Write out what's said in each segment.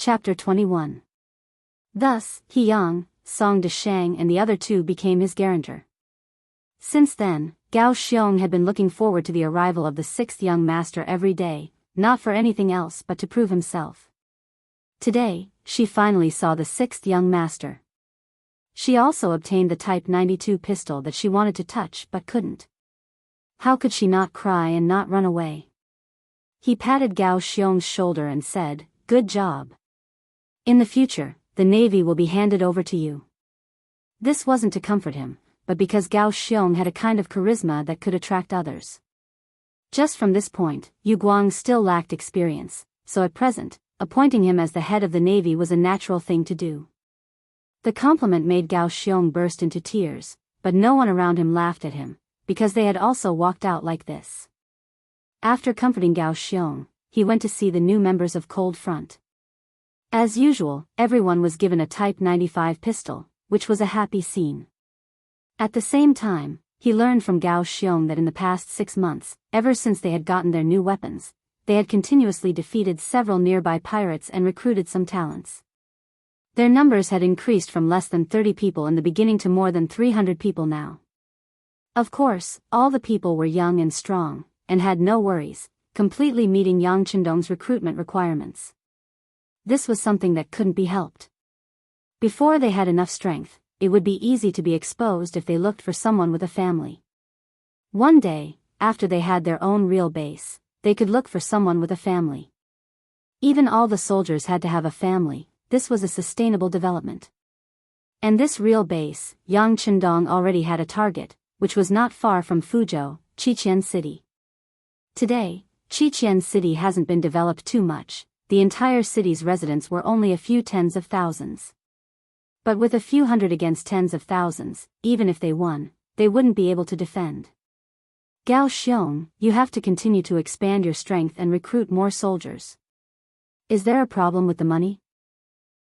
Chapter 21. Thus, He Yang, Song de Shang and the other two became his guarantor. Since then, Gao Xiong had been looking forward to the arrival of the sixth young master every day, not for anything else but to prove himself. Today, she finally saw the sixth young master. She also obtained the Type 92 pistol that she wanted to touch but couldn't. How could she not cry and not run away? He patted Gao Xiong's shoulder and said, "Good job. In the future, the navy will be handed over to you." This wasn't to comfort him, but because Gao Xiong had a kind of charisma that could attract others. Just from this point, Yu Guang still lacked experience, so at present, appointing him as the head of the navy was a natural thing to do. The compliment made Gao Xiong burst into tears, but no one around him laughed at him, because they had also walked out like this. After comforting Gao Xiong, he went to see the new members of Cold Front. As usual, everyone was given a Type 95 pistol, which was a happy scene. At the same time, he learned from Gao Xiong that in the past 6 months, ever since they had gotten their new weapons, they had continuously defeated several nearby pirates and recruited some talents. Their numbers had increased from less than 30 people in the beginning to more than 300 people now. Of course, all the people were young and strong, and had no worries, completely meeting Yang Chendong's recruitment requirements. This was something that couldn't be helped. Before they had enough strength, it would be easy to be exposed if they looked for someone with a family. One day, after they had their own real base, they could look for someone with a family. Even all the soldiers had to have a family. This was a sustainable development. And this real base, Yang Chendong already had a target, which was not far from Fuzhou, Qiqian City. Today, Qiqian City hasn't been developed too much, the entire city's residents were only a few tens of thousands. But with a few hundred against tens of thousands, even if they won, they wouldn't be able to defend. Gao Xiong, you have to continue to expand your strength and recruit more soldiers. Is there a problem with the money?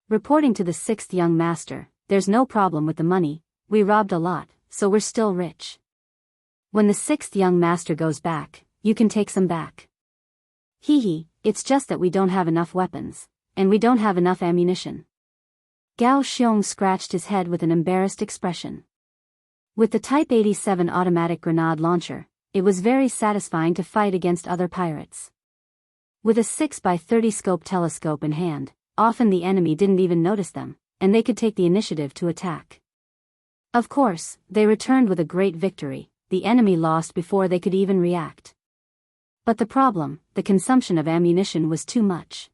Reporting to the sixth young master, there's no problem with the money, we robbed a lot, so we're still rich. When the sixth young master goes back, you can take some back. Hee, it's just that we don't have enough weapons, and we don't have enough ammunition. Gao Xiong scratched his head with an embarrassed expression. With the Type 87 automatic grenade launcher, it was very satisfying to fight against other pirates. With a 6x30 scope telescope in hand, often the enemy didn't even notice them, and they could take the initiative to attack. Of course, they returned with a great victory, the enemy lost before they could even react. But the problem, the consumption of ammunition was too much.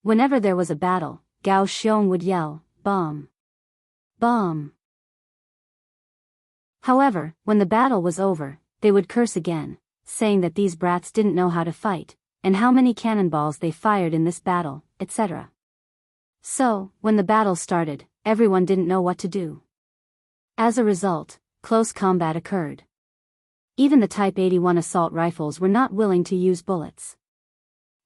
Whenever there was a battle, Gao Xiong would yell, "Bomb! Bomb!" However, when the battle was over, they would curse again, saying that these brats didn't know how to fight, and how many cannonballs they fired in this battle, etc. So, when the battle started, everyone didn't know what to do. As a result, close combat occurred. Even the Type 81 assault rifles were not willing to use bullets.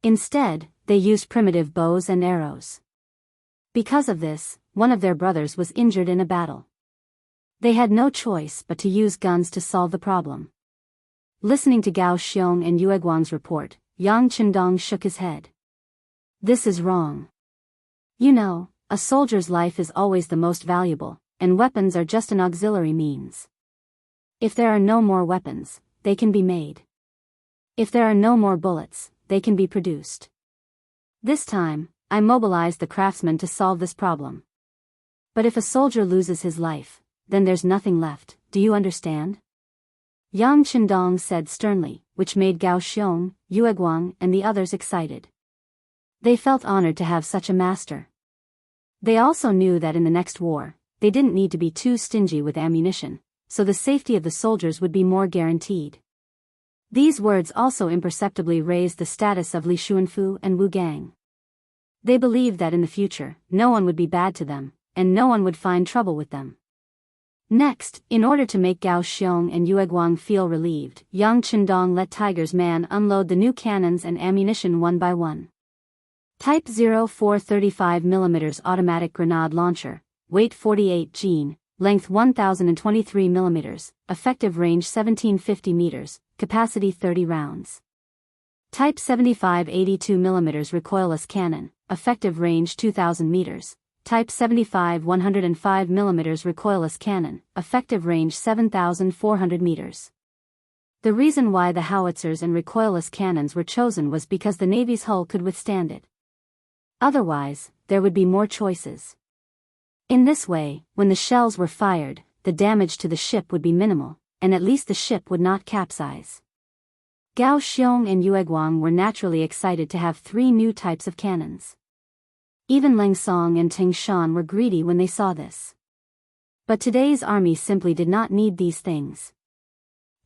Instead, they used primitive bows and arrows. Because of this, one of their brothers was injured in a battle. They had no choice but to use guns to solve the problem. Listening to Gao Xiong and Yue Guang's report, Yang Chendong shook his head. This is wrong. You know, a soldier's life is always the most valuable, and weapons are just an auxiliary means. If there are no more weapons, they can be made. If there are no more bullets, they can be produced. This time, I mobilized the craftsmen to solve this problem. But if a soldier loses his life, then there's nothing left, do you understand? Yang Chendong said sternly, which made Gao Xiong, Yue Guang and the others excited. They felt honored to have such a master. They also knew that in the next war, they didn't need to be too stingy with ammunition, so the safety of the soldiers would be more guaranteed. These words also imperceptibly raised the status of Li Xuanfu and Wu Gang. They believed that in the future, no one would be bad to them, and no one would find trouble with them. Next, in order to make Gao Xiong and Yue Guang feel relieved, Yang Chendong let Tiger's man unload the new cannons and ammunition one by one. Type 04-35mm automatic grenade launcher, weight 48 Gene, length 1023 mm, effective range 1750 meters, capacity 30 rounds. Type 75-82mm recoilless cannon, effective range 2000 meters. Type 75 105 mm recoilless cannon, effective range 7,400 meters. The reason why the howitzers and recoilless cannons were chosen was because the Navy's hull could withstand it. Otherwise, there would be more choices. In this way, when the shells were fired, the damage to the ship would be minimal, and at least the ship would not capsize. Gao Xiong and Yue Guang were naturally excited to have 3 new types of cannons. Even Leng Song and Ting Shan were greedy when they saw this. But today's army simply did not need these things.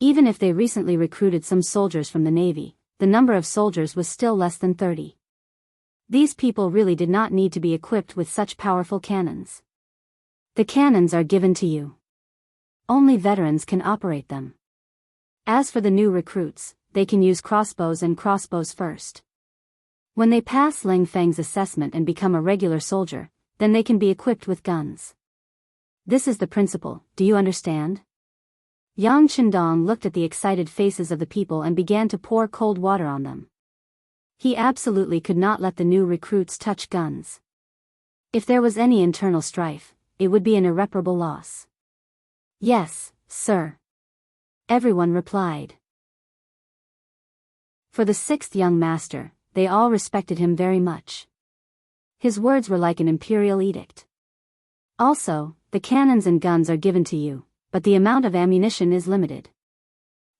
Even if they recently recruited some soldiers from the Navy, the number of soldiers was still less than 30. These people really did not need to be equipped with such powerful cannons. The cannons are given to you. Only veterans can operate them. As for the new recruits, they can use crossbows and crossbows first. When they pass Ling Feng's assessment and become a regular soldier, then they can be equipped with guns. This is the principle, do you understand? Yang Qindong looked at the excited faces of the people and began to pour cold water on them. He absolutely could not let the new recruits touch guns. If there was any internal strife, it would be an irreparable loss. Yes, sir. Everyone replied. For the 6th young master, they all respected him very much. His words were like an imperial edict. Also, the cannons and guns are given to you, but the amount of ammunition is limited.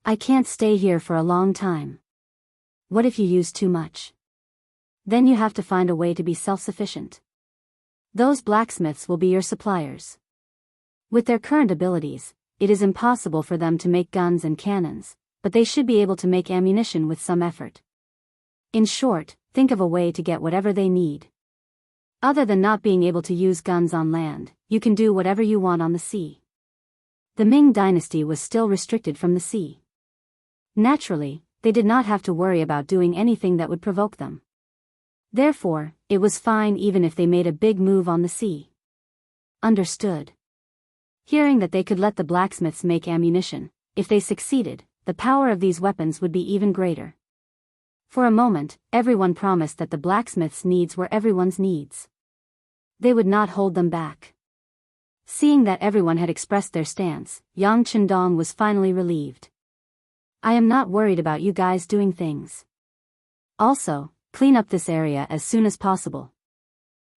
I can't stay here for a long time. What if you use too much? Then you have to find a way to be self-sufficient. Those blacksmiths will be your suppliers. With their current abilities, it is impossible for them to make guns and cannons, but they should be able to make ammunition with some effort. In short, think of a way to get whatever they need. Other than not being able to use guns on land, you can do whatever you want on the sea. The Ming dynasty was still restricted from the sea. Naturally, they did not have to worry about doing anything that would provoke them. Therefore, it was fine even if they made a big move on the sea. Understood. Hearing that they could let the blacksmiths make ammunition, if they succeeded, the power of these weapons would be even greater. For a moment, everyone promised that the blacksmith's needs were everyone's needs. They would not hold them back. Seeing that everyone had expressed their stance, Yang Qindong was finally relieved. I am not worried about you guys doing things. Also, clean up this area as soon as possible.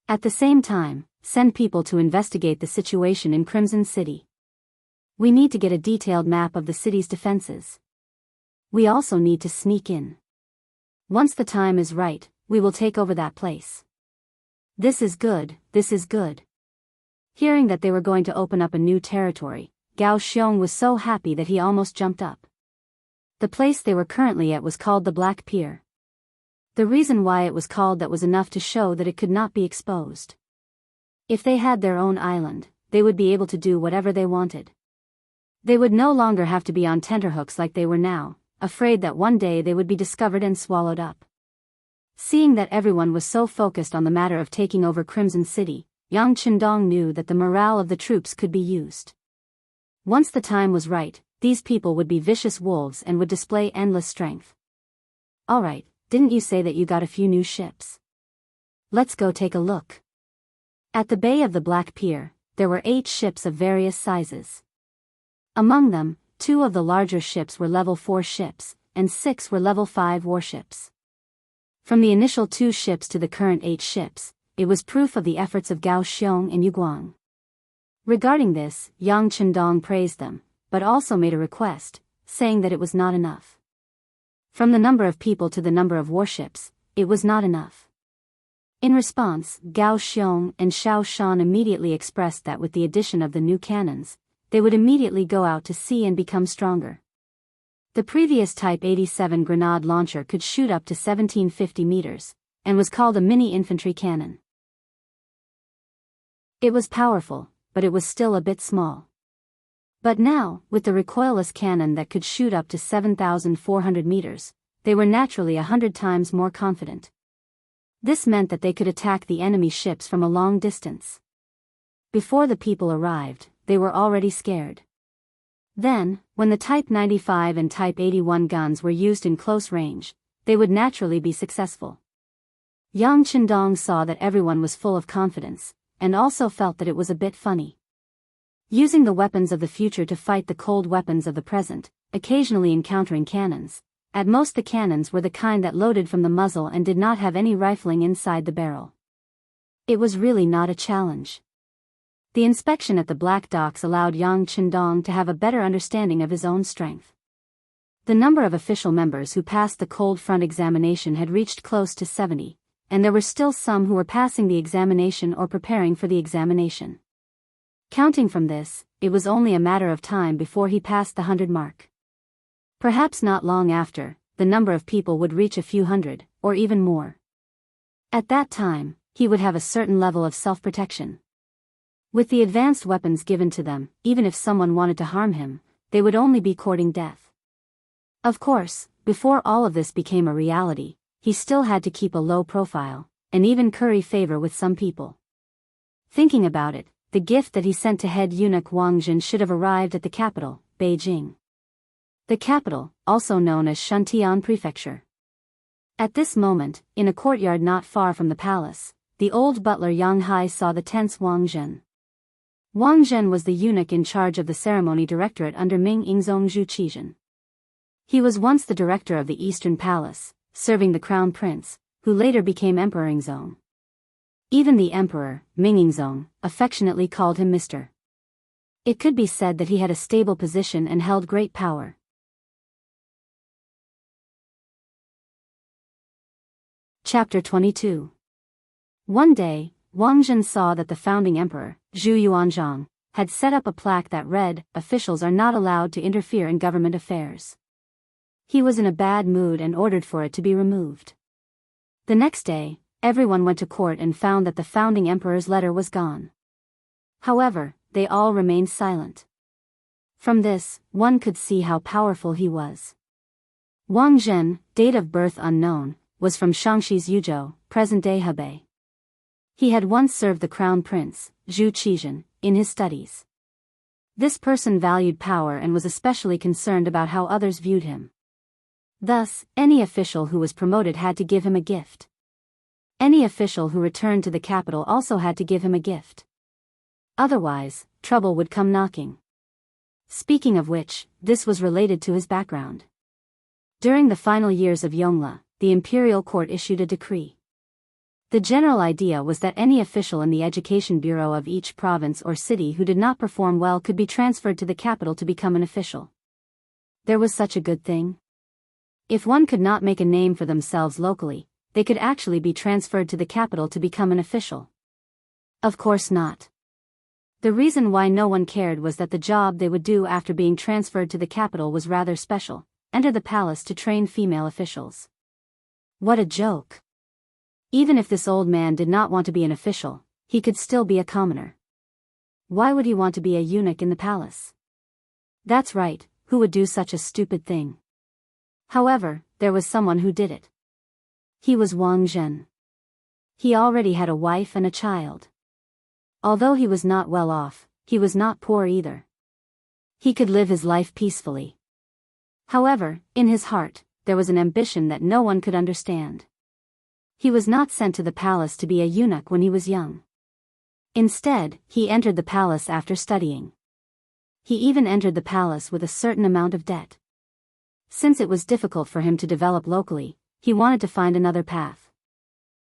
At the same time, send people to investigate the situation in Crimson City. We need to get a detailed map of the city's defenses. We also need to sneak in. Once the time is right, we will take over that place. This is good, this is good. Hearing that they were going to open up a new territory, Gao Xiong was so happy that he almost jumped up. The place they were currently at was called the Black Pier. The reason why it was called that was enough to show that it could not be exposed. If they had their own island, they would be able to do whatever they wanted. They would no longer have to be on tenterhooks like they were now, afraid that one day they would be discovered and swallowed up. Seeing that everyone was so focused on the matter of taking over Crimson City, Yang Qindong knew that the morale of the troops could be used. Once the time was right, these people would be vicious wolves and would display endless strength. Alright, didn't you say that you got a few new ships? Let's go take a look. At the bay of the Black Pier, there were 8 ships of various sizes. Among them, 2 of the larger ships were level 4 ships, and 6 were level 5 warships. From the initial 2 ships to the current 8 ships, it was proof of the efforts of Gao Xiong and Yu Guang. Regarding this, Yang Qindong praised them, but also made a request, saying that it was not enough. From the number of people to the number of warships, it was not enough. In response, Gao Xiong and Xiao Shan immediately expressed that with the addition of the new cannons, they would immediately go out to sea and become stronger. The previous Type 87 grenade launcher could shoot up to 1750 meters, and was called a mini-infantry cannon. It was powerful, but it was still a bit small. But now, with the recoilless cannon that could shoot up to 7,400 meters, they were naturally 100 times more confident. This meant that they could attack the enemy ships from a long distance. Before the people arrived, they were already scared. Then, when the Type 95 and Type 81 guns were used in close range, they would naturally be successful. Yang Qindong saw that everyone was full of confidence, and also felt that it was a bit funny. Using the weapons of the future to fight the cold weapons of the present, occasionally encountering cannons. At most the cannons were the kind that loaded from the muzzle and did not have any rifling inside the barrel. It was really not a challenge. The inspection at the Black Docks allowed Yang Qindong to have a better understanding of his own strength. The number of official members who passed the cold front examination had reached close to 70, and there were still some who were passing the examination or preparing for the examination. Counting from this, it was only a matter of time before he passed the 100 mark. Perhaps not long after, the number of people would reach a few hundred, or even more. At that time, he would have a certain level of self-protection. With the advanced weapons given to them, even if someone wanted to harm him, they would only be courting death. Of course, before all of this became a reality, he still had to keep a low profile, and even curry favor with some people. Thinking about it, the gift that he sent to head eunuch Wang Jin should have arrived at the capital, Beijing. The capital, also known as Shuntian Prefecture. At this moment, in a courtyard not far from the palace, the old butler Yang Hai saw the tense Wang Zhen. Wang Zhen was the eunuch in charge of the ceremony directorate under Ming Ingzong Zhu Qizhen. He was once the director of the Eastern Palace, serving the crown prince, who later became Emperor Ingzong. Even the emperor, Ming Ingzong, affectionately called him Mr. It could be said that he had a stable position and held great power. Chapter 22. One day, Wang Zhen saw that the founding emperor, Zhu Yuanzhang, had set up a plaque that read, "Officials are not allowed to interfere in government affairs." He was in a bad mood and ordered for it to be removed. The next day, everyone went to court and found that the founding emperor's letter was gone. However, they all remained silent. From this, one could see how powerful he was. Wang Zhen, date of birth unknown, was from Shaanxi's Yuzhou, present-day Hebei. He had once served the crown prince, Zhu Qizhen, in his studies. This person valued power and was especially concerned about how others viewed him. Thus, any official who was promoted had to give him a gift. Any official who returned to the capital also had to give him a gift. Otherwise, trouble would come knocking. Speaking of which, this was related to his background. During the final years of Yongle, the imperial court issued a decree. The general idea was that any official in the education bureau of each province or city who did not perform well could be transferred to the capital to become an official. There was such a good thing. If one could not make a name for themselves locally, they could actually be transferred to the capital to become an official. Of course not. The reason why no one cared was that the job they would do after being transferred to the capital was rather special: enter the palace to train female officials. What a joke. Even if this old man did not want to be an official, he could still be a commoner. Why would he want to be a eunuch in the palace? That's right, who would do such a stupid thing? However, there was someone who did it. He was Wang Zhen. He already had a wife and a child. Although he was not well off, he was not poor either. He could live his life peacefully. However, in his heart, there was an ambition that no one could understand. He was not sent to the palace to be a eunuch when he was young. Instead, he entered the palace after studying. He even entered the palace with a certain amount of debt. Since it was difficult for him to develop locally, he wanted to find another path.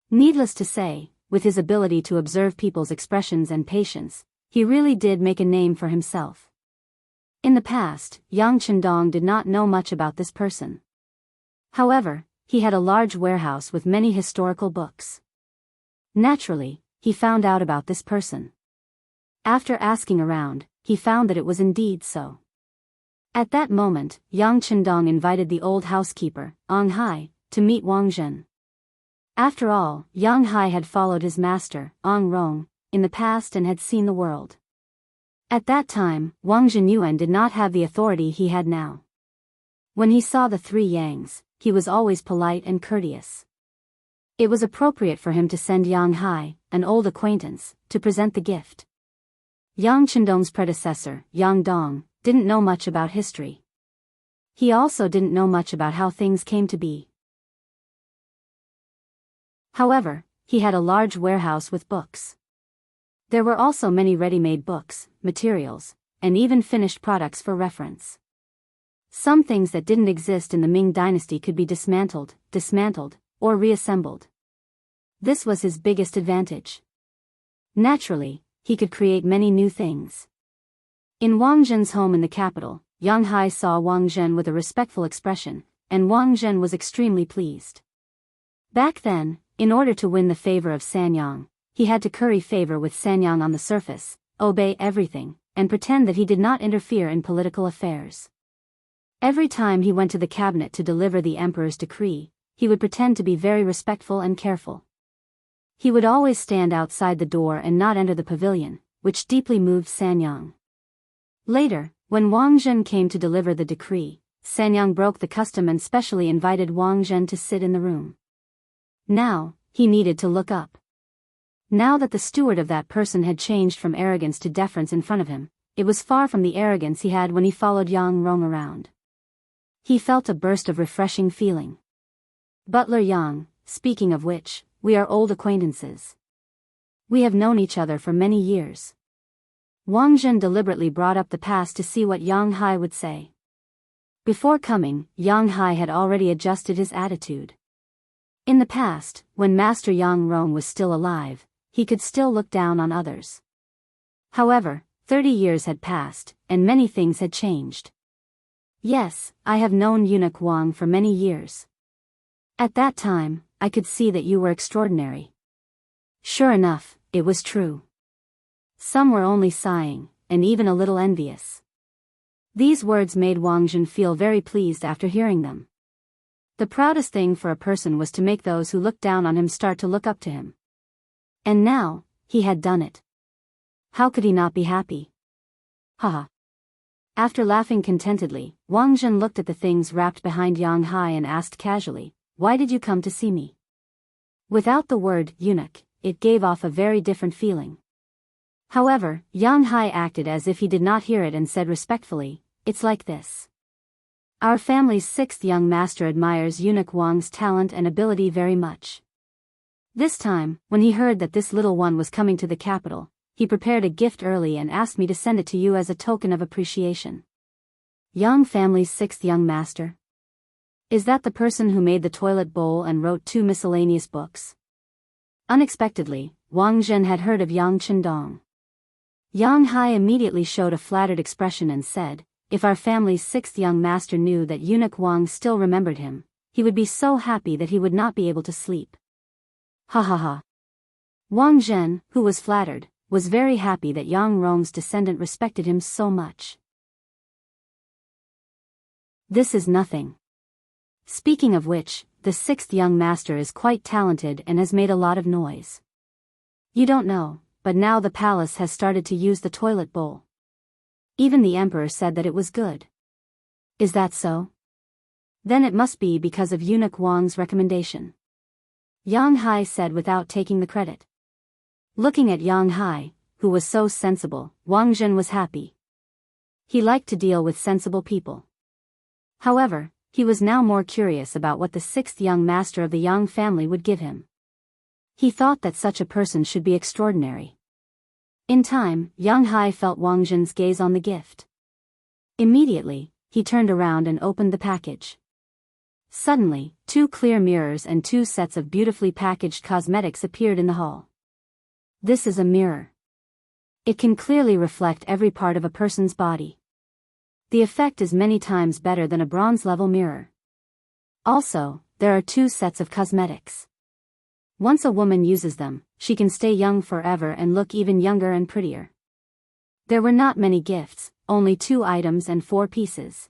Needless to say, with his ability to observe people's expressions and patience, he really did make a name for himself. In the past, Yang Qindong did not know much about this person. However, he had a large warehouse with many historical books. Naturally, he found out about this person. After asking around, he found that it was indeed so. At that moment, Yang Qindong invited the old housekeeper, Ang Hai, to meet Wang Zhen. After all, Yang Hai had followed his master, Ang Rong, in the past and had seen the world. At that time, Wang Zhenyuan did not have the authority he had now. When he saw the three Yangs, he was always polite and courteous. It was appropriate for him to send Yang Hai, an old acquaintance, to present the gift. Yang Qindong's predecessor, Yang Dong, didn't know much about history. He also didn't know much about how things came to be. However, he had a large warehouse with books. There were also many ready-made books, materials, and even finished products for reference. Some things that didn't exist in the Ming dynasty could be dismantled, or reassembled. This was his biggest advantage. Naturally, he could create many new things. In Wang Zhen's home in the capital, Yang Hai saw Wang Zhen with a respectful expression, and Wang Zhen was extremely pleased. Back then, in order to win the favor of Sanyang, he had to curry favor with Sanyang on the surface, obey everything, and pretend that he did not interfere in political affairs. Every time he went to the cabinet to deliver the emperor's decree, he would pretend to be very respectful and careful. He would always stand outside the door and not enter the pavilion, which deeply moved Sanyang. Later, when Wang Zhen came to deliver the decree, Sanyang broke the custom and specially invited Wang Zhen to sit in the room. Now, he needed to look up. Now that the steward of that person had changed from arrogance to deference in front of him, it was far from the arrogance he had when he followed Yang Rong around. He felt a burst of refreshing feeling. Butler Yang, speaking of which, we are old acquaintances. We have known each other for many years. Wang Zhen deliberately brought up the past to see what Yang Hai would say. Before coming, Yang Hai had already adjusted his attitude. In the past, when Master Yang Rong was still alive, he could still look down on others. However, 30 years had passed, and many things had changed. Yes, I have known eunuch Wang for many years. At that time, I could see that you were extraordinary. Sure enough, it was true. Some were only sighing, and even a little envious. These words made Wang Zhen feel very pleased after hearing them. The proudest thing for a person was to make those who looked down on him start to look up to him. And now, he had done it. How could he not be happy? Haha. After laughing contentedly, Wang Zhen looked at the things wrapped behind Yang Hai and asked casually, "Why did you come to see me?" Without the word eunuch, it gave off a very different feeling. However, Yang Hai acted as if he did not hear it and said respectfully, "It's like this. Our family's sixth young master admires eunuch Wang's talent and ability very much. This time, when he heard that this little one was coming to the capital, he prepared a gift early and asked me to send it to you as a token of appreciation." Yang family's sixth young master? Is that the person who made the toilet bowl and wrote 2 miscellaneous books? Unexpectedly, Wang Zhen had heard of Yang Chendong. Yang Hai immediately showed a flattered expression and said, "If our family's sixth young master knew that eunuch Wang still remembered him, he would be so happy that he would not be able to sleep." Ha ha ha. Wang Zhen, who was flattered, was very happy that Yang Rong's descendant respected him so much. This is nothing. Speaking of which, the sixth young master is quite talented and has made a lot of noise. You don't know, but now the palace has started to use the toilet bowl. Even the emperor said that it was good. Is that so? Then it must be because of eunuch Wang's recommendation. Yang Hai said without taking the credit. Looking at Yang Hai, who was so sensible, Wang Zhen was happy. He liked to deal with sensible people. However, he was now more curious about what the sixth young master of the Yang family would give him. He thought that such a person should be extraordinary. In time, Yang Hai felt Wang Zhen's gaze on the gift. Immediately, he turned around and opened the package. Suddenly, 2 clear mirrors and 2 sets of beautifully packaged cosmetics appeared in the hall. This is a mirror. It can clearly reflect every part of a person's body. The effect is many times better than a bronze-level mirror. Also, there are 2 sets of cosmetics. Once a woman uses them, she can stay young forever and look even younger and prettier. There were not many gifts, only 2 items and 4 pieces.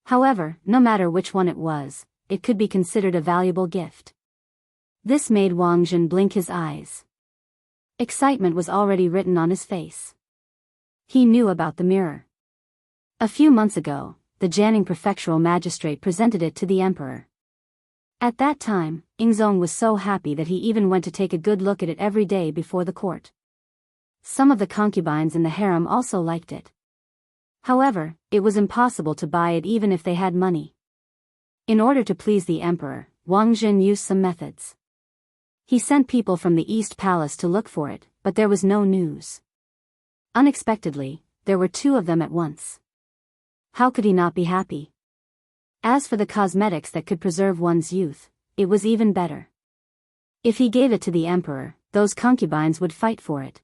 However, no matter which one it was, it could be considered a valuable gift. This made Wang Zhen blink his eyes. Excitement was already written on his face. He knew about the mirror. A few months ago, the Jianghu prefectural magistrate presented it to the emperor. At that time, Ingzong was so happy that he even went to take a good look at it every day before the court. Some of the concubines in the harem also liked it. However, it was impossible to buy it even if they had money. In order to please the emperor, Wang Zhen used some methods. He sent people from the East Palace to look for it, but there was no news. Unexpectedly, there were 2 of them at once. How could he not be happy? As for the cosmetics that could preserve one's youth, it was even better. If he gave it to the emperor, those concubines would fight for it.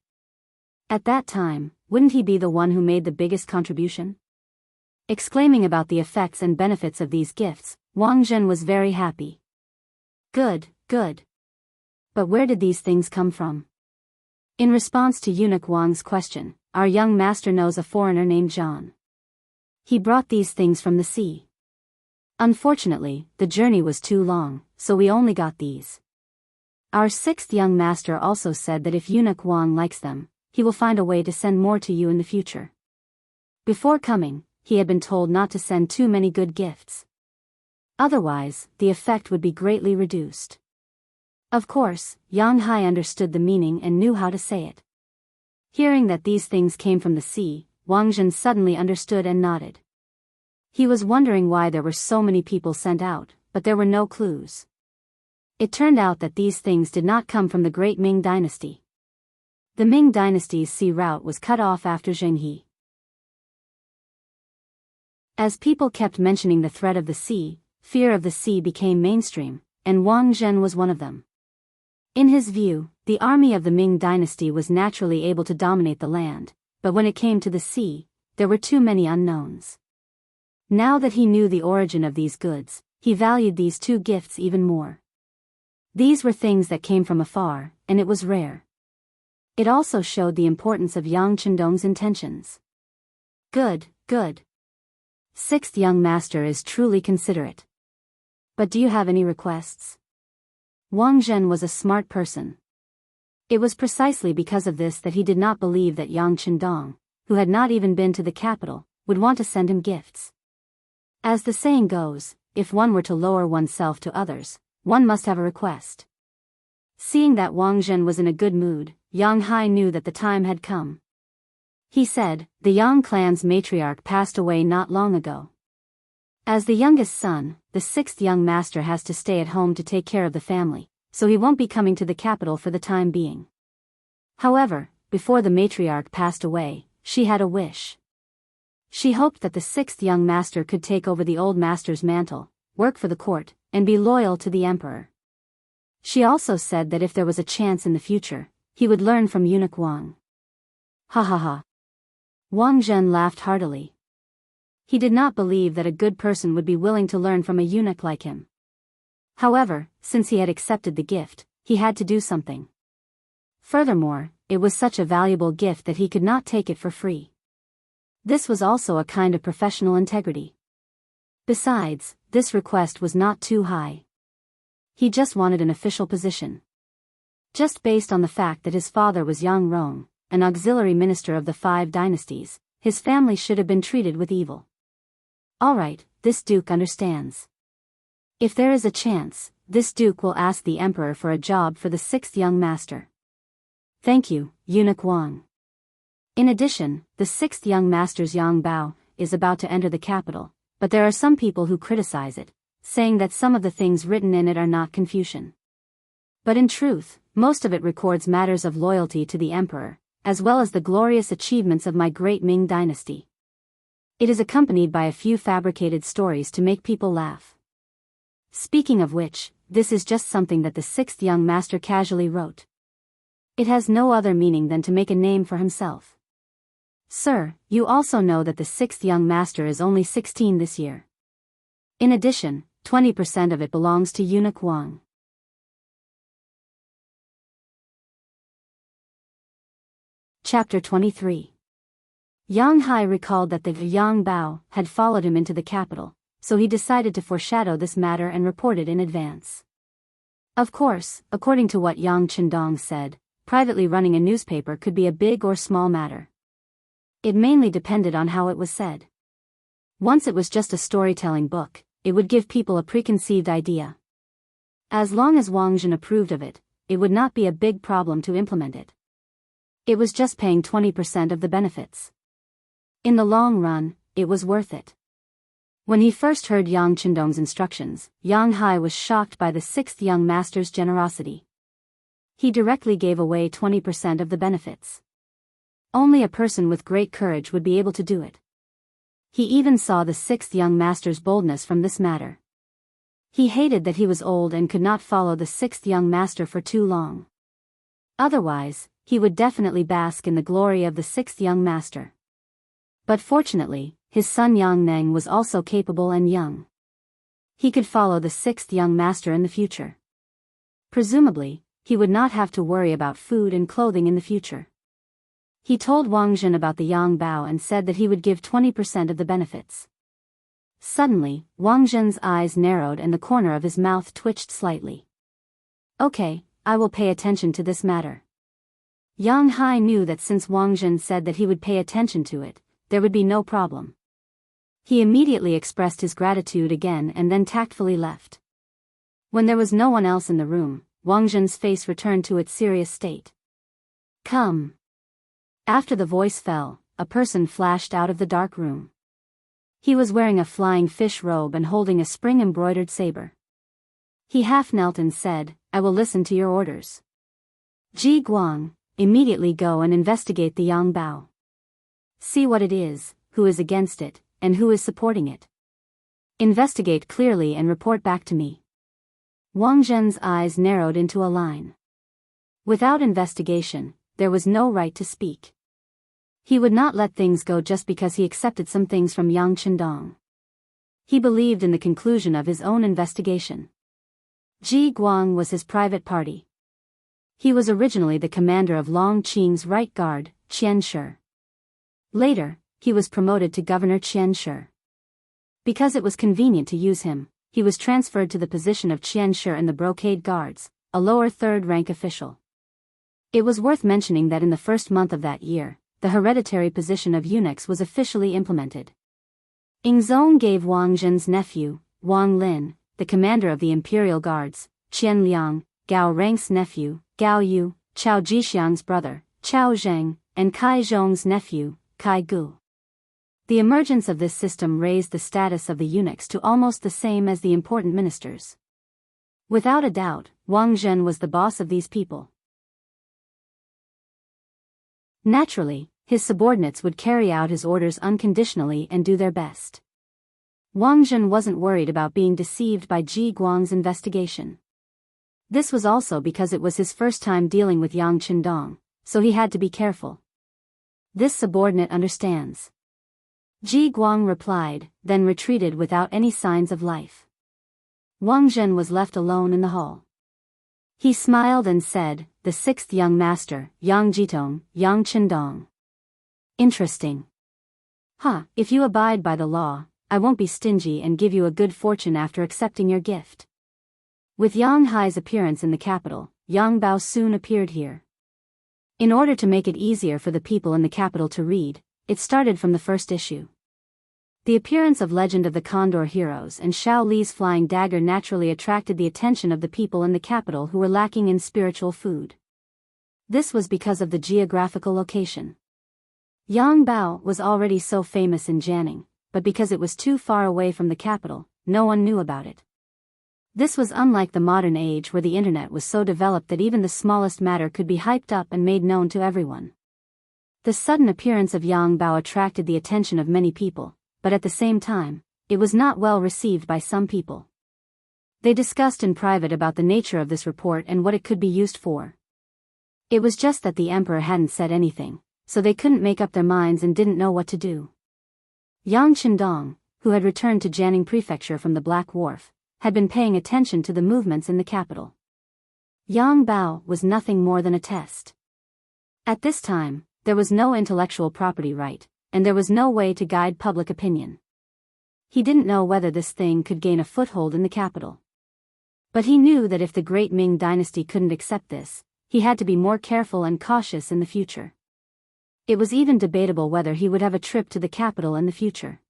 At that time, wouldn't he be the one who made the biggest contribution? Exclaiming about the effects and benefits of these gifts, Wang Zhen was very happy. Good, good. But where did these things come from? In response to eunuch Wang's question, our young master knows a foreigner named Zhang. He brought these things from the sea. Unfortunately, the journey was too long, so we only got these. Our 6th young master also said that if eunuch Wang likes them, he will find a way to send more to you in the future. Before coming, he had been told not to send too many good gifts. Otherwise, the effect would be greatly reduced. Of course, Yang Hai understood the meaning and knew how to say it. Hearing that these things came from the sea, Wang Zhen suddenly understood and nodded. He was wondering why there were so many people sent out, but there were no clues. It turned out that these things did not come from the great Ming dynasty. The Ming dynasty's sea route was cut off after Jianghu. As people kept mentioning the threat of the sea, fear of the sea became mainstream, and Wang Zhen was one of them. In his view, the army of the Ming dynasty was naturally able to dominate the land, but when it came to the sea, there were too many unknowns. Now that he knew the origin of these goods, he valued these 2 gifts even more. These were things that came from afar, and it was rare. It also showed the importance of Yang Chendong's intentions. Good, good. 6th young master is truly considerate. But do you have any requests? Wang Zhen was a smart person. It was precisely because of this that he did not believe that Yang Chendong, who had not even been to the capital, would want to send him gifts. As the saying goes, if one were to lower oneself to others, one must have a request. Seeing that Wang Zhen was in a good mood, Yang Hai knew that the time had come. He said, the Yang clan's matriarch passed away not long ago. As the youngest son, the 6th young master has to stay at home to take care of the family, so he won't be coming to the capital for the time being. However, before the matriarch passed away, she had a wish. She hoped that the 6th young master could take over the old master's mantle, work for the court, and be loyal to the emperor. She also said that if there was a chance in the future, he would learn from eunuch Wang. Ha ha ha. Wang Zhen laughed heartily. He did not believe that a good person would be willing to learn from a eunuch like him. However, since he had accepted the gift, he had to do something. Furthermore, it was such a valuable gift that he could not take it for free. This was also a kind of professional integrity. Besides, this request was not too high. He just wanted an official position. Just based on the fact that his father was Yang Rong, an auxiliary minister of the 5 dynasties, his family should have been treated with evil. Alright, this duke understands. If there is a chance, this duke will ask the emperor for a job for the 6th young master. Thank you, eunuch Wang. In addition, the 6th young master's Yang Bao is about to enter the capital, but there are some people who criticize it, saying that some of the things written in it are not Confucian. But in truth, most of it records matters of loyalty to the emperor, as well as the glorious achievements of my great Ming dynasty. It is accompanied by a few fabricated stories to make people laugh. Speaking of which, this is just something that the 6th young master casually wrote. It has no other meaning than to make a name for himself. Sir, you also know that the 6th young master is only 16 this year. In addition, 20% of it belongs to eunuch Wang. Chapter 23. Yang Hai recalled that the Yang Bao had followed him into the capital, so he decided to foreshadow this matter and report it in advance. Of course, according to what Yang Chendong said, privately running a newspaper could be a big or small matter. It mainly depended on how it was said. Once it was just a storytelling book, it would give people a preconceived idea. As long as Wang Zhen approved of it, it would not be a big problem to implement it. It was just paying 20% of the benefits. In the long run, it was worth it. When he first heard Yang Chendong's instructions, Yang Hai was shocked by the 6th young master's generosity. He directly gave away 20% of the benefits. Only a person with great courage would be able to do it. He even saw the sixth young master's boldness from this matter. He hated that he was old and could not follow the sixth young master for too long. Otherwise, he would definitely bask in the glory of the sixth young master. But fortunately, his son Yang Neng was also capable and young. He could follow the sixth young master in the future. Presumably, he would not have to worry about food and clothing in the future. He told Wang Zhen about the Yang Bao and said that he would give 20% of the benefits. Suddenly, Wang Zhen's eyes narrowed and the corner of his mouth twitched slightly. Okay, I will pay attention to this matter. Yang Hai knew that since Wang Zhen said that he would pay attention to it, there would be no problem. He immediately expressed his gratitude again and then tactfully left. When there was no one else in the room, Wang Zhen's face returned to its serious state. Come. After the voice fell, a person flashed out of the dark room. He was wearing a flying fish robe and holding a spring-embroidered saber. He half knelt and said, I will listen to your orders. Ji Guang, immediately go and investigate the Yang Bao. See what it is, who is against it, and who is supporting it. Investigate clearly and report back to me. Wang Zhen's eyes narrowed into a line. Without investigation, there was no right to speak. He would not let things go just because he accepted some things from Yang Chendong. He believed in the conclusion of his own investigation. Ji Guang was his private party. He was originally the commander of Long Qing's right guard, Qian Shi. Later, he was promoted to Governor Qian Shi. Because it was convenient to use him, he was transferred to the position of Qian Shi in the Brocade Guards, a lower third-rank official. It was worth mentioning that in the first month of that year, the hereditary position of eunuchs was officially implemented. Ingzong gave Wang Zhen's nephew, Wang Lin, the commander of the Imperial Guards, Qian Liang, Gao Reng's nephew, Gao Yu, Chao Jixiang's brother, Chao Zheng, and Kai Zhong's nephew, Kai Gu. The emergence of this system raised the status of the eunuchs to almost the same as the important ministers. Without a doubt, Wang Zhen was the boss of these people. Naturally, his subordinates would carry out his orders unconditionally and do their best. Wang Zhen wasn't worried about being deceived by Ji Guang's investigation. This was also because it was his first time dealing with Yang Chendong, so he had to be careful. This subordinate understands. Ji Guang replied, then retreated without any signs of life. Wang Zhen was left alone in the hall. He smiled and said, the sixth young master, Yang Jitong, Yang Chendong. Interesting. If you abide by the law, I won't be stingy and give you a good fortune after accepting your gift. With Yang Hai's appearance in the capital, Yang Bao soon appeared here. In order to make it easier for the people in the capital to read, it started from the first issue. The appearance of Legend of the Condor Heroes and Xiao Li's flying dagger naturally attracted the attention of the people in the capital who were lacking in spiritual food. This was because of the geographical location. Yang Bao was already so famous in Jianghu, but because it was too far away from the capital, no one knew about it. This was unlike the modern age where the internet was so developed that even the smallest matter could be hyped up and made known to everyone. The sudden appearance of Yang Bao attracted the attention of many people, but at the same time, it was not well received by some people. They discussed in private about the nature of this report and what it could be used for. It was just that the emperor hadn't said anything, so they couldn't make up their minds and didn't know what to do. Yang Chendong, who had returned to Jiangning Prefecture from the Black Wharf, had been paying attention to the movements in the capital. Yang Bao was nothing more than a test. At this time, there was no intellectual property right, and there was no way to guide public opinion. He didn't know whether this thing could gain a foothold in the capital. But he knew that if the great Ming dynasty couldn't accept this, he had to be more careful and cautious in the future. It was even debatable whether he would have a trip to the capital in the future.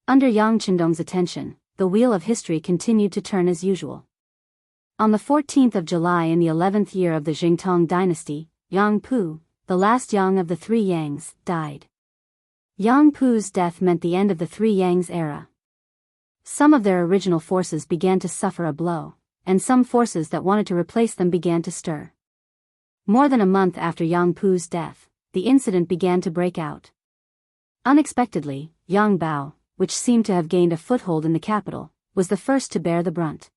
Under Yang Chendong's attention, the wheel of history continued to turn as usual. On the 14th of July in the 11th year of the Jingtong dynasty, Yang Pu, the last Yang of the three Yangs, died. Yang Pu's death meant the end of the three Yangs era. Some of their original forces began to suffer a blow, and some forces that wanted to replace them began to stir. More than a month after Yang Pu's death, the incident began to break out. Unexpectedly, Yang Bao, which seemed to have gained a foothold in the capital, was the first to bear the brunt.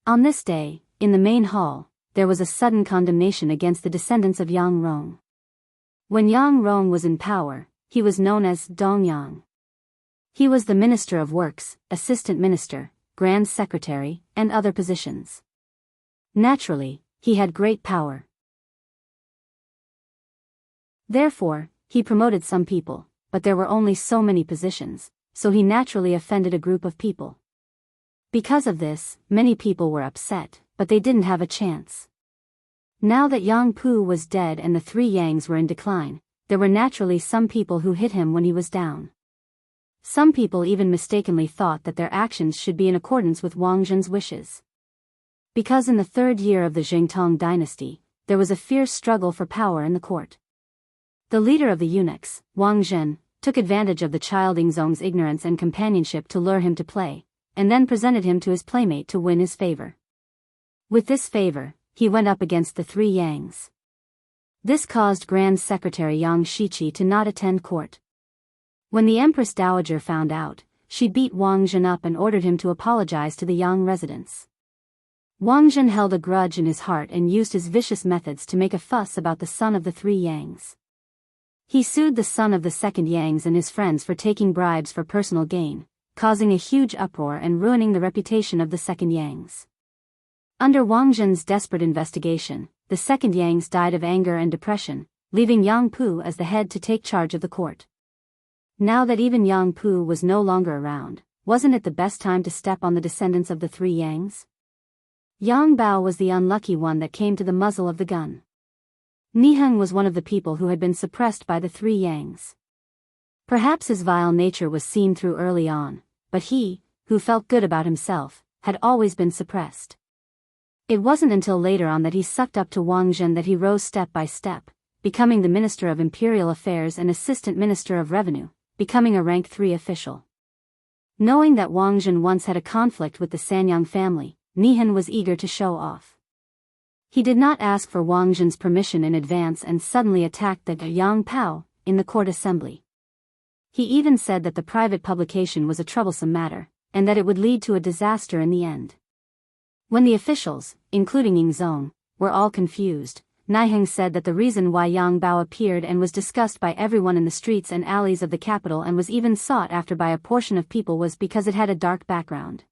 On this day, in the main hall, there was a sudden condemnation against the descendants of Yang Rong. When Yang Rong was in power, he was known as Dong Yang. He was the Minister of Works, Assistant Minister, Grand Secretary, and other positions. Naturally, he had great power. Therefore, he promoted some people, but there were only so many positions, so he naturally offended a group of people. Because of this, many people were upset, but they didn't have a chance. Now that Yang Pu was dead and the three Yangs were in decline, there were naturally some people who hit him when he was down. Some people even mistakenly thought that their actions should be in accordance with Wang Zhen's wishes. Because in the third year of the Jingtong dynasty, there was a fierce struggle for power in the court. The leader of the eunuchs, Wang Zhen, took advantage of the child Yingzong's ignorance and companionship to lure him to play, and then presented him to his playmate to win his favor. With this favor, he went up against the three Yangs. This caused Grand Secretary Yang Shiqi to not attend court. When the Empress Dowager found out, she beat Wang Zhen up and ordered him to apologize to the Yang residents. Wang Zhen held a grudge in his heart and used his vicious methods to make a fuss about the son of the three Yangs. He sued the son of the second Yangs and his friends for taking bribes for personal gain, causing a huge uproar and ruining the reputation of the second Yangs. Under Wang Zhen's desperate investigation, the second Yangs died of anger and depression, leaving Yang Pu as the head to take charge of the court. Now that even Yang Pu was no longer around, wasn't it the best time to step on the descendants of the three Yangs? Yang Bao was the unlucky one that came to the muzzle of the gun. Niheng was one of the people who had been suppressed by the three Yangs. Perhaps his vile nature was seen through early on, but he, who felt good about himself, had always been suppressed. It wasn't until later on that he sucked up to Wang Zhen that he rose step by step, becoming the Minister of Imperial Affairs and Assistant Minister of Revenue, becoming a rank 3 official. Knowing that Wang Zhen once had a conflict with the Sanyang family, Niheng was eager to show off. He did not ask for Wang Zhen's permission in advance and suddenly attacked the Yang Pao in the court assembly. He even said that the private publication was a troublesome matter, and that it would lead to a disaster in the end. When the officials, including Yingzong, were all confused, Niheng said that the reason why Yang Bao appeared and was discussed by everyone in the streets and alleys of the capital and was even sought after by a portion of people was because it had a dark background.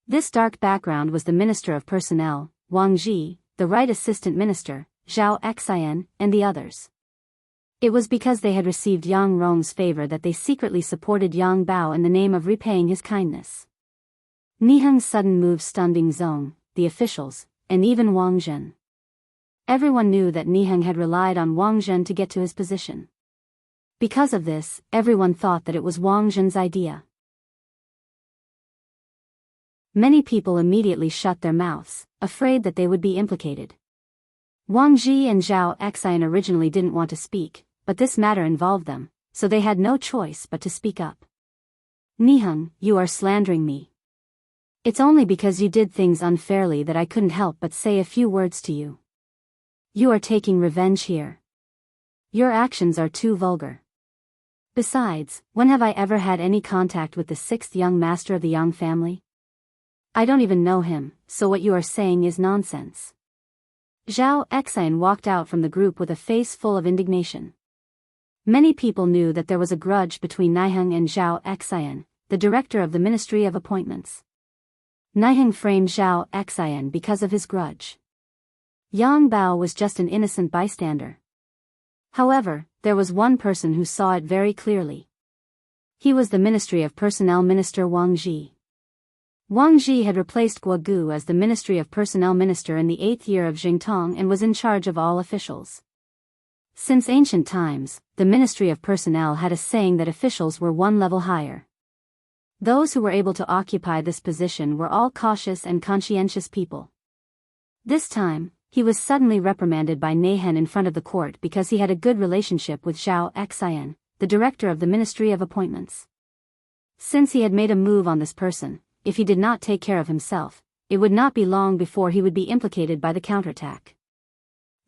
This dark background was the Minister of Personnel, Wang Ji, the Right Assistant Minister, Zhao Xian, and the others. It was because they had received Yang Rong's favor that they secretly supported Yang Bao in the name of repaying his kindness. Niheng's sudden move stunned Yingzong, the officials, and even Wang Zhen. Everyone knew that Niheng had relied on Wang Zhen to get to his position. Because of this, everyone thought that it was Wang Zhen's idea. Many people immediately shut their mouths, afraid that they would be implicated. Wang Ji and Zhao Xian originally didn't want to speak, but this matter involved them, so they had no choice but to speak up. Niheng, you are slandering me. It's only because you did things unfairly that I couldn't help but say a few words to you. You are taking revenge here. Your actions are too vulgar. Besides, when have I ever had any contact with the sixth young master of the Yang family? I don't even know him, so what you are saying is nonsense. Zhao Xian walked out from the group with a face full of indignation. Many people knew that there was a grudge between Niheng and Zhao Xian, the director of the Ministry of Appointments. Niheng framed Zhao Xian because of his grudge. Yang Bao was just an innocent bystander. However, there was one person who saw it very clearly. He was the Ministry of Personnel Minister Wang Ji. Wang Ji had replaced Guo Gu as the Ministry of Personnel Minister in the 8th year of Jingtong and was in charge of all officials. Since ancient times, the Ministry of Personnel had a saying that officials were one level higher. Those who were able to occupy this position were all cautious and conscientious people. This time, he was suddenly reprimanded by Niheng in front of the court because he had a good relationship with Zhao Xian, the director of the Ministry of Appointments. Since he had made a move on this person, if he did not take care of himself, it would not be long before he would be implicated by the counterattack.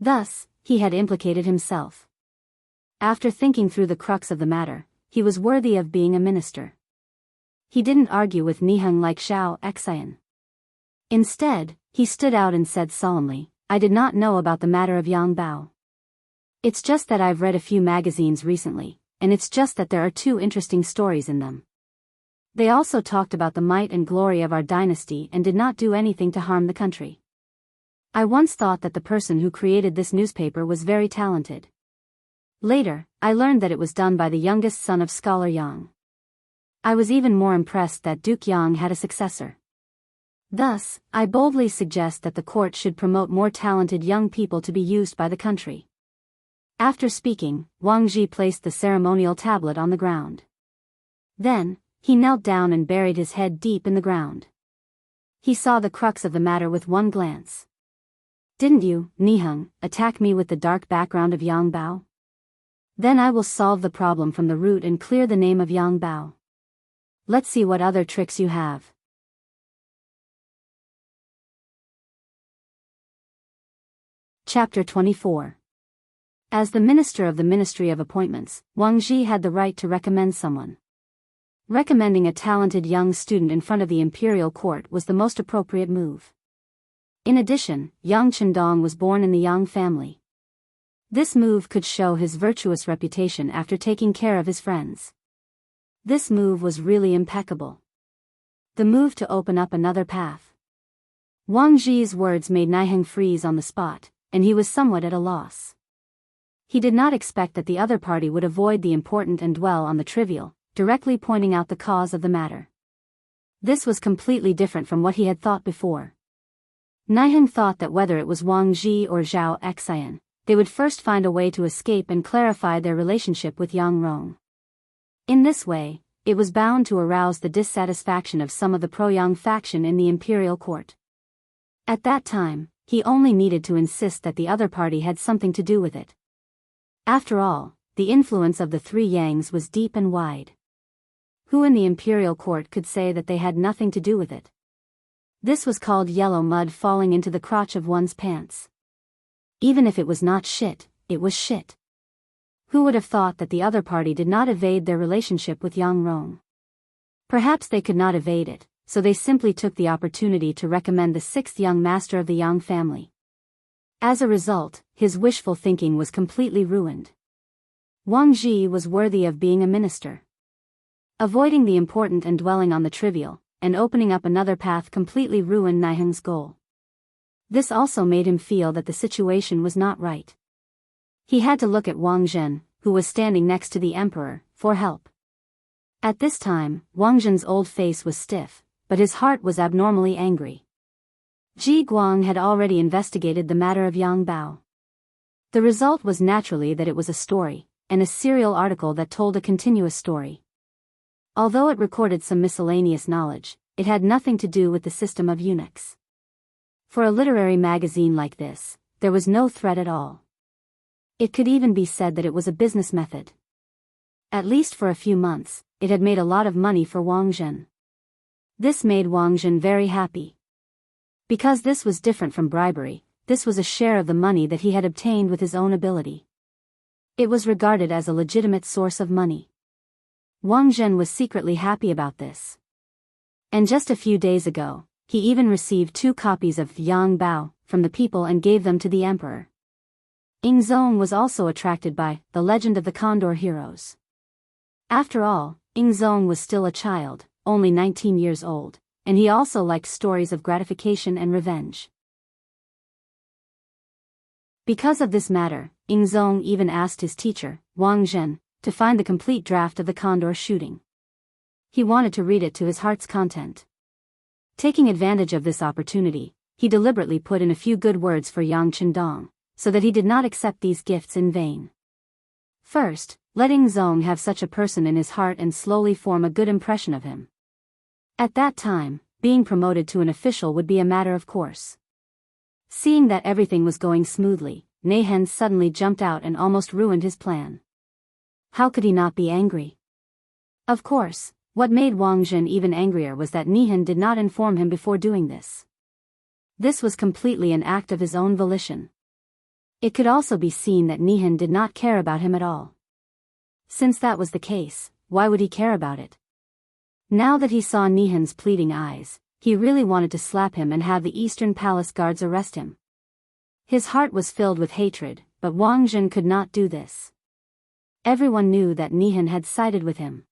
Thus, he had implicated himself. After thinking through the crux of the matter, he was worthy of being a minister. He didn't argue with Niheng like Zhao Xian. Instead, he stood out and said solemnly, "I did not know about the matter of Yang Bao. It's just that I've read a few magazines recently, and it's just that there are two interesting stories in them. They also talked about the might and glory of our dynasty and did not do anything to harm the country. I once thought that the person who created this newspaper was very talented. Later, I learned that it was done by the youngest son of Scholar Yang. I was even more impressed that Duke Yang had a successor. Thus, I boldly suggest that the court should promote more talented young people to be used by the country." After speaking, Wang Ji placed the ceremonial tablet on the ground. Then, he knelt down and buried his head deep in the ground. He saw the crux of the matter with one glance. "Didn't you, Niheng, attack me with the dark background of Yang Bao? Then I will solve the problem from the root and clear the name of Yang Bao. Let's see what other tricks you have." Chapter 24. As the minister of the Ministry of Appointments, Wang Ji had the right to recommend someone. Recommending a talented young student in front of the imperial court was the most appropriate move. In addition, Yang Chendong was born in the Yang family. This move could show his virtuous reputation after taking care of his friends. This move was really impeccable. The move to open up another path. Wang Ji's words made Niheng freeze on the spot, and he was somewhat at a loss. He did not expect that the other party would avoid the important and dwell on the trivial, directly pointing out the cause of the matter. This was completely different from what he had thought before. Niheng thought that whether it was Wang Ji or Zhao Xian, they would first find a way to escape and clarify their relationship with Yang Rong. In this way, it was bound to arouse the dissatisfaction of some of the pro-Yang faction in the imperial court. At that time, he only needed to insist that the other party had something to do with it. After all, the influence of the three Yangs was deep and wide. Who in the imperial court could say that they had nothing to do with it? This was called yellow mud falling into the crotch of one's pants. Even if it was not shit, it was shit. Who would have thought that the other party did not evade their relationship with Yang Rong? Perhaps they could not evade it, so they simply took the opportunity to recommend the sixth young master of the Yang family. As a result, his wishful thinking was completely ruined. Wang Ji was worthy of being a minister. Avoiding the important and dwelling on the trivial, and opening up another path completely ruined Niheng's goal. This also made him feel that the situation was not right. He had to look at Wang Zhen, who was standing next to the emperor, for help. At this time, Wang Zhen's old face was stiff, but his heart was abnormally angry. Ji Guang had already investigated the matter of Yang Bao. The result was naturally that it was a story, and a serial article that told a continuous story. Although it recorded some miscellaneous knowledge, it had nothing to do with the system of eunuchs. For a literary magazine like this, there was no threat at all. It could even be said that it was a business method. At least for a few months, it had made a lot of money for Wang Zhen. This made Wang Zhen very happy. Because this was different from bribery, this was a share of the money that he had obtained with his own ability. It was regarded as a legitimate source of money. Wang Zhen was secretly happy about this. And just a few days ago, he even received 2 copies of Yang Bao from the people and gave them to the emperor. Ying Zong was also attracted by The Legend of the Condor Heroes. After all, Ying Zong was still a child, only 19 years old, and he also liked stories of gratification and revenge. Because of this matter, Ying Zong even asked his teacher, Wang Zhen, to find the complete draft of the condor shooting. He wanted to read it to his heart's content. Taking advantage of this opportunity, he deliberately put in a few good words for Yang Chendong, so that he did not accept these gifts in vain. First, let Ying Zong have such a person in his heart and slowly form a good impression of him. At that time, being promoted to an official would be a matter of course. Seeing that everything was going smoothly, Niheng suddenly jumped out and almost ruined his plan. How could he not be angry? Of course, what made Wang Zhen even angrier was that Niheng did not inform him before doing this. This was completely an act of his own volition. It could also be seen that Nihan did not care about him at all. Since that was the case, why would he care about it? Now that he saw Nihan's pleading eyes, he really wanted to slap him and have the Eastern Palace guards arrest him. His heart was filled with hatred, but Wang Jun could not do this. Everyone knew that Nihan had sided with him.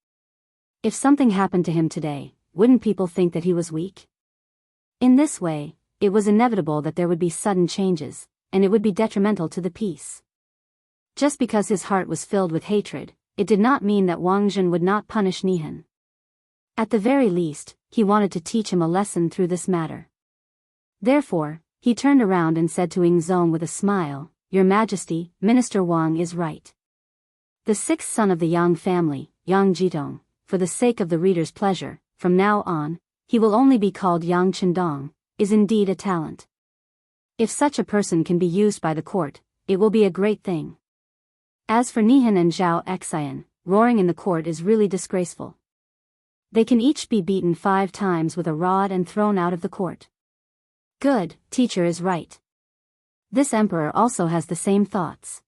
If something happened to him today, wouldn't people think that he was weak? In this way, it was inevitable that there would be sudden changes, and it would be detrimental to the peace. Just because his heart was filled with hatred, it did not mean that Wang Jun would not punish Nihan. At the very least, he wanted to teach him a lesson through this matter. Therefore, he turned around and said to Yingzong with a smile, "Your Majesty, Minister Wang is right. The sixth son of the Yang family, Yang Jitong, for the sake of the reader's pleasure, from now on, he will only be called Yang Chendong, is indeed a talent. If such a person can be used by the court, it will be a great thing. As for Nihan and Zhao Xian, roaring in the court is really disgraceful. They can each be beaten 5 times with a rod and thrown out of the court." Good, teacher is right. This emperor also has the same thoughts.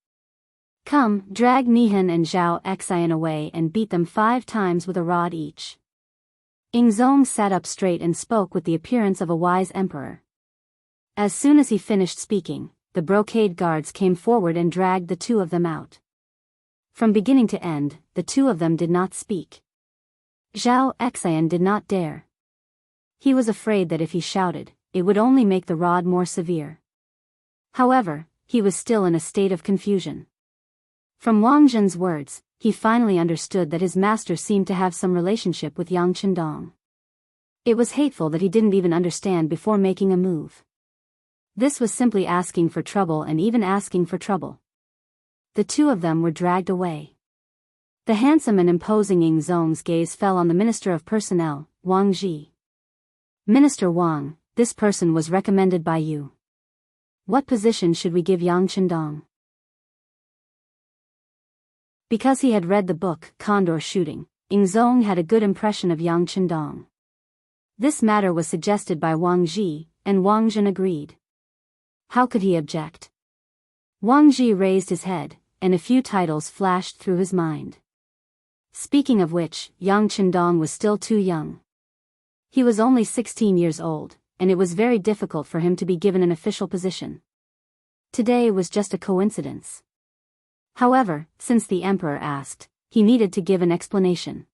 Come, drag Nihan and Zhao Xian away and beat them 5 times with a rod each. Yingzong sat up straight and spoke with the appearance of a wise emperor. As soon as he finished speaking, the brocade guards came forward and dragged the 2 of them out. From beginning to end, the 2 of them did not speak. Zhao Xian did not dare. He was afraid that if he shouted, it would only make the rod more severe. However, he was still in a state of confusion. From Wang Jun's words, he finally understood that his master seemed to have some relationship with Yang Chendong. It was hateful that he didn't even understand before making a move. This was simply asking for trouble and even asking for trouble. The 2 of them were dragged away. The handsome and imposing Yingzong's gaze fell on the Minister of Personnel, Wang Ji. "Minister Wang, this person was recommended by you. What position should we give Yang Chendong?" Because he had read the book Condor Shooting, Yingzong had a good impression of Yang Chendong. This matter was suggested by Wang Ji, and Wang Jun agreed. How could he object? Wang Ji raised his head, and a few titles flashed through his mind. Speaking of which, Yang Chendong was still too young. He was only 16 years old, and it was very difficult for him to be given an official position. Today was just a coincidence. However, since the emperor asked, he needed to give an explanation.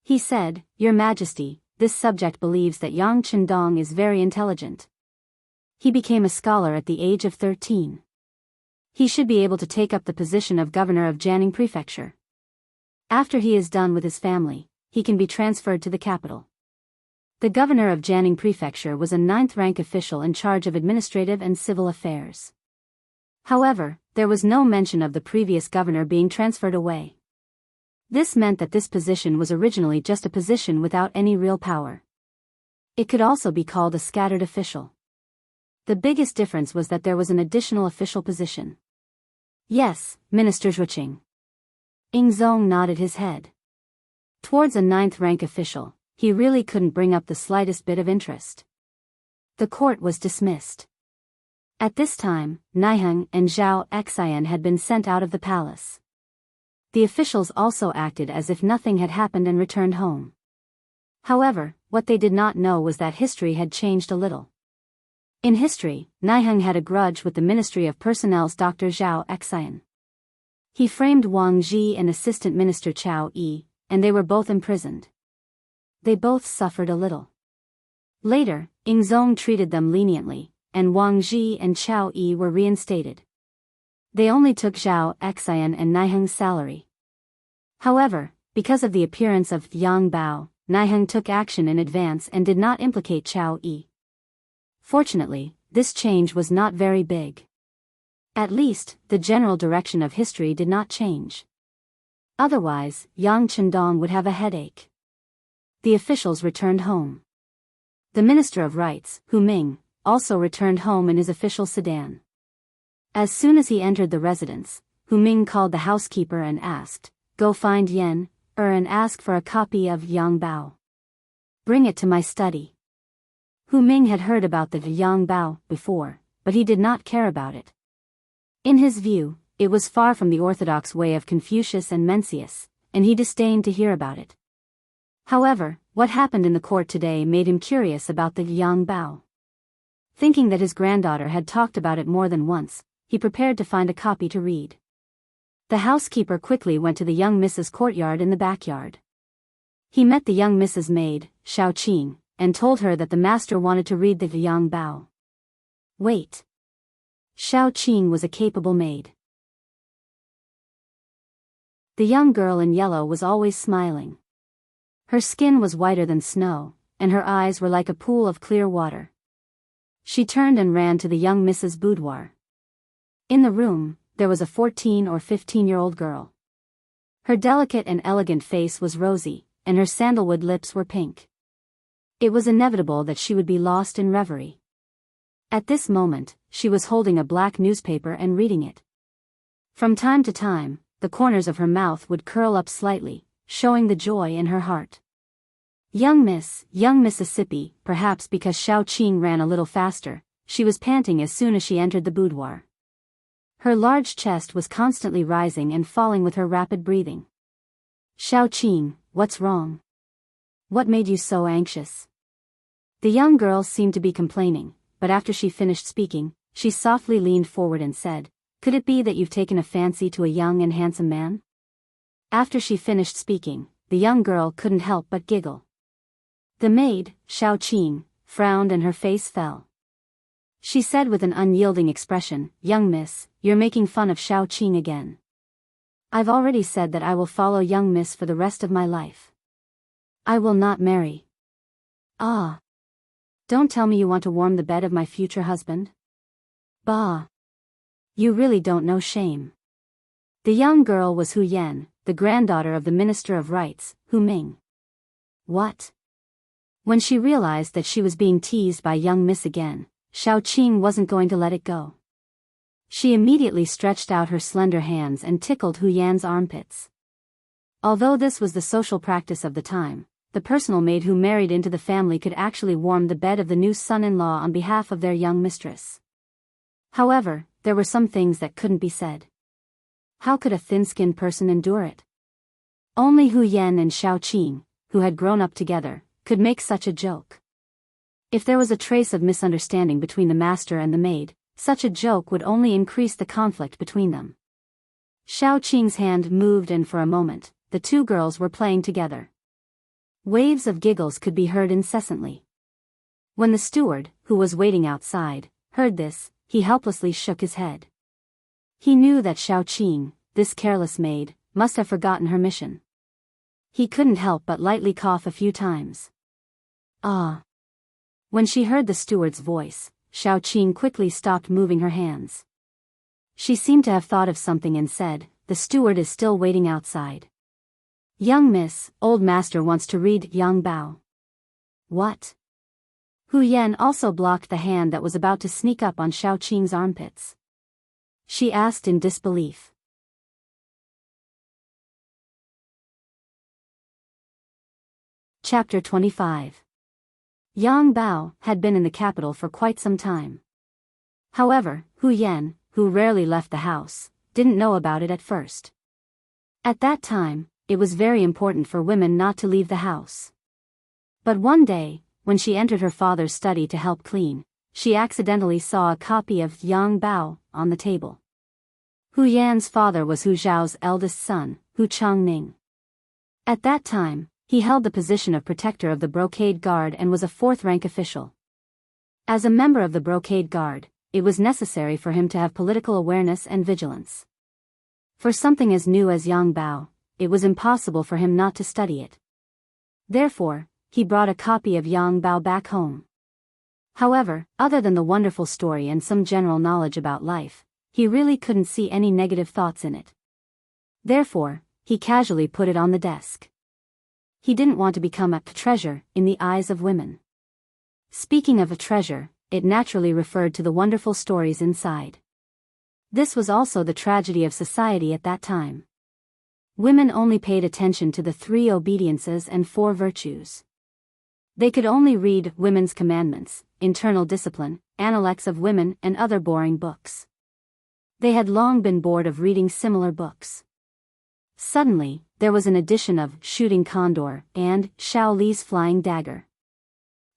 He said, "Your Majesty, this subject believes that Yang Chendong is very intelligent. He became a scholar at the age of 13. He should be able to take up the position of governor of Jianghu Prefecture. After he is done with his family, he can be transferred to the capital." The governor of Jianghu Prefecture was a 9th-rank official in charge of administrative and civil affairs. However, there was no mention of the previous governor being transferred away. This meant that this position was originally just a position without any real power. It could also be called a scattered official. The biggest difference was that there was an additional official position. Yes, Minister Zhuqing. Yingzong nodded his head. Towards a 9th-rank official, he really couldn't bring up the slightest bit of interest. The court was dismissed. At this time, Nihan and Zhao Xian had been sent out of the palace. The officials also acted as if nothing had happened and returned home. However, what they did not know was that history had changed a little. In history, Nihan had a grudge with the Ministry of Personnel's Dr. Zhao Xian. He framed Wang Ji and Assistant Minister Chao Yi, and they were both imprisoned. They both suffered a little. Later, Yingzong treated them leniently, and Wang Ji and Chao Yi were reinstated. They only took Zhao Xian and Nihan's salary. However, because of the appearance of Yang Bao, Nihan took action in advance and did not implicate Chao Yi. Fortunately, this change was not very big. At least, the general direction of history did not change. Otherwise, Yang Chendong would have a headache. The officials returned home. The Minister of Rights, Hu Ming, also returned home in his official sedan. As soon as he entered the residence, Hu Ming called the housekeeper and asked, "Go find Yan and ask for a copy of Yang Bao. Bring it to my study." Hu Ming had heard about the Yang Bao before, but he did not care about it. In his view, it was far from the orthodox way of Confucius and Mencius, and he disdained to hear about it. However, what happened in the court today made him curious about the Yang Bao. Thinking that his granddaughter had talked about it more than once, he prepared to find a copy to read. The housekeeper quickly went to the young Mrs. courtyard in the backyard. He met the young Mrs. maid, Xiao Qing, and told her that the master wanted to read the Yang Bao. Wait. Xiao Qing was a capable maid. The young girl in yellow was always smiling. Her skin was whiter than snow, and her eyes were like a pool of clear water. She turned and ran to the young Mrs. boudoir. In the room, there was a 14 or 15-year-old girl. Her delicate and elegant face was rosy, and her sandalwood lips were pink. It was inevitable that she would be lost in reverie. At this moment, she was holding a black newspaper and reading it. From time to time, the corners of her mouth would curl up slightly, showing the joy in her heart. Young Mississippi, perhaps because Xiao Qing ran a little faster, she was panting as soon as she entered the boudoir. Her large chest was constantly rising and falling with her rapid breathing. Xiao Qing, what's wrong? What made you so anxious? The young girl seemed to be complaining, but after she finished speaking, she softly leaned forward and said, "Could it be that you've taken a fancy to a young and handsome man?" After she finished speaking, the young girl couldn't help but giggle. The maid, Xiao Qing, frowned and her face fell. She said with an unyielding expression, "Young miss, you're making fun of Xiao Qing again. I've already said that I will follow young miss for the rest of my life. I will not marry." "Ah. Don't tell me you want to warm the bed of my future husband? Bah. You really don't know shame." The young girl was Hu Yan, the granddaughter of the Minister of Rights, Hu Ming. What? When she realized that she was being teased by young miss again, Xiao Qing wasn't going to let it go. She immediately stretched out her slender hands and tickled Hu Yan's armpits. Although this was the social practice of the time, the personal maid who married into the family could actually warm the bed of the new son-in-law on behalf of their young mistress. However, there were some things that couldn't be said. How could a thin-skinned person endure it? Only Hu Yan and Xiao Qing, who had grown up together, could make such a joke. If there was a trace of misunderstanding between the master and the maid, such a joke would only increase the conflict between them. Xiao Qing's hand moved and for a moment, the two girls were playing together. Waves of giggles could be heard incessantly. When the steward, who was waiting outside, heard this, he helplessly shook his head. He knew that Xiao Qing, this careless maid, must have forgotten her mission. He couldn't help but lightly cough a few times. Ah. When she heard the steward's voice, Xiao Qing quickly stopped moving her hands. She seemed to have thought of something and said, "The steward is still waiting outside. Young miss, old master wants to read Yang Bao." What? Hu Yan also blocked the hand that was about to sneak up on Xiao Qing's armpits. She asked in disbelief. Chapter 25. Yang Bao had been in the capital for quite some time. However, Hu Yan, who rarely left the house, didn't know about it at first. At that time, it was very important for women not to leave the house. But one day, when she entered her father's study to help clean, she accidentally saw a copy of Yang Bao on the table. Hu Yan's father was Hu Zhao's eldest son, Hu Changning. At that time, he held the position of protector of the Brocade Guard and was a fourth-rank official. As a member of the Brocade Guard, it was necessary for him to have political awareness and vigilance. For something as new as Yang Bao, it was impossible for him not to study it. Therefore, he brought a copy of Yang Bao back home. However, other than the wonderful story and some general knowledge about life, he really couldn't see any negative thoughts in it. Therefore, he casually put it on the desk. He didn't want to become a treasure in the eyes of women. Speaking of a treasure, it naturally referred to the wonderful stories inside. This was also the tragedy of society at that time. Women only paid attention to the 3 obediences and 4 virtues. They could only read women's commandments, internal discipline, analects of women and other boring books. They had long been bored of reading similar books. Suddenly, there was an edition of Shooting Condor and Xiao Li's Flying Dagger.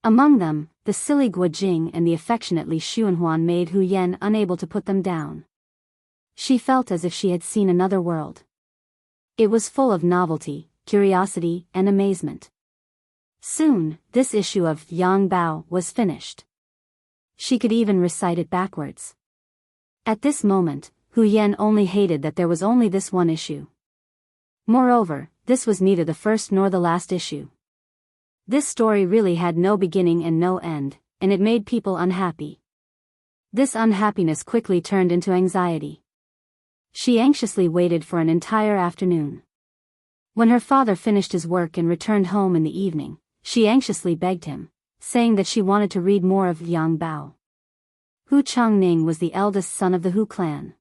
Among them, the silly Guo Jing and the affectionately Xuanhuan made Hu Yan unable to put them down. She felt as if she had seen another world. It was full of novelty, curiosity, and amazement. Soon, this issue of Yang Bao was finished. She could even recite it backwards. At this moment, Hu Yan only hated that there was only this one issue. Moreover, this was neither the first nor the last issue. This story really had no beginning and no end, and it made people unhappy. This unhappiness quickly turned into anxiety. She anxiously waited for an entire afternoon. When her father finished his work and returned home in the evening, she anxiously begged him, saying that she wanted to read more of Yang Bao. Hu Changning was the eldest son of the Hu clan.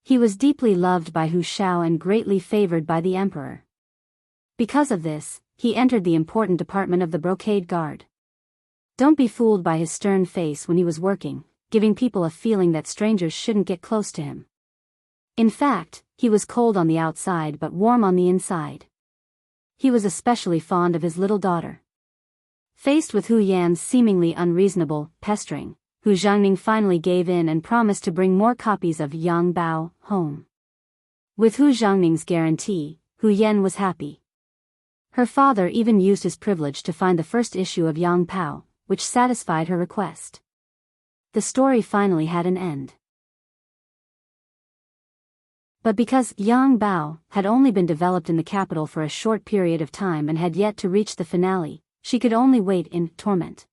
He was deeply loved by Hu Shao and greatly favored by the emperor. Because of this, he entered the important department of the brocade guard. Don't be fooled by his stern face when he was working, giving people a feeling that strangers shouldn't get close to him. In fact, he was cold on the outside but warm on the inside. He was especially fond of his little daughter. Faced with Hu Yan's seemingly unreasonable pestering, Hu Zhangning finally gave in and promised to bring more copies of Yang Bao home. With Hu Zhangning's guarantee, Hu Yan was happy. Her father even used his privilege to find the first issue of Yang Bao, which satisfied her request. The story finally had an end. But because Yang Bao had only been developed in the capital for a short period of time and had yet to reach the finale, she could only wait in torment.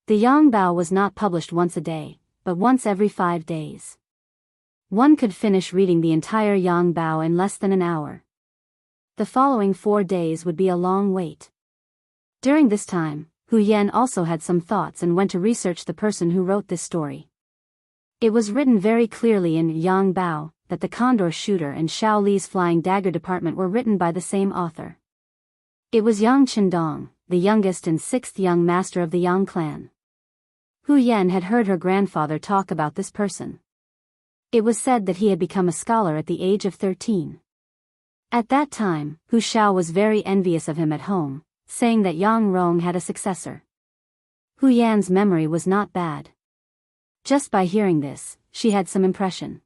The Yang Bao was not published once a day, but once every 5 days. One could finish reading the entire Yang Bao in less than an hour. The following 4 days would be a long wait. During this time, Hu Yan also had some thoughts and went to research the person who wrote this story. It was written very clearly in Yang Bao that the Condor Shooter and Xiao Li's Flying Dagger department were written by the same author. It was Yang Qindong, the youngest and 6th young master of the Yang clan. Hu Yan had heard her grandfather talk about this person. It was said that he had become a scholar at the age of 13. At that time, Hu Shao was very envious of him at home, saying that Yang Rong had a successor. Hu Yan's memory was not bad. Just by hearing this, she had some impression.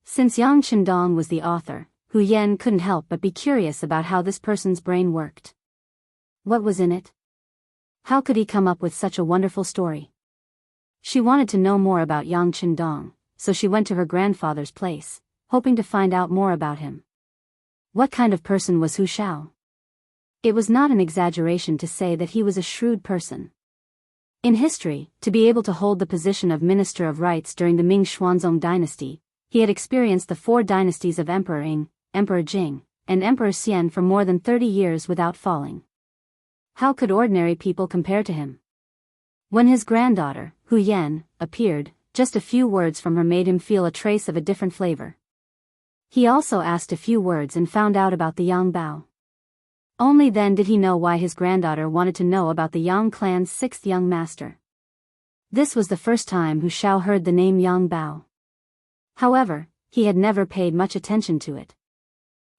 Since Yang Qindong was the author, Hu Yan couldn't help but be curious about how this person's brain worked. What was in it? How could he come up with such a wonderful story? She wanted to know more about Yang Qindong, so she went to her grandfather's place, hoping to find out more about him. What kind of person was Hu Shao? It was not an exaggeration to say that he was a shrewd person. In history, to be able to hold the position of Minister of Rites during the Ming Xuanzong dynasty, he had experienced the 4 dynasties of Emperor Ying, Emperor Jing, and Emperor Xian for more than 30 years without falling. How could ordinary people compare to him? When his granddaughter, Hu Yan, appeared, just a few words from her made him feel a trace of a different flavor. He also asked a few words and found out about the Yang Bao. Only then did he know why his granddaughter wanted to know about the Yang clan's 6th young master. This was the first time Hu Shao heard the name Yang Bao. However, he had never paid much attention to it.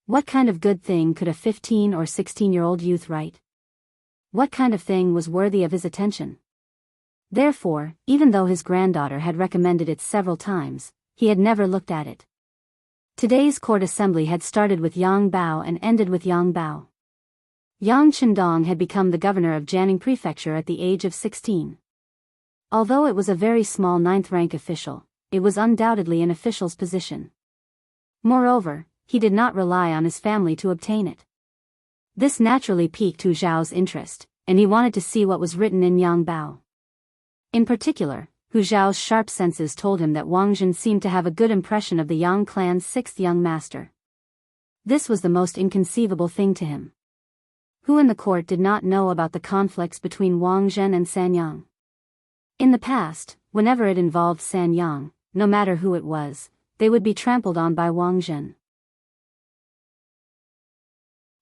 What kind of good thing could a 15 or 16-year-old youth write? What kind of thing was worthy of his attention? Therefore, even though his granddaughter had recommended it several times, he had never looked at it. Today's court assembly had started with Yang Bao and ended with Yang Bao. Yang Qindong had become the governor of Jianghu Prefecture at the age of 16. Although it was a very small 9th-rank official, it was undoubtedly an official's position. Moreover, he did not rely on his family to obtain it. This naturally piqued Hu Zhao's interest, and he wanted to see what was written in Yang Bao. In particular, Hu Zhao's sharp senses told him that Wang Zhen seemed to have a good impression of the Yang clan's 6th young master. This was the most inconceivable thing to him. Who in the court did not know about the conflicts between Wang Zhen and San Yang? In the past, whenever it involved San Yang, no matter who it was, they would be trampled on by Wang Zhen.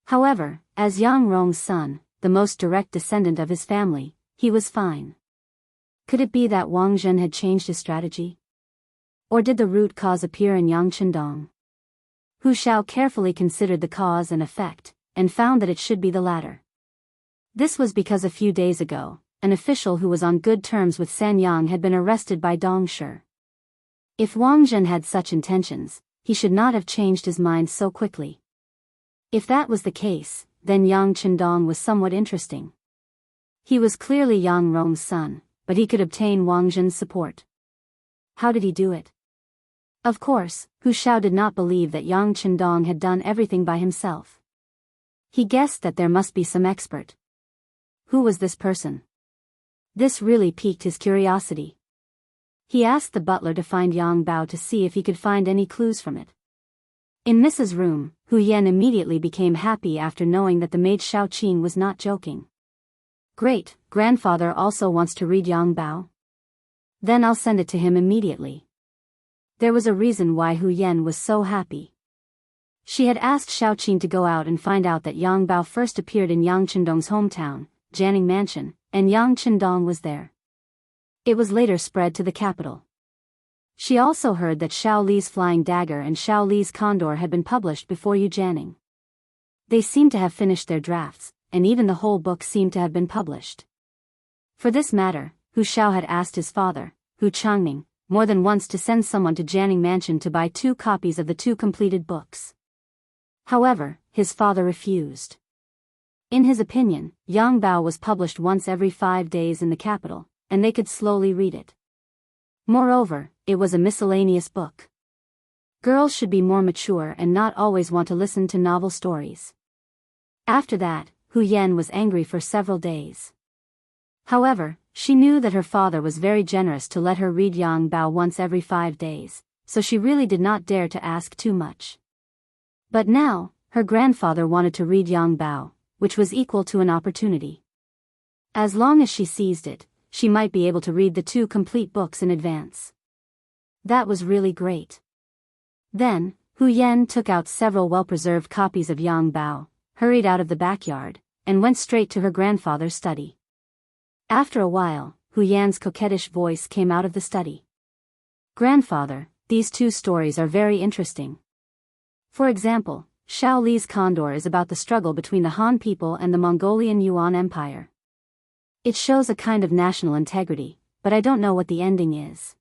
However, as Yang Rong's son, the most direct descendant of his family, he was fine. Could it be that Wang Zhen had changed his strategy? Or did the root cause appear in Yang Chendong? Hu Shao carefully considered the cause and effect, and found that it should be the latter. This was because a few days ago, an official who was on good terms with San Yang had been arrested by Dong Shi. If Wang Zhen had such intentions, he should not have changed his mind so quickly. If that was the case, then Yang Chendong was somewhat interesting. He was clearly Yang Rong's son, but he could obtain Wang Zhen's support. How did he do it? Of course, Hu Shao did not believe that Yang Chendong had done everything by himself. He guessed that there must be some expert. Who was this person? This really piqued his curiosity. He asked the butler to find Yang Bao to see if he could find any clues from it. In Mrs. Room, Hu Yan immediately became happy after knowing that the maid Shao Qing was not joking. Great, grandfather also wants to read Yang Bao? Then I'll send it to him immediately. There was a reason why Hu Yan was so happy. She had asked Shao Qing to go out and find out that Yang Bao first appeared in Yang Chendong's hometown, Jianghu Mansion, and Yang Chendong was there. It was later spread to the capital. She also heard that Shao Li's Flying Dagger and Shao Li's Condor had been published before Yu Jianning. They seemed to have finished their drafts, and even the whole book seemed to have been published. For this matter, Hu Shao had asked his father, Hu Changming, more than once to send someone to Jianghu Mansion to buy 2 copies of the 2 completed books. However, his father refused. In his opinion, Yang Bao was published once every 5 days in the capital, and they could slowly read it. Moreover, it was a miscellaneous book. Girls should be more mature and not always want to listen to novel stories. After that, Hu Yan was angry for several days. However, she knew that her father was very generous to let her read Yang Bao once every 5 days, so she really did not dare to ask too much. But now, her grandfather wanted to read Yang Bao, which was equal to an opportunity. As long as she seized it, she might be able to read the 2 complete books in advance. That was really great. Then, Hu Yan took out several well-preserved copies of Yang Bao, hurried out of the backyard, and went straight to her grandfather's study. After a while, Hu Yan's coquettish voice came out of the study. Grandfather, these 2 stories are very interesting. For example, Shao Li's Condor is about the struggle between the Han people and the Mongolian Yuan Empire. It shows a kind of national integrity, but I don't know what the ending is.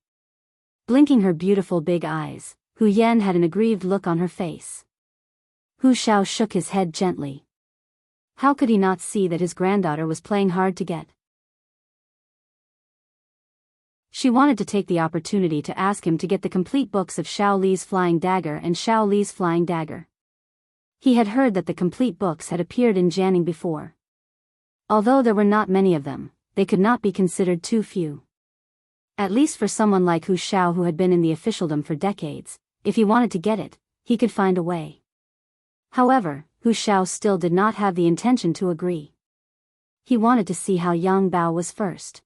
Blinking her beautiful big eyes, Hu Yan had an aggrieved look on her face. Hu Shao shook his head gently. How could he not see that his granddaughter was playing hard to get? She wanted to take the opportunity to ask him to get the complete books of Shao Li's Flying Dagger and Shao Li's Flying Dagger. He had heard that the complete books had appeared in Jianghu before. Although there were not many of them, they could not be considered too few. At least for someone like Hu Shao who had been in the officialdom for decades, if he wanted to get it, he could find a way. However, Hu Shao still did not have the intention to agree. He wanted to see how Yang Bao was first.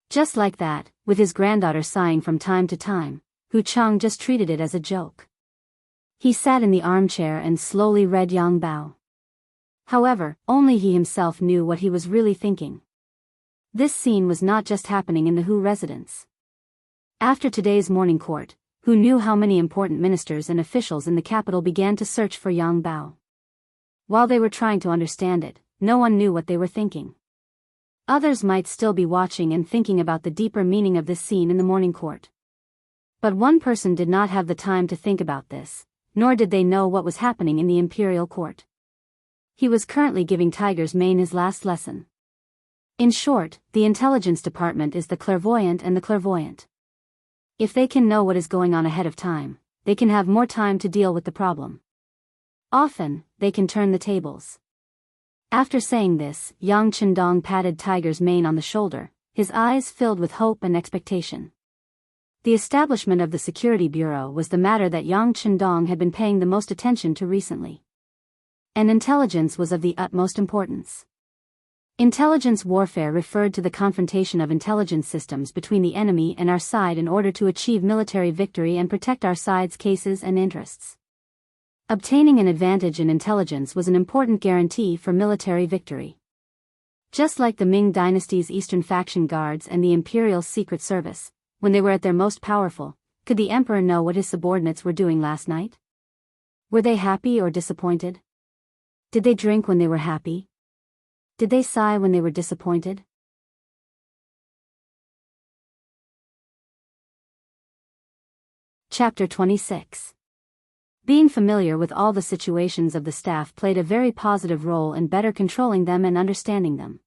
Just like that, with his granddaughter sighing from time to time, Hu Chang just treated it as a joke. He sat in the armchair and slowly read Yang Bao. However, only he himself knew what he was really thinking. This scene was not just happening in the Hu residence. After today's morning court, Hu knew how many important ministers and officials in the capital began to search for Yang Bao. While they were trying to understand it, no one knew what they were thinking. Others might still be watching and thinking about the deeper meaning of this scene in the morning court. But one person did not have the time to think about this, nor did they know what was happening in the imperial court. He was currently giving Tiger's Mane his last lesson. In short, the intelligence department is the clairvoyant and the clairvoyant. If they can know what is going on ahead of time, they can have more time to deal with the problem. Often, they can turn the tables. After saying this, Yang Chendong patted Tiger's Mane on the shoulder, his eyes filled with hope and expectation. The establishment of the Security Bureau was the matter that Yang Chendong had been paying the most attention to recently. And intelligence was of the utmost importance. Intelligence warfare referred to the confrontation of intelligence systems between the enemy and our side in order to achieve military victory and protect our side's cases and interests. Obtaining an advantage in intelligence was an important guarantee for military victory. Just like the Ming Dynasty's Eastern Faction Guards and the Imperial Secret Service, when they were at their most powerful, Could the emperor know what his subordinates were doing last night? Were they happy or disappointed? Did they drink when they were happy? Did they sigh when they were disappointed? Chapter 26. Being familiar with all the situations of the staff played a very positive role in better controlling them and understanding them.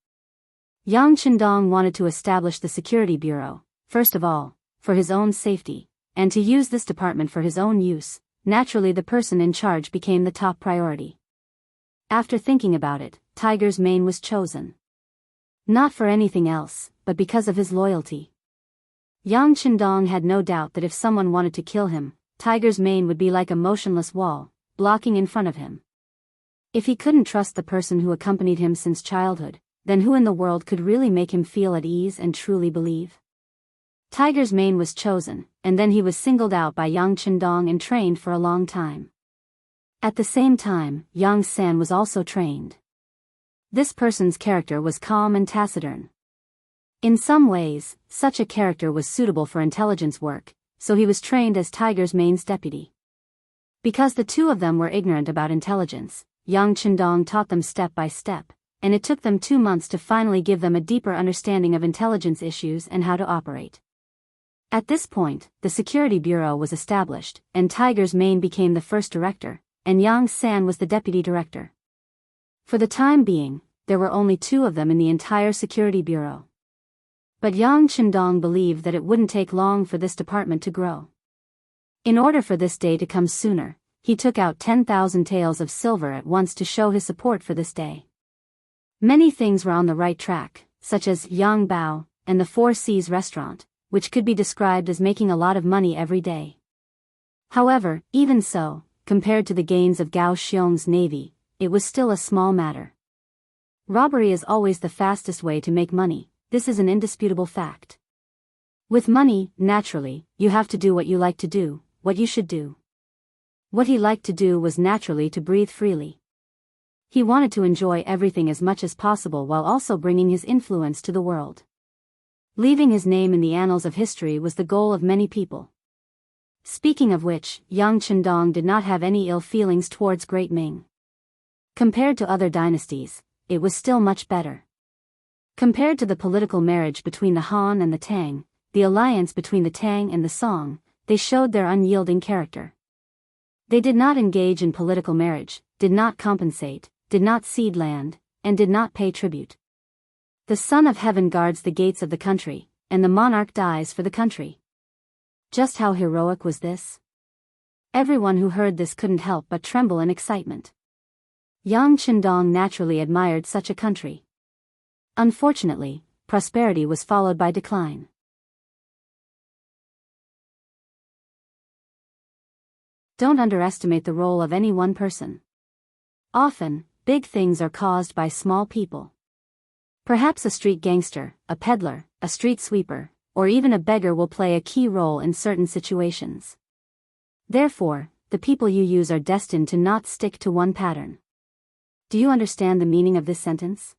Yang Qindong wanted to establish the security bureau, first of all, for his own safety, and to use this department for his own use. Naturally, the person in charge became the top priority. After thinking about it, Tiger's Mane was chosen. Not for anything else, but because of his loyalty. Yang Qindong had no doubt that if someone wanted to kill him, Tiger's Mane would be like a motionless wall, blocking in front of him. If he couldn't trust the person who accompanied him since childhood, then who in the world could really make him feel at ease and truly believe? Tiger's Mane was chosen, and then he was singled out by Yang Qindong and trained for a long time. At the same time, Yang San was also trained. This person's character was calm and taciturn. In some ways, such a character was suitable for intelligence work, so he was trained as Tiger's Mane's deputy. Because the two of them were ignorant about intelligence, Yang Qindong taught them step by step, and it took them 2 months to finally give them a deeper understanding of intelligence issues and how to operate. At this point, the Security Bureau was established, and Tiger's Mane became the first director, and Yang San was the deputy director. For the time being, there were only 2 of them in the entire Security Bureau. But Yang Qindong believed that it wouldn't take long for this department to grow. In order for this day to come sooner, he took out 10,000 taels of silver at once to show his support for this day. Many things were on the right track, such as Yang Bao and the Four Seas restaurant, which could be described as making a lot of money every day. However, even so, compared to the gains of Gao Xiong's navy, it was still a small matter. Robbery is always the fastest way to make money, this is an indisputable fact. With money, naturally, you have to do what you like to do, what you should do. What he liked to do was naturally to breathe freely. He wanted to enjoy everything as much as possible while also bringing his influence to the world. Leaving his name in the annals of history was the goal of many people. Speaking of which, Yang Qindong did not have any ill feelings towards Great Ming. Compared to other dynasties, it was still much better. Compared to the political marriage between the Han and the Tang, the alliance between the Tang and the Song, they showed their unyielding character. They did not engage in political marriage, did not compensate, did not cede land, and did not pay tribute. The Son of Heaven guards the gates of the country, and the monarch dies for the country. Just how heroic was this? Everyone who heard this couldn't help but tremble in excitement. Yang Qindong naturally admired such a country. Unfortunately, prosperity was followed by decline. Don't underestimate the role of any one person. Often, big things are caused by small people. Perhaps a street gangster, a peddler, a street sweeper, or even a beggar will play a key role in certain situations. Therefore, the people you use are destined to not stick to one pattern. Do you understand the meaning of this sentence?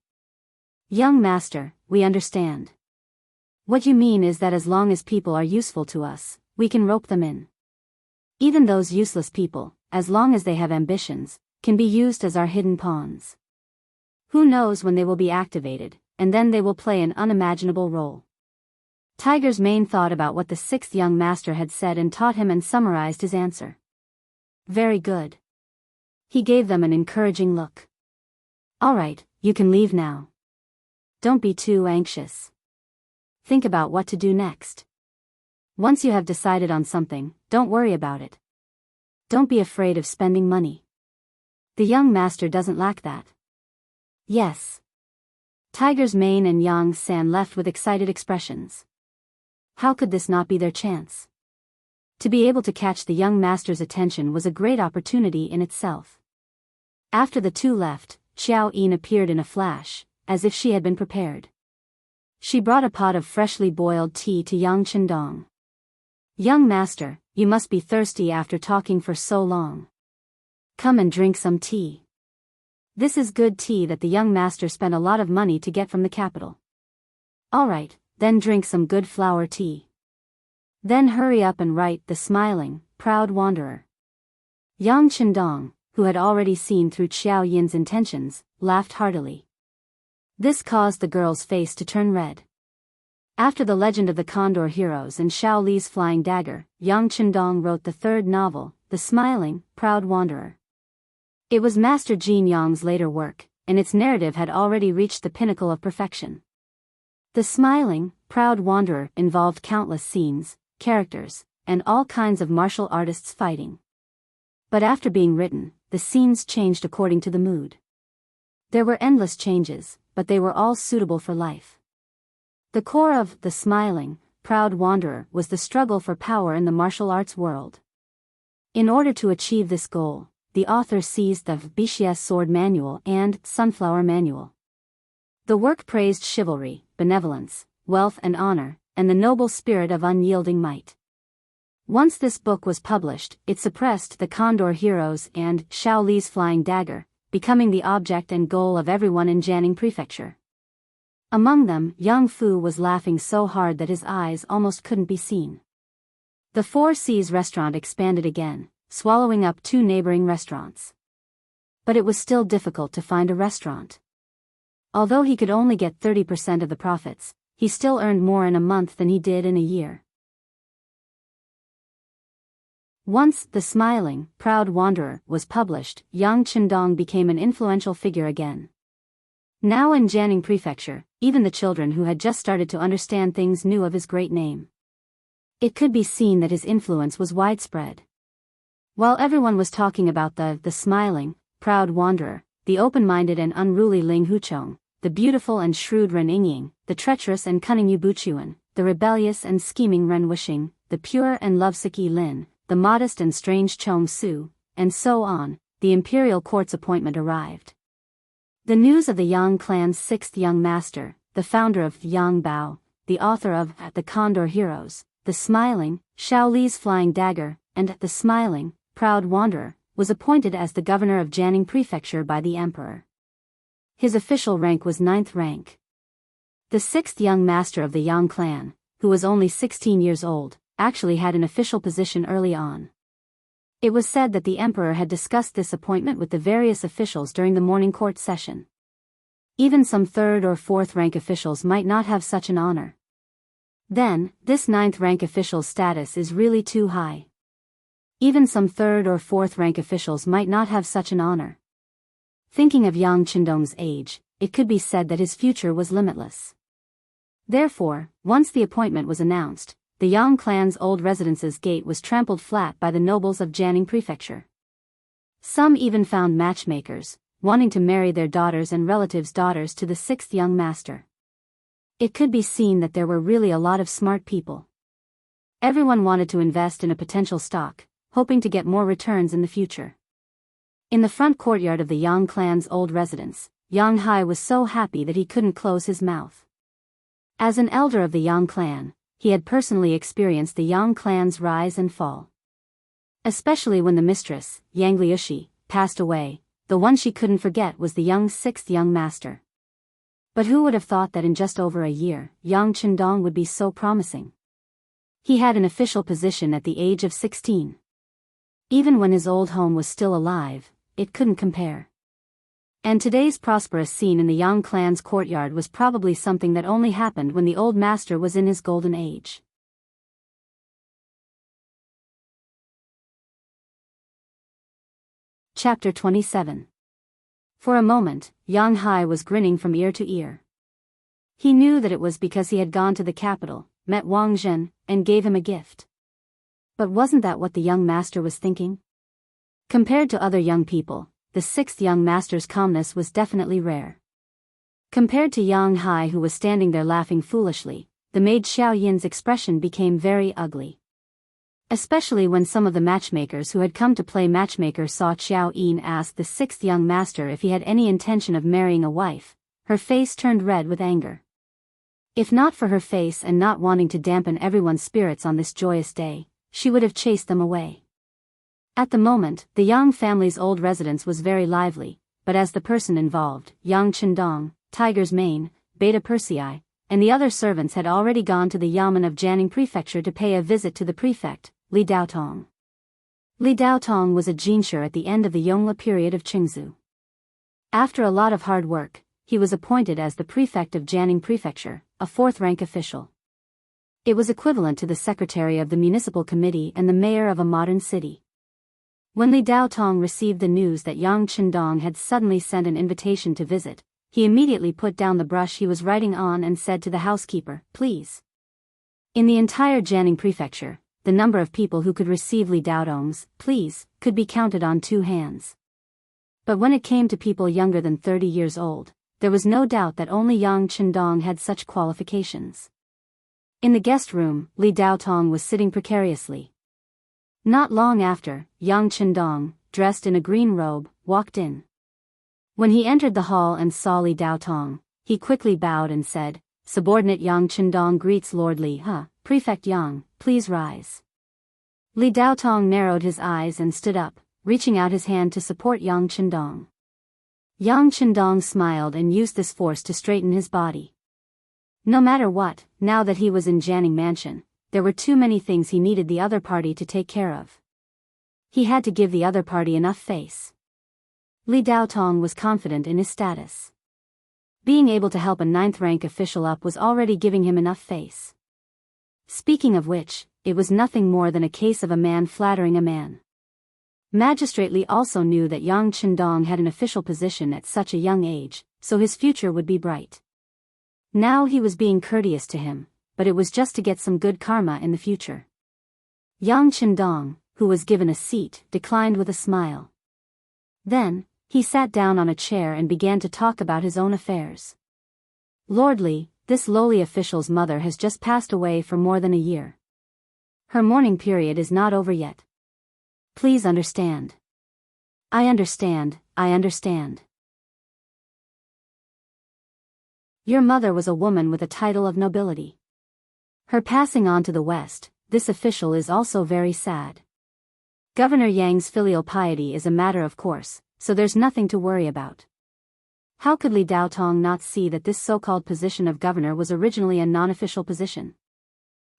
Young master, we understand. What you mean is that as long as people are useful to us, we can rope them in. Even those useless people, as long as they have ambitions, can be used as our hidden pawns. Who knows when they will be activated, and then they will play an unimaginable role. Tiger's Mane thought about what the 6th young master had said and taught him and summarized his answer. Very good. He gave them an encouraging look. All right, you can leave now. Don't be too anxious. Think about what to do next. Once you have decided on something, don't worry about it. Don't be afraid of spending money. The young master doesn't lack that. Yes. Tiger's Mane and Yang San left with excited expressions. How could this not be their chance? To be able to catch the young master's attention was a great opportunity in itself. After the two left, Xiao Yin appeared in a flash, as if she had been prepared. She brought a pot of freshly boiled tea to Yang Qindong. Young master, you must be thirsty after talking for so long. Come and drink some tea. This is good tea that the young master spent a lot of money to get from the capital. All right, then drink some good flower tea. Then hurry up and write the smiling, proud wanderer. Yang Chendong, who had already seen through Xiao Yin's intentions, laughed heartily. This caused the girl's face to turn red. After The Legend of the Condor Heroes and Xiao Li's Flying Dagger, Yang Chendong wrote the third novel, The Smiling, Proud Wanderer. It was Master Jin Yang's later work, and its narrative had already reached the pinnacle of perfection. The Smiling, Proud Wanderer involved countless scenes, characters, and all kinds of martial artists fighting. But after being written, the scenes changed according to the mood. There were endless changes, but they were all suitable for life. The core of The Smiling, Proud Wanderer was the struggle for power in the martial arts world. In order to achieve this goal, the author seized the Wuxia Sword Manual and Sunflower Manual. The work praised chivalry, benevolence, wealth and honor, and the noble spirit of unyielding might. Once this book was published, it suppressed the Condor Heroes and Xiao Li's Flying Dagger, becoming the object and goal of everyone in Jianghu Prefecture. Among them, young Fu was laughing so hard that his eyes almost couldn't be seen. The Four Seas restaurant expanded again, swallowing up 2 neighboring restaurants. But it was still difficult to find a restaurant. Although he could only get 30% of the profits, he still earned more in a month than he did in a year. Once The Smiling, Proud Wanderer was published, Yang Chendong became an influential figure again. Now in Jianghu Prefecture, even the children who had just started to understand things knew of his great name. It could be seen that his influence was widespread. While everyone was talking about the Smiling, Proud Wanderer, the open-minded and unruly Ling Huchong, the beautiful and shrewd Ren Yingying, the treacherous and cunning Yu Buchuan, the rebellious and scheming Ren Wishing, the pure and lovesick Yi Lin, the modest and strange Chong Su, and so on, the imperial court's appointment arrived. The news of the Yang clan's 6th young master, the founder of Yang Bao, the author of The Condor Heroes, The Smiling, Xiao Li's Flying Dagger, and The Smiling, Proud Wanderer, was appointed as the governor of Jianghu Prefecture by the emperor. His official rank was 9th rank. The 6th young master of the Yang clan, who was only 16 years old, actually had an official position early on. It was said that the emperor had discussed this appointment with the various officials during the morning court session. Even some 3rd or 4th rank officials might not have such an honor. Then, this 9th rank official's status is really too high. Even some 3rd or 4th rank officials might not have such an honor. Thinking of Yang Chendong's age, it could be said that his future was limitless. Therefore, once the appointment was announced, the Yang clan's old residence's gate was trampled flat by the nobles of Jianghu Prefecture. Some even found matchmakers, wanting to marry their daughters and relatives' daughters to the 6th young master. It could be seen that there were really a lot of smart people. Everyone wanted to invest in a potential stock, hoping to get more returns in the future. In the front courtyard of the Yang clan's old residence, Yang Hai was so happy that he couldn't close his mouth. As an elder of the Yang clan, he had personally experienced the Yang clan's rise and fall. Especially when the mistress, Yang Liushi, passed away, the one she couldn't forget was the young 6th young master. But who would have thought that in just over a year, Yang Chendong would be so promising? He had an official position at the age of 16. Even when his old home was still alive, it couldn't compare. And today's prosperous scene in the Yang clan's courtyard was probably something that only happened when the old master was in his golden age. Chapter 27. For a moment, Yang Hai was grinning from ear to ear. He knew that it was because he had gone to the capital, met Wang Zhen, and gave him a gift. But wasn't that what the young master was thinking? Compared to other young people, the 6th young master's calmness was definitely rare. Compared to Yang Hai, who was standing there laughing foolishly, the maid Xiao Yin's expression became very ugly. Especially when some of the matchmakers who had come to play matchmaker saw Xiao Yin ask the 6th young master if he had any intention of marrying a wife, her face turned red with anger. If not for her face and not wanting to dampen everyone's spirits on this joyous day, she would have chased them away. At the moment, the Yang family's old residence was very lively, but as the person involved, Yang Chendong, Tiger's Mane, Beta Persei, and the other servants had already gone to the yamen of Jianghu Prefecture to pay a visit to the prefect, Li Daotong. Li Daotong was a jinshi at the end of the Yongle period of Qingzu. After a lot of hard work, he was appointed as the prefect of Jianghu Prefecture, a fourth-rank official. It was equivalent to the secretary of the municipal committee and the mayor of a modern city. When Li Daotong received the news that Yang Qindong had suddenly sent an invitation to visit, he immediately put down the brush he was writing on and said to the housekeeper, "Please." In the entire Jianghu Prefecture, the number of people who could receive Li Daotong's "please" could be counted on 2 hands. But when it came to people younger than 30 years old, there was no doubt that only Yang Qindong had such qualifications. In the guest room, Li Daotong was sitting precariously. Not long after, Yang Qindong, dressed in a green robe, walked in. When he entered the hall and saw Li Daotong, he quickly bowed and said, "Subordinate Yang Qindong greets Lord Li. Prefect Yang, please rise." Li Daotong narrowed his eyes and stood up, reaching out his hand to support Yang Qindong. Yang Qindong smiled and used this force to straighten his body. No matter what, now that he was in Jianghu Mansion, there were too many things he needed the other party to take care of. He had to give the other party enough face. Li Daotong was confident in his status. Being able to help a 9th-rank official up was already giving him enough face. Speaking of which, it was nothing more than a case of a man flattering a man. Magistrate Li also knew that Yang Qindong had an official position at such a young age, so his future would be bright. Now he was being courteous to him, but it was just to get some good karma in the future. Yang Qindong, who was given a seat, declined with a smile. Then, he sat down on a chair and began to talk about his own affairs. "Lord Li, this lowly official's mother has just passed away for more than a year. Her mourning period is not over yet. Please understand." I understand. Your mother was a woman with a title of nobility. Her passing on to the West, this official is also very sad. Governor Yang's filial piety is a matter of course, so there's nothing to worry about. How could Li Daotong not see that this so-called position of governor was originally a non-official position?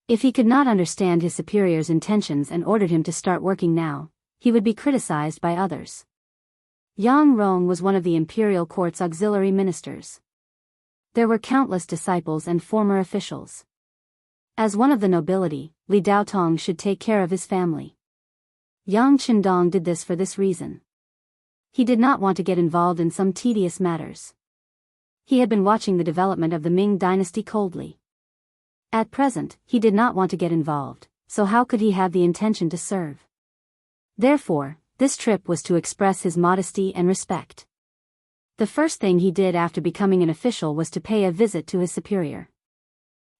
If he could not understand his superior's intentions and ordered him to start working now, he would be criticized by others. Yang Rong was one of the imperial court's auxiliary ministers. There were countless disciples and former officials. As one of the nobility, Li Daotong should take care of his family. Yang Qindong did this for this reason. He did not want to get involved in some tedious matters. He had been watching the development of the Ming dynasty coldly. At present, he did not want to get involved, so how could he have the intention to serve? Therefore, this trip was to express his modesty and respect. The first thing he did after becoming an official was to pay a visit to his superior.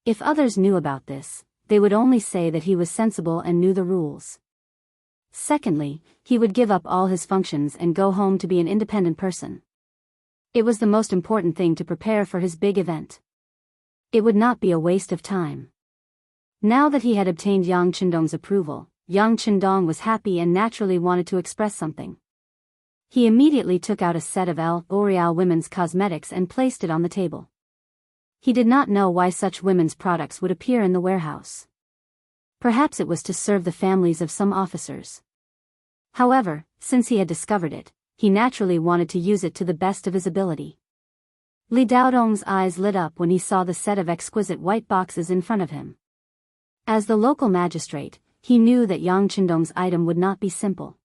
If others knew about this, they would only say that he was sensible and knew the rules. Secondly, he would give up all his functions and go home to be an independent person. It was the most important thing to prepare for his big event. It would not be a waste of time. Now that he had obtained Yang Qindong's approval, Yang Qindong was happy and naturally wanted to express something. He immediately took out a set of L'Oreal women's cosmetics and placed it on the table. He did not know why such women's products would appear in the warehouse. Perhaps it was to serve the families of some officers. However, since he had discovered it, he naturally wanted to use it to the best of his ability. Li Daotong's eyes lit up when he saw the set of exquisite white boxes in front of him. As the local magistrate, he knew that Yang Qindong's item would not be simple.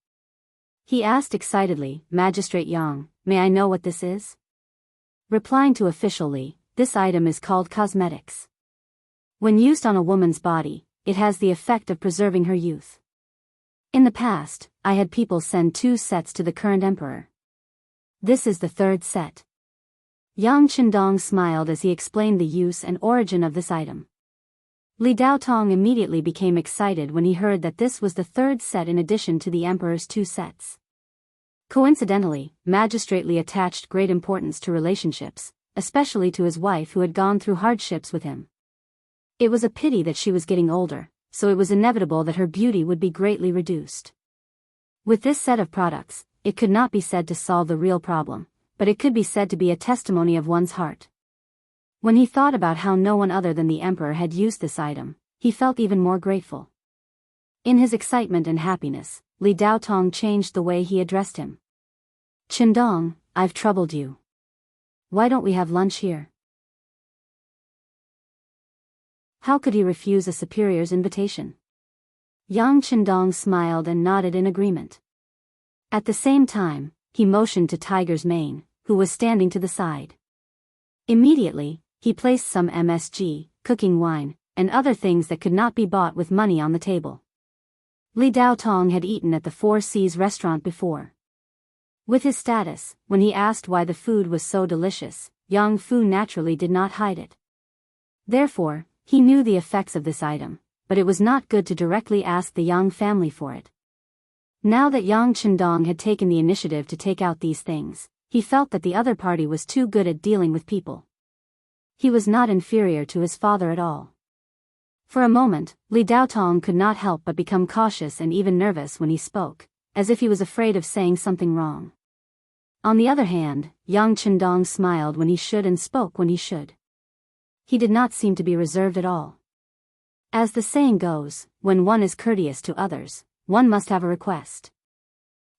He asked excitedly, "Magistrate Yang, may I know what this is?" Replying to official Li, "This item is called cosmetics. When used on a woman's body, it has the effect of preserving her youth. In the past, I had people send 2 sets to the current emperor. This is the 3rd set." Yang Qindong smiled as he explained the use and origin of this item. Li Daotong immediately became excited when he heard that this was the 3rd set in addition to the emperor's 2 sets. Coincidentally, Magistrate Li attached great importance to relationships, especially to his wife who had gone through hardships with him. It was a pity that she was getting older, so it was inevitable that her beauty would be greatly reduced. With this set of products, it could not be said to solve the real problem, but it could be said to be a testimony of one's heart. When he thought about how no one other than the emperor had used this item, he felt even more grateful. In his excitement and happiness, Li Daotong changed the way he addressed him. "Qindong, I've troubled you. Why don't we have lunch here?" How could he refuse a superior's invitation? Yang Qindong smiled and nodded in agreement. At the same time, he motioned to Tiger's Mane, who was standing to the side. Immediately, he placed some MSG, cooking wine, and other things that could not be bought with money on the table. Li Daotong had eaten at the Four Seas restaurant before. With his status, when he asked why the food was so delicious, Yang Fu naturally did not hide it. Therefore, he knew the effects of this item, but it was not good to directly ask the Yang family for it. Now that Yang Qindong had taken the initiative to take out these things, he felt that the other party was too good at dealing with people. He was not inferior to his father at all. For a moment, Li Daotong could not help but become cautious and even nervous when he spoke, as if he was afraid of saying something wrong. On the other hand, Yang Qindong smiled when he should and spoke when he should. He did not seem to be reserved at all. As the saying goes, when one is courteous to others, one must have a request.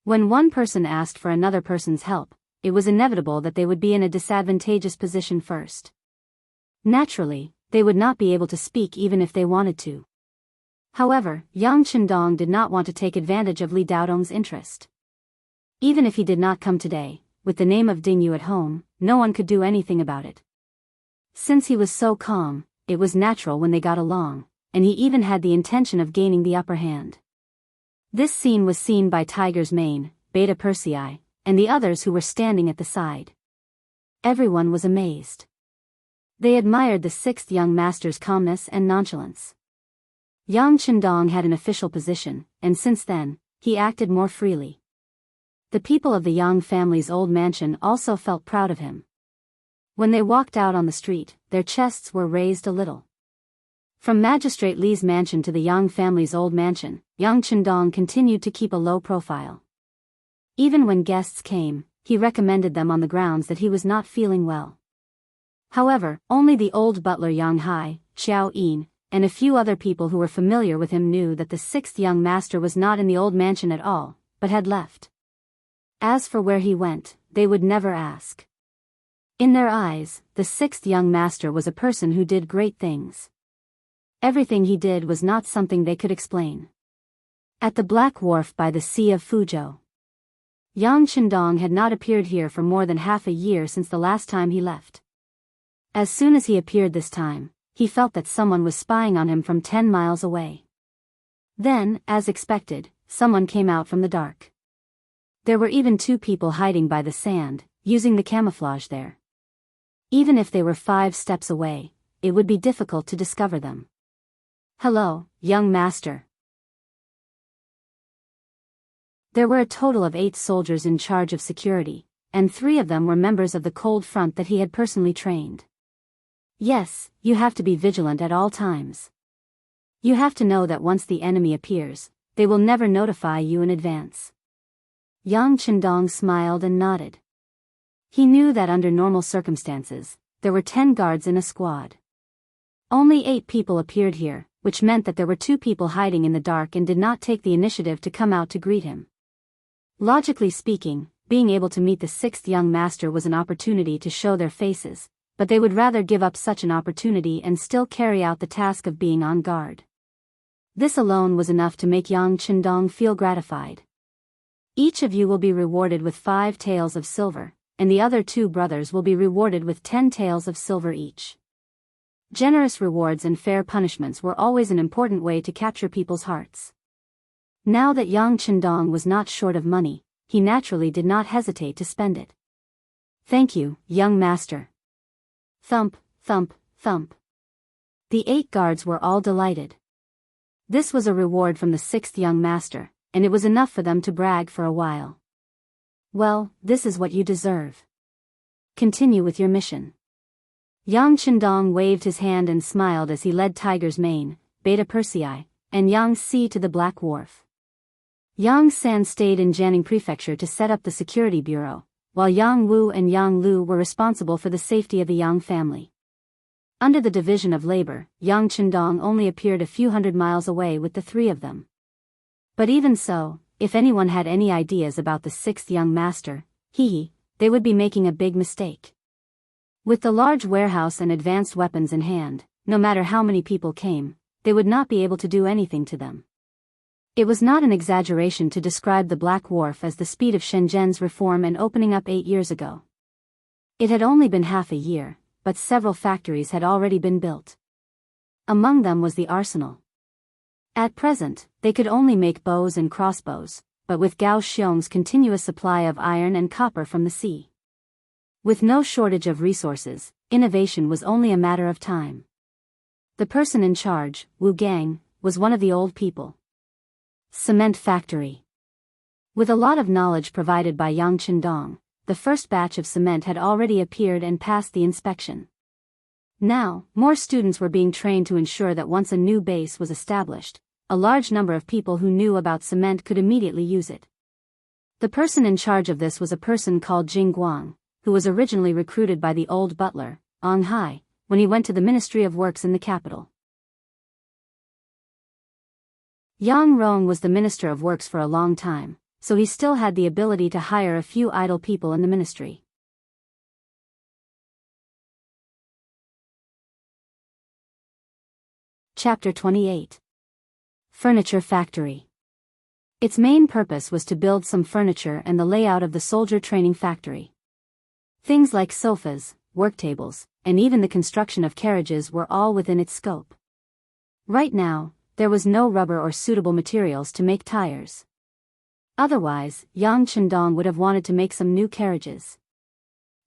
When one person asked for another person's help, it was inevitable that they would be in a disadvantageous position first. Naturally, they would not be able to speak even if they wanted to. However, Yang Qindong did not want to take advantage of Li Daotong's interest. Even if he did not come today, with the name of Ding Yu at home, no one could do anything about it. Since he was so calm, it was natural when they got along, and he even had the intention of gaining the upper hand. This scene was seen by Tiger's Mane, Beta Persei, and the others who were standing at the side. Everyone was amazed. They admired the sixth young master's calmness and nonchalance. Yang Qindong had an official position, and since then, he acted more freely. The people of the Yang family's old mansion also felt proud of him. When they walked out on the street, their chests were raised a little. From Magistrate Li's mansion to the Yang family's old mansion, Yang Qindong continued to keep a low profile. Even when guests came, he recommended them on the grounds that he was not feeling well. However, only the old butler Yang Hai, Xiao Yin, and a few other people who were familiar with him knew that the sixth young master was not in the old mansion at all, but had left. As for where he went, they would never ask. In their eyes, the sixth young master was a person who did great things. Everything he did was not something they could explain. At the Black Wharf by the Sea of Fuzhou, Yang Qindong had not appeared here for more than half a year since the last time he left. As soon as he appeared this time, he felt that someone was spying on him from 10 miles away. Then, as expected, someone came out from the dark. There were even 2 people hiding by the sand, using the camouflage there. Even if they were 5 steps away, it would be difficult to discover them. "Hello, young master." There were a total of 8 soldiers in charge of security, and 3 of them were members of the Cold Front that he had personally trained. Yes, you have to be vigilant at all times. You have to know that once the enemy appears, they will never notify you in advance. Yang Qindong smiled and nodded. He knew that under normal circumstances, there were 10 guards in a squad. Only 8 people appeared here, which meant that there were 2 people hiding in the dark and did not take the initiative to come out to greet him. Logically speaking, being able to meet the 6th young master was an opportunity to show their faces, but they would rather give up such an opportunity and still carry out the task of being on guard. This alone was enough to make Yang Qindong feel gratified. "Each of you will be rewarded with 5 taels of silver, and the other 2 brothers will be rewarded with 10 taels of silver each." Generous rewards and fair punishments were always an important way to capture people's hearts. Now that Yang Qindong was not short of money, he naturally did not hesitate to spend it. "Thank you, young master." Thump, thump, thump. The 8 guards were all delighted. This was a reward from the 6th young master, and it was enough for them to brag for a while. "Well, this is what you deserve. Continue with your mission." Yang Qindong waved his hand and smiled as he led Tiger's Mane, Beta Persei, and Yang Si to the Black Wharf. Yang San stayed in Jianghu Prefecture to set up the security bureau, while Yang Wu and Yang Lu were responsible for the safety of the Yang family. Under the division of labor, Yang Chendong only appeared a few hundred miles away with the three of them. But even so, if anyone had any ideas about the sixth young master, they would be making a big mistake. With the large warehouse and advanced weapons in hand, no matter how many people came, they would not be able to do anything to them. It was not an exaggeration to describe the Black Wharf as the speed of Shenzhen's reform and opening up 8 years ago. It had only been half a year, but several factories had already been built. Among them was the arsenal. At present, they could only make bows and crossbows, but with Gao Xiong's continuous supply of iron and copper from the sea. With no shortage of resources, innovation was only a matter of time. The person in charge, Wu Gang, was one of the old people. Cement factory. With a lot of knowledge provided by Yang Chendong, the first batch of cement had already appeared and passed the inspection. Now, more students were being trained to ensure that once a new base was established, a large number of people who knew about cement could immediately use it. The person in charge of this was a person called Jing Guang, who was originally recruited by the old butler, Ong Hai, when he went to the Ministry of Works in the capital. Yang Rong was the Minister of Works for a long time, so he still had the ability to hire a few idle people in the ministry. Chapter 28. Furniture Factory. Its main purpose was to build some furniture and the layout of the soldier training factory. Things like sofas, work tables, and even the construction of carriages were all within its scope. Right now, there was no rubber or suitable materials to make tires. Otherwise, Yang Chendong would have wanted to make some new carriages.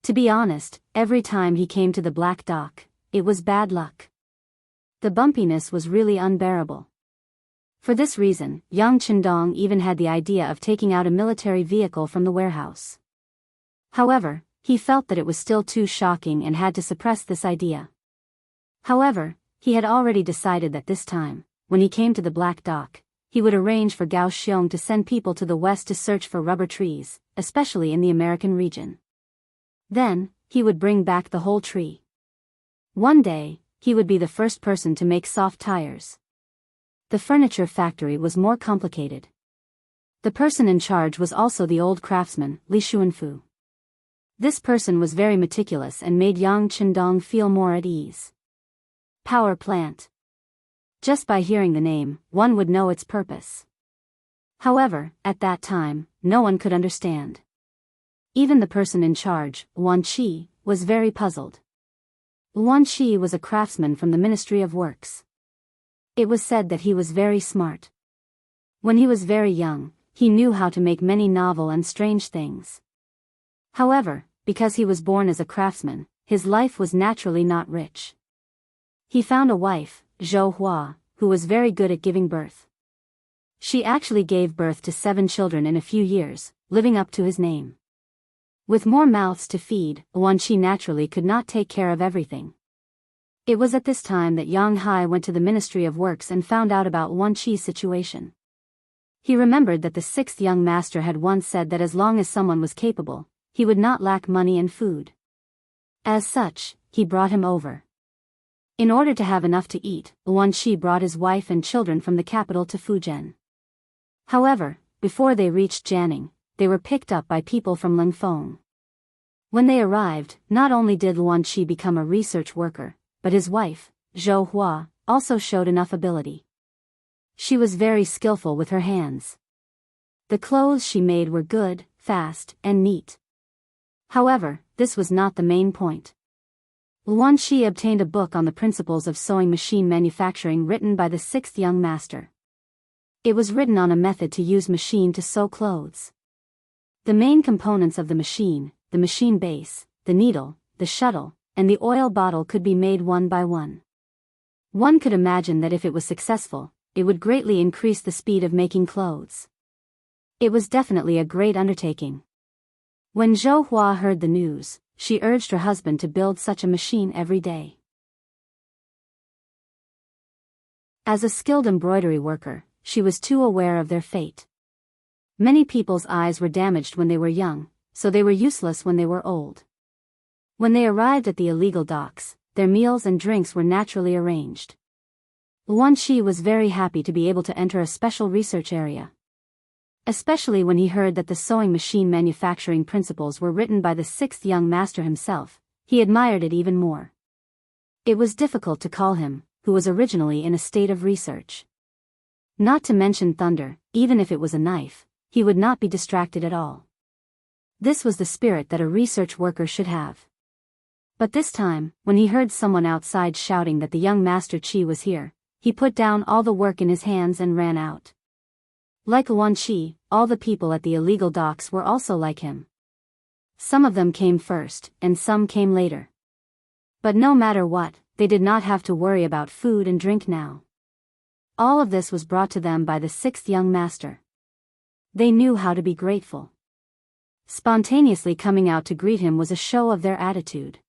To be honest, every time he came to the Black Dock, it was bad luck. The bumpiness was really unbearable. For this reason, Yang Chendong even had the idea of taking out a military vehicle from the warehouse. However, he felt that it was still too shocking and had to suppress this idea. However, he had already decided that this time, when he came to the Black Dock, he would arrange for Gao Xiong to send people to the west to search for rubber trees, especially in the American region. Then, he would bring back the whole tree. One day, he would be the first person to make soft tires. The furniture factory was more complicated. The person in charge was also the old craftsman, Li Xuanfu. This person was very meticulous and made Yang Chendong feel more at ease. Power plant. Just by hearing the name, one would know its purpose. However, at that time, no one could understand. Even the person in charge, Wan Qi, was very puzzled. Wan Qi was a craftsman from the Ministry of Works. It was said that he was very smart. When he was very young, he knew how to make many novel and strange things. However, because he was born as a craftsman, his life was naturally not rich. He found a wife, Zhou Hua, who was very good at giving birth. She actually gave birth to 7 children in a few years, living up to his name. With more mouths to feed, Wan Qi naturally could not take care of everything. It was at this time that Yang Hai went to the Ministry of Works and found out about Wan Qi's situation. He remembered that the 6th young master had once said that as long as someone was capable, he would not lack money and food. As such, he brought him over. In order to have enough to eat, Wan Qi brought his wife and children from the capital to Fujian. However, before they reached Jianghu, they were picked up by people from Lingfeng. When they arrived, not only did Wan Qi become a research worker, but his wife, Zhou Hua, also showed enough ability. She was very skillful with her hands. The clothes she made were good, fast, and neat. However, this was not the main point. Wan Qi obtained a book on the principles of sewing machine manufacturing written by the 6th young master. It was written on a method to use machine to sew clothes. The main components of the machine base, the needle, the shuttle, and the oil bottle could be made one by one. One could imagine that if it was successful, it would greatly increase the speed of making clothes. It was definitely a great undertaking. When Zhou Hua heard the news, she urged her husband to build such a machine every day. As a skilled embroidery worker, she was too aware of their fate. Many people's eyes were damaged when they were young, so they were useless when they were old. When they arrived at the illegal docks, their meals and drinks were naturally arranged. Luan Shi was very happy to be able to enter a special research area. Especially when he heard that the sewing machine manufacturing principles were written by the sixth young master himself, he admired it even more. It was difficult to call him, who was originally in a state of research. Not to mention thunder, even if it was a knife, he would not be distracted at all. This was the spirit that a research worker should have. But this time, when he heard someone outside shouting that the young Master Qi was here, he put down all the work in his hands and ran out. Like Luan Shi, all the people at the illegal docks were also like him. Some of them came first, and some came later. But no matter what, they did not have to worry about food and drink now. All of this was brought to them by the sixth young master. They knew how to be grateful. Spontaneously coming out to greet him was a show of their attitude.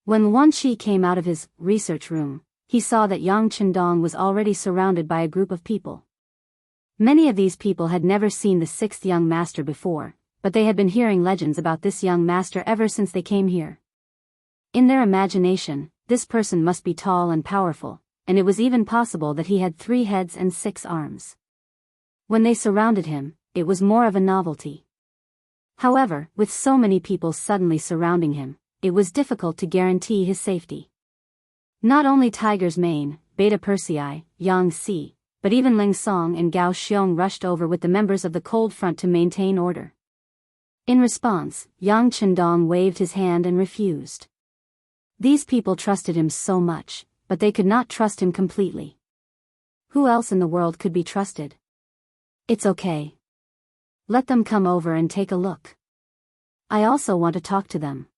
When Luan Shi came out of his research room, he saw that Yang Qindong was already surrounded by a group of people. Many of these people had never seen the sixth young master before, but they had been hearing legends about this young master ever since they came here. In their imagination, this person must be tall and powerful, and it was even possible that he had 3 heads and 6 arms. When they surrounded him, it was more of a novelty. However, with so many people suddenly surrounding him, it was difficult to guarantee his safety. Not only Tiger's Mane, Beta Persei, Yang Si, but even Ling Song and Gao Xiong rushed over with the members of the Cold Front to maintain order. In response, Yang Qindong waved his hand and refused. These people trusted him so much, but they could not trust him completely. Who else in the world could be trusted? It's okay. Let them come over and take a look. I also want to talk to them.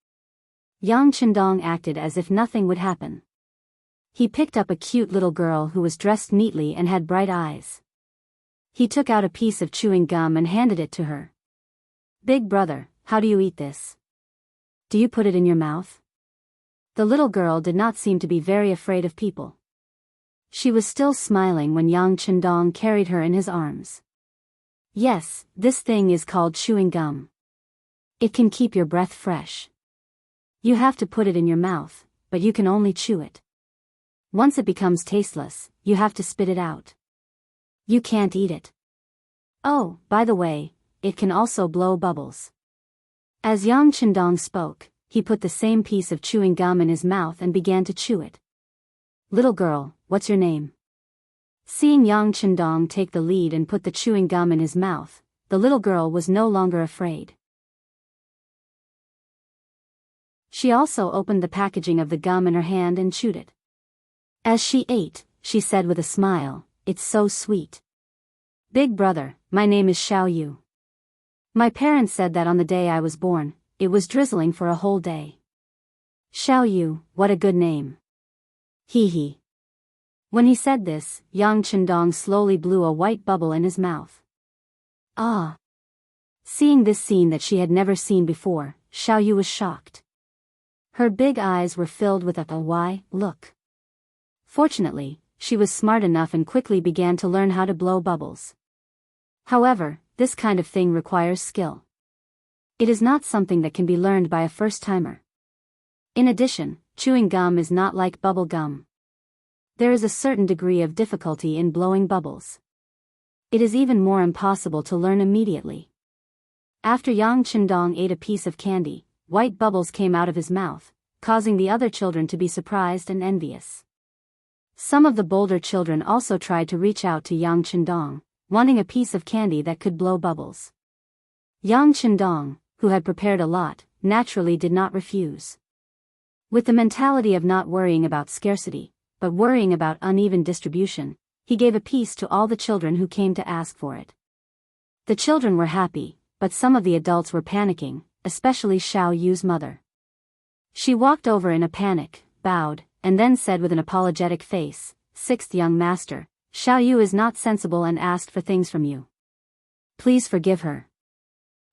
Yang Qindong acted as if nothing would happen. He picked up a cute little girl who was dressed neatly and had bright eyes. He took out a piece of chewing gum and handed it to her. Big brother, how do you eat this? Do you put it in your mouth? The little girl did not seem to be very afraid of people. She was still smiling when Yang Qindong carried her in his arms. Yes, this thing is called chewing gum. It can keep your breath fresh. You have to put it in your mouth, but you can only chew it. Once it becomes tasteless, you have to spit it out. You can't eat it. Oh, by the way, it can also blow bubbles. As Yang Qindong spoke, he put the same piece of chewing gum in his mouth and began to chew it. Little girl, what's your name? Seeing Yang Qindong take the lead and put the chewing gum in his mouth, the little girl was no longer afraid. She also opened the packaging of the gum in her hand and chewed it. As she ate, she said with a smile, "It's so sweet. Big brother, my name is Xiao Yu. My parents said that on the day I was born, it was drizzling for a whole day. Xiao Yu, what a good name. Hee hee." When he said this, Yang Qindong slowly blew a white bubble in his mouth. Ah! Seeing this scene that she had never seen before, Xiao Yu was shocked. Her big eyes were filled with a why look. Fortunately, she was smart enough and quickly began to learn how to blow bubbles. However, this kind of thing requires skill. It is not something that can be learned by a first-timer. In addition, chewing gum is not like bubble gum. There is a certain degree of difficulty in blowing bubbles. It is even more impossible to learn immediately. After Yang Qindong ate a piece of candy, white bubbles came out of his mouth, causing the other children to be surprised and envious. Some of the bolder children also tried to reach out to Yang Qindong, wanting a piece of candy that could blow bubbles. Yang Qindong, who had prepared a lot, naturally did not refuse. With the mentality of not worrying about scarcity, but worrying about uneven distribution, he gave a piece to all the children who came to ask for it. The children were happy, but some of the adults were panicking, especially Xiao Yu's mother. She walked over in a panic, bowed, and then said with an apologetic face, "Sixth young master, Xiao Yu is not sensible and asked for things from you. Please forgive her."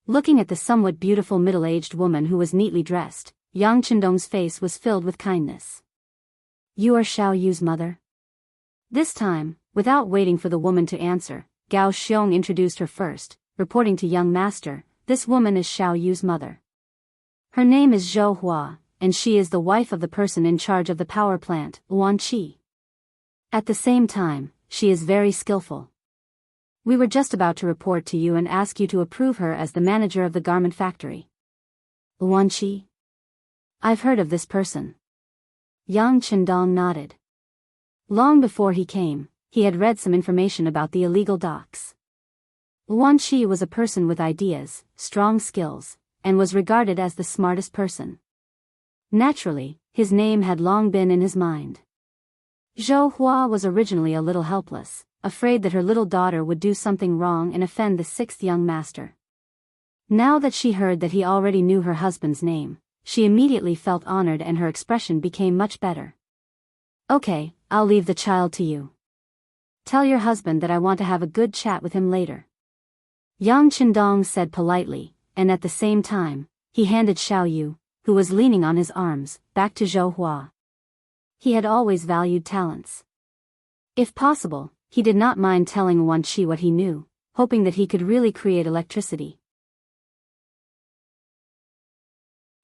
Looking at the somewhat beautiful middle-aged woman who was neatly dressed, Yang Qindong's face was filled with kindness. "You are Xiao Yu's mother?" This time, without waiting for the woman to answer, Gao Xiong introduced her first, reporting to young master, "This woman is Xiao Yu's mother. Her name is Zhou Hua, and she is the wife of the person in charge of the power plant, Wuxia. At the same time, she is very skillful. We were just about to report to you and ask you to approve her as the manager of the garment factory. Wuxia? I've heard of this person. Yang Chendong nodded. Long before he came, he had read some information about the illegal docks. Wuxia was a person with ideas, strong skills, and was regarded as the smartest person. Naturally, his name had long been in his mind. Zhou Hua was originally a little helpless, afraid that her little daughter would do something wrong and offend the sixth young master. Now that she heard that he already knew her husband's name, she immediately felt honored and her expression became much better. Okay, I'll leave the child to you. Tell your husband that I want to have a good chat with him later. Yang Chendong said politely, and at the same time, he handed Xiao Yu, who was leaning on his arms, back to Zhou Hua. He had always valued talents. If possible, he did not mind telling Wuxia what he knew, hoping that he could really create electricity.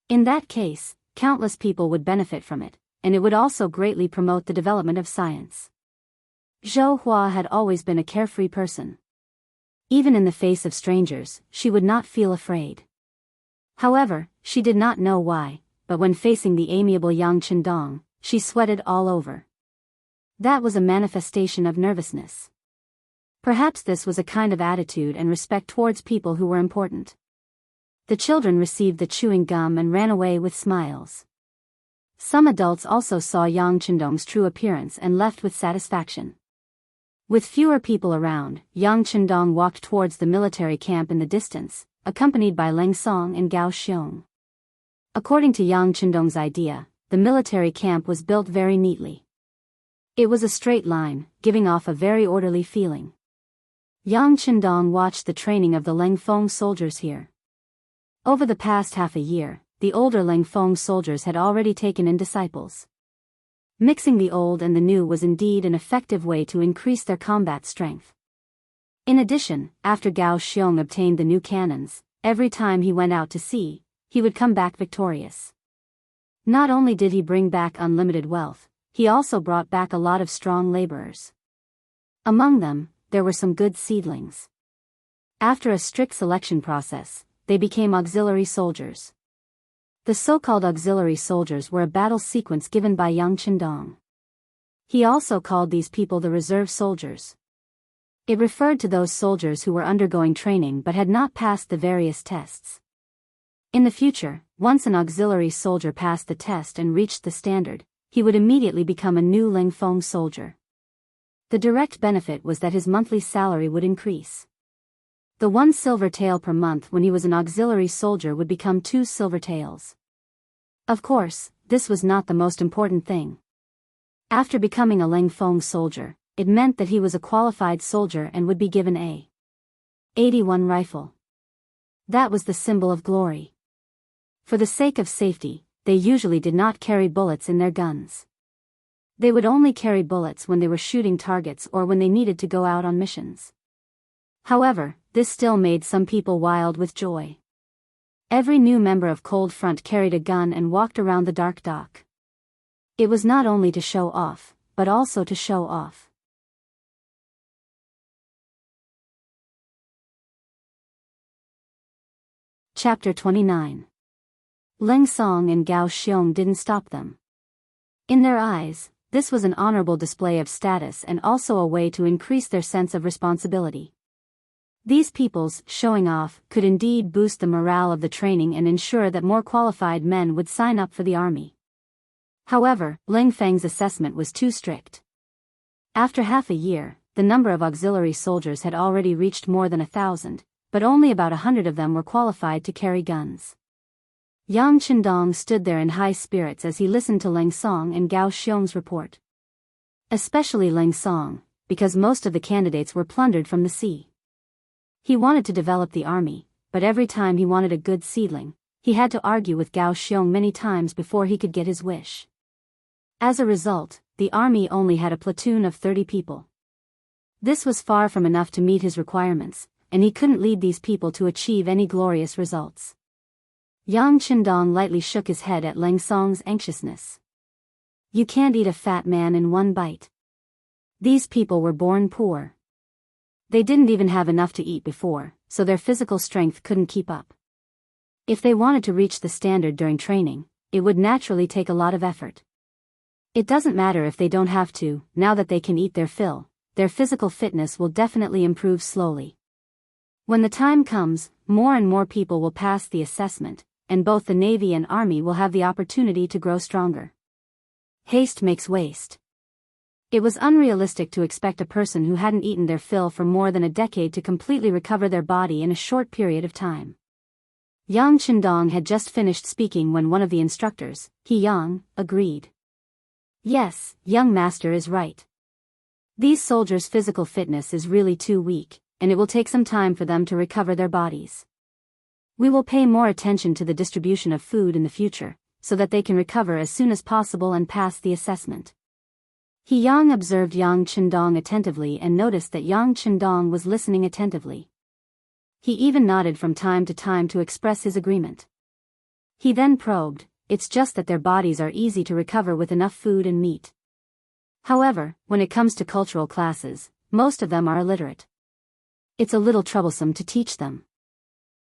In that case, countless people would benefit from it, and it would also greatly promote the development of science. Zhou Hua had always been a carefree person. Even in the face of strangers, she would not feel afraid. However, she did not know why, but when facing the amiable Yang Chendong, she sweated all over. That was a manifestation of nervousness. Perhaps this was a kind of attitude and respect towards people who were important. The children received the chewing gum and ran away with smiles. Some adults also saw Yang Chendong's true appearance and left with satisfaction. With fewer people around, Yang Chendong walked towards the military camp in the distance, accompanied by Leng Song and Gao Xiong. According to Yang Chendong's idea, the military camp was built very neatly. It was a straight line, giving off a very orderly feeling. Yang Chendong watched the training of the Leng Feng soldiers here. Over the past half a year, the older Leng Feng soldiers had already taken in disciples. Mixing the old and the new was indeed an effective way to increase their combat strength. In addition, after Gao Xiong obtained the new cannons, every time he went out to sea, he would come back victorious. Not only did he bring back unlimited wealth, he also brought back a lot of strong laborers. Among them, there were some good seedlings. After a strict selection process, they became auxiliary soldiers. The so-called auxiliary soldiers were a battle sequence given by Yang Chendong. He also called these people the reserve soldiers. It referred to those soldiers who were undergoing training but had not passed the various tests. In the future, once an auxiliary soldier passed the test and reached the standard, he would immediately become a new Leng Feng soldier. The direct benefit was that his monthly salary would increase. The 1 silver tael per month when he was an auxiliary soldier would become 2 silver taels. Of course, this was not the most important thing. After becoming a Leng Feng soldier, it meant that he was a qualified soldier and would be given a 81 rifle. That was the symbol of glory. For the sake of safety, they usually did not carry bullets in their guns. They would only carry bullets when they were shooting targets or when they needed to go out on missions. However, this still made some people wild with joy. Every new member of Cold Front carried a gun and walked around the dark dock. It was not only to show off, but also to show off. Chapter 29. Leng Song and Gao Xiong didn't stop them. In their eyes, this was an honorable display of status and also a way to increase their sense of responsibility. These people's showing off could indeed boost the morale of the training and ensure that more qualified men would sign up for the army. However, Ling Feng's assessment was too strict. After half a year, the number of auxiliary soldiers had already reached more than 1,000, but only about 100 of them were qualified to carry guns. Yang Chendong stood there in high spirits as he listened to Leng Song and Gao Xiong's report. Especially Leng Song, because most of the candidates were plundered from the sea. He wanted to develop the army, but every time he wanted a good seedling, he had to argue with Gao Xiong many times before he could get his wish. As a result, the army only had a platoon of 30 people. This was far from enough to meet his requirements, and he couldn't lead these people to achieve any glorious results. Yang Qindong lightly shook his head at Leng Song's anxiousness. You can't eat a fat man in one bite. These people were born poor. They didn't even have enough to eat before, so their physical strength couldn't keep up. If they wanted to reach the standard during training, it would naturally take a lot of effort. It doesn't matter if they don't have to, now that they can eat their fill, their physical fitness will definitely improve slowly. When the time comes, more and more people will pass the assessment, and both the Navy and Army will have the opportunity to grow stronger. Haste makes waste. It was unrealistic to expect a person who hadn't eaten their fill for more than a decade to completely recover their body in a short period of time. Yang Qindong had just finished speaking when one of the instructors, He Yang, agreed. Yes, young master is right. These soldiers' physical fitness is really too weak, and it will take some time for them to recover their bodies. We will pay more attention to the distribution of food in the future, so that they can recover as soon as possible and pass the assessment. He Yang observed Yang Qindong attentively and noticed that Yang Qindong was listening attentively. He even nodded from time to time to express his agreement. He then probed, it's just that their bodies are easy to recover with enough food and meat. However, when it comes to cultural classes, most of them are illiterate. It's a little troublesome to teach them.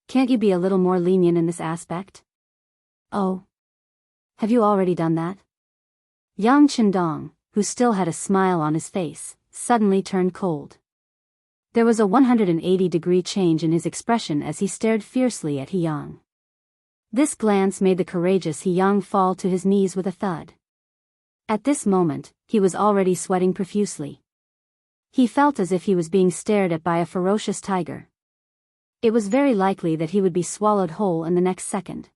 Can't you be a little more lenient in this aspect? Oh. Have you already done that? Yang Qindong, who still had a smile on his face, suddenly turned cold. There was a 180-degree change in his expression as he stared fiercely at He Yang. This glance made the courageous He Yang fall to his knees with a thud. At this moment, he was already sweating profusely. He felt as if he was being stared at by a ferocious tiger. It was very likely that he would be swallowed whole in the next second.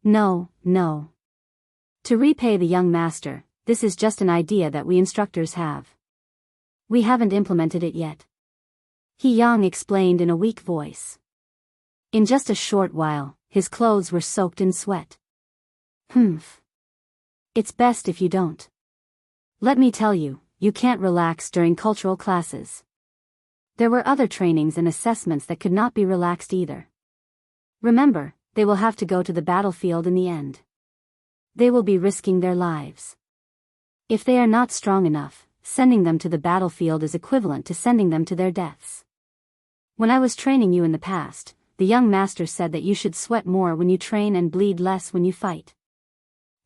No. To repay the young master, this is just an idea that we instructors have. We haven't implemented it yet. He Yang explained in a weak voice. In just a short while, his clothes were soaked in sweat. It's best if you don't. Let me tell you, you can't relax during cultural classes. There were other trainings and assessments that could not be relaxed either. Remember, they will have to go to the battlefield in the end. They will be risking their lives. If they are not strong enough, sending them to the battlefield is equivalent to sending them to their deaths. When I was training you in the past, the young master said that you should sweat more when you train and bleed less when you fight.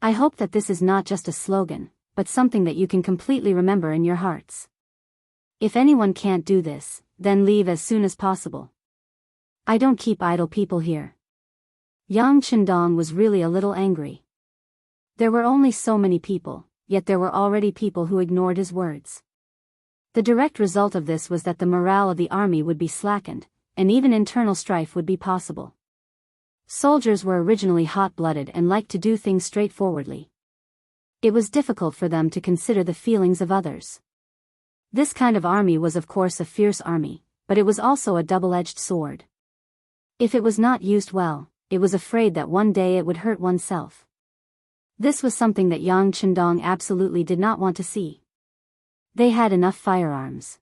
I hope that this is not just a slogan, but something that you can completely remember in your hearts. If anyone can't do this, then leave as soon as possible. I don't keep idle people here. Yang Qindong was really a little angry. There were only so many people, yet there were already people who ignored his words. The direct result of this was that the morale of the army would be slackened, and even internal strife would be possible. Soldiers were originally hot-blooded and liked to do things straightforwardly. It was difficult for them to consider the feelings of others. This kind of army was of course a fierce army, but it was also a double-edged sword. If it was not used well, it was afraid that one day it would hurt oneself. This was something that Yang Qindong absolutely did not want to see. They had enough firearms.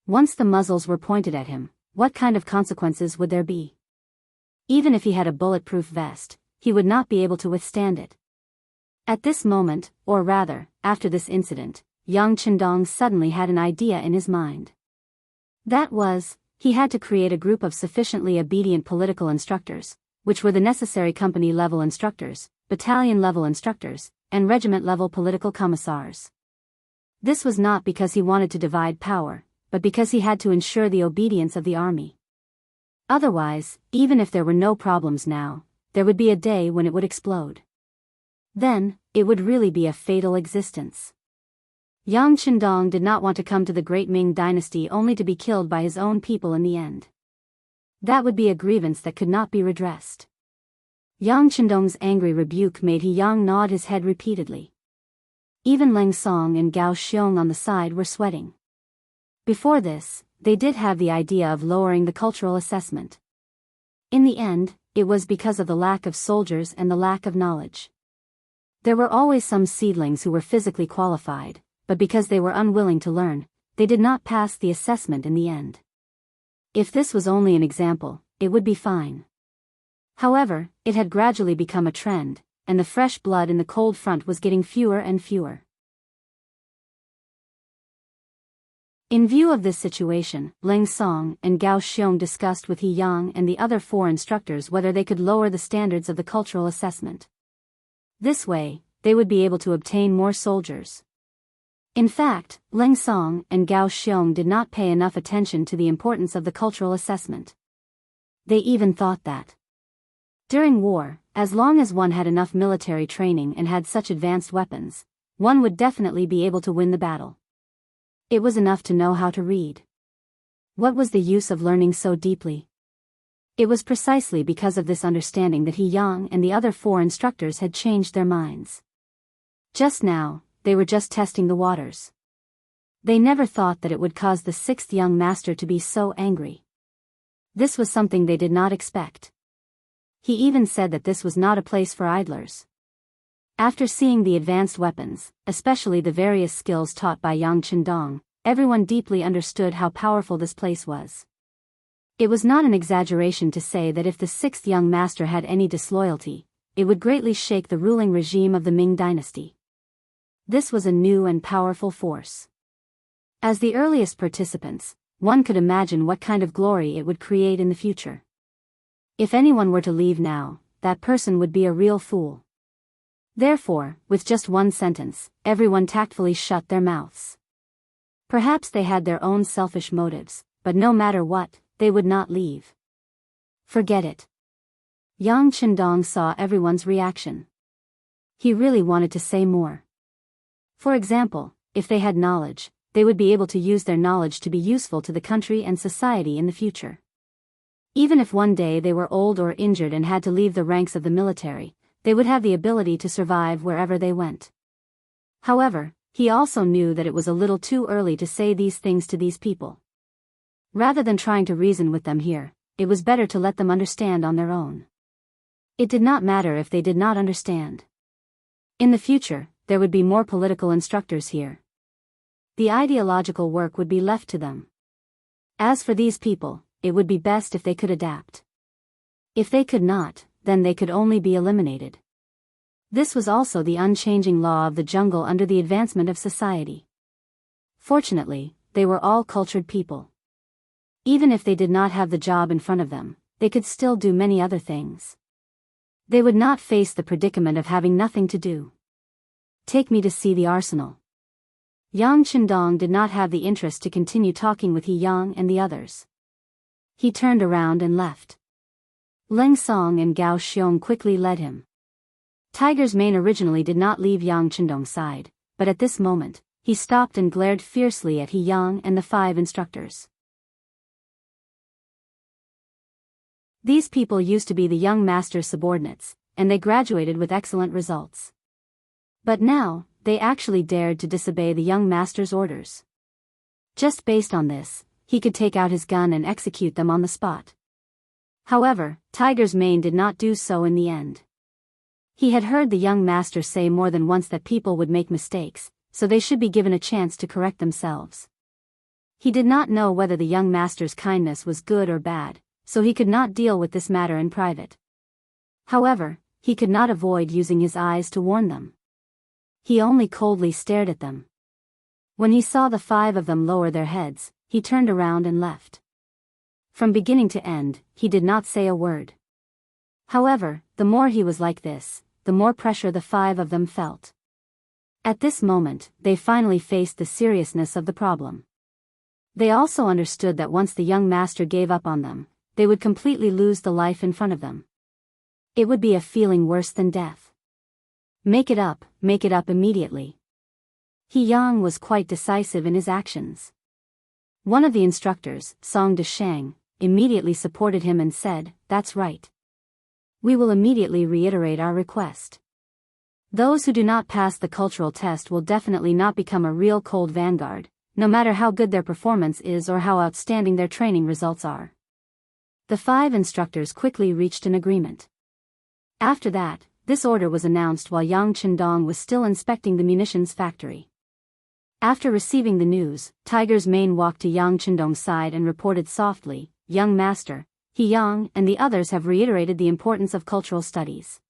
Once the muzzles were pointed at him, what kind of consequences would there be? Even if he had a bulletproof vest, he would not be able to withstand it. At this moment, or rather, after this incident, Yang Qindong suddenly had an idea in his mind. That was, he had to create a group of sufficiently obedient political instructors, which were the necessary company-level instructors, battalion-level instructors, and regiment-level political commissars. This was not because he wanted to divide power, but because he had to ensure the obedience of the army. Otherwise, even if there were no problems now, there would be a day when it would explode. Then, it would really be a fatal existence. Yang Qindong did not want to come to the great Ming dynasty only to be killed by his own people in the end. That would be a grievance that could not be redressed. Yang Qindong's angry rebuke made He Yang nod his head repeatedly. Even Leng Song and Gao Xiong on the side were sweating. Before this, they did have the idea of lowering the cultural assessment. In the end, it was because of the lack of soldiers and the lack of knowledge. There were always some seedlings who were physically qualified, but because they were unwilling to learn, they did not pass the assessment in the end. If this was only an example, it would be fine. However, it had gradually become a trend, and the fresh blood in the cold front was getting fewer and fewer. In view of this situation, Leng Song and Gao Xiong discussed with He Yang and the other 4 instructors whether they could lower the standards of the cultural assessment. This way, they would be able to obtain more soldiers. In fact, Leng Song and Gao Xiong did not pay enough attention to the importance of the cultural assessment. They even thought that during war, as long as one had enough military training and had such advanced weapons, one would definitely be able to win the battle. It was enough to know how to read. What was the use of learning so deeply? It was precisely because of this understanding that He Yang and the other 4 instructors had changed their minds. Just now, they were just testing the waters. They never thought that it would cause the 6th young master to be so angry. This was something they did not expect. He even said that this was not a place for idlers. After seeing the advanced weapons, especially the various skills taught by Yang Chendong, everyone deeply understood how powerful this place was. It was not an exaggeration to say that if the 6th young master had any disloyalty, it would greatly shake the ruling regime of the Ming dynasty. This was a new and powerful force. As the earliest participants, one could imagine what kind of glory it would create in the future. If anyone were to leave now, that person would be a real fool. Therefore, with just one sentence, everyone tactfully shut their mouths. Perhaps they had their own selfish motives, but no matter what, they would not leave. Forget it. Yang Chendong saw everyone's reaction. He really wanted to say more. For example, if they had knowledge, they would be able to use their knowledge to be useful to the country and society in the future. Even if one day they were old or injured and had to leave the ranks of the military, they would have the ability to survive wherever they went. However, he also knew that it was a little too early to say these things to these people. Rather than trying to reason with them here, it was better to let them understand on their own. It did not matter if they did not understand. In the future, there would be more political instructors here. The ideological work would be left to them. As for these people, it would be best if they could adapt. If they could not, then they could only be eliminated. This was also the unchanging law of the jungle under the advancement of society. Fortunately, they were all cultured people. Even if they did not have the job in front of them, they could still do many other things. They would not face the predicament of having nothing to do. Take me to see the arsenal. Yang Chendong did not have the interest to continue talking with He Yang and the others. He turned around and left. Leng Song and Gao Xiong quickly led him. Tiger's Mane originally did not leave Yang Chendong's side, but at this moment, he stopped and glared fiercely at He Yang and the 5 instructors. These people used to be the young master's subordinates, and they graduated with excellent results. But now, they actually dared to disobey the young master's orders. Just based on this, he could take out his gun and execute them on the spot. However, Tiger's Mane did not do so in the end. He had heard the young master say more than once that people would make mistakes, so they should be given a chance to correct themselves. He did not know whether the young master's kindness was good or bad, so he could not deal with this matter in private. However, he could not avoid using his eyes to warn them. He only coldly stared at them. When he saw the 5 of them lower their heads, he turned around and left. From beginning to end, he did not say a word. However, the more he was like this, the more pressure the 5 of them felt. At this moment, they finally faced the seriousness of the problem. They also understood that once the young master gave up on them, they would completely lose the life in front of them. It would be a feeling worse than death. Make it up immediately. He Yang was quite decisive in his actions. One of the instructors, Song Deshang, immediately supported him and said, "That's right. We will immediately reiterate our request. Those who do not pass the cultural test will definitely not become a real cold vanguard, no matter how good their performance is or how outstanding their training results are." The 5 instructors quickly reached an agreement. After that, this order was announced while Yang Chendong was still inspecting the munitions factory. After receiving the news, Tiger's Mane walked to Yang Chendong's side and reported softly, "Young master, He Yang and the others have reiterated the importance of cultural studies.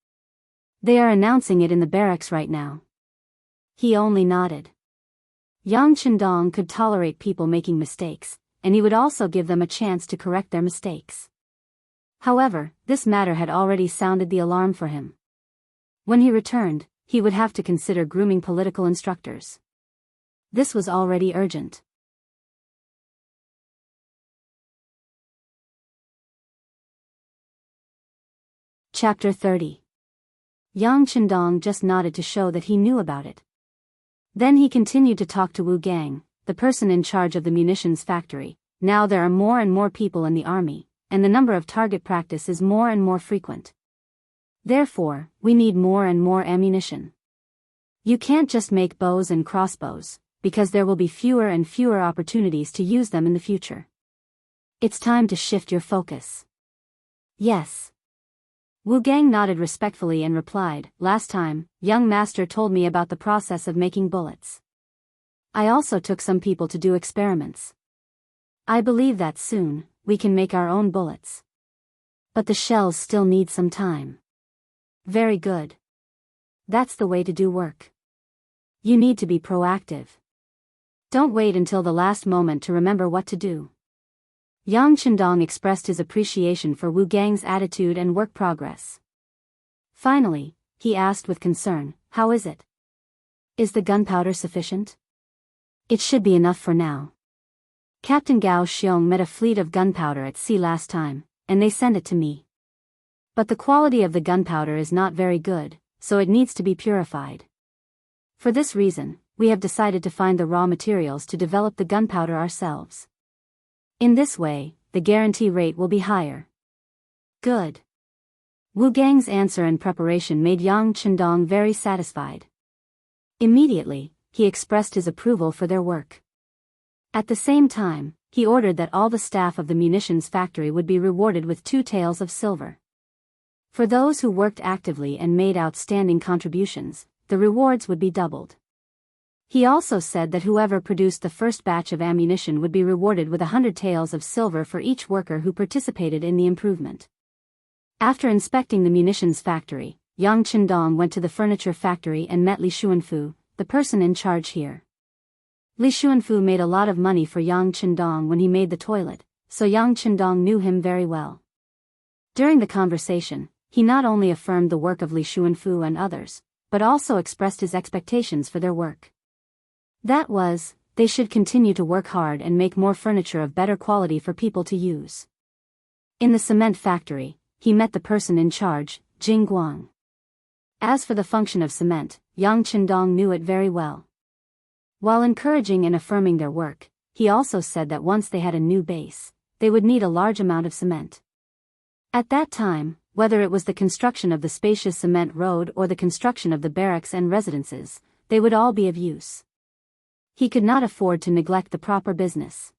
They are announcing it in the barracks right now. He only nodded. Yang Chendong could tolerate people making mistakes, and he would also give them a chance to correct their mistakes. However, this matter had already sounded the alarm for him. When he returned, he would have to consider grooming political instructors. This was already urgent. Chapter 30. Yang Chendong just nodded to show that he knew about it. Then he continued to talk to Wu Gang, the person in charge of the munitions factory. Now there are more and more people in the army, and the number of target practice is more and more frequent. Therefore, we need more and more ammunition. You can't just make bows and crossbows, because there will be fewer and fewer opportunities to use them in the future. It's time to shift your focus. Yes. Wu Gang nodded respectfully and replied, "Last time, young master told me about the process of making bullets. I also took some people to do experiments. I believe that soon, we can make our own bullets. But the shells still need some time." Very good. That's the way to do work. You need to be proactive. Don't wait until the last moment to remember what to do. Yang Chendong expressed his appreciation for Wu Gang's attitude and work progress. Finally, he asked with concern, "How is it? Is the gunpowder sufficient?" "It should be enough for now. Captain Gao Xiong met a fleet of gunpowder at sea last time, and they sent it to me. But the quality of the gunpowder is not very good, so it needs to be purified. For this reason, we have decided to find the raw materials to develop the gunpowder ourselves. In this way, the guarantee rate will be higher." Good. Wu Gang's answer and preparation made Yang Chendong very satisfied. Immediately, he expressed his approval for their work. At the same time, he ordered that all the staff of the munitions factory would be rewarded with 2 taels of silver. For those who worked actively and made outstanding contributions, the rewards would be doubled. He also said that whoever produced the first batch of ammunition would be rewarded with 100 taels of silver for each worker who participated in the improvement. After inspecting the munitions factory, Yang Chendong went to the furniture factory and met Li Xuanfu, the person in charge here. Li Xuanfu made a lot of money for Yang Chendong when he made the toilet, so Yang Chendong knew him very well. During the conversation, he not only affirmed the work of Li Xuanfu and others, but also expressed his expectations for their work. That was, they should continue to work hard and make more furniture of better quality for people to use. In the cement factory, he met the person in charge, Jing Guang. As for the function of cement, Yang Chendong knew it very well. While encouraging and affirming their work, he also said that once they had a new base, they would need a large amount of cement. At that time, whether it was the construction of the spacious cement road or the construction of the barracks and residences, they would all be of use. He could not afford to neglect the proper business.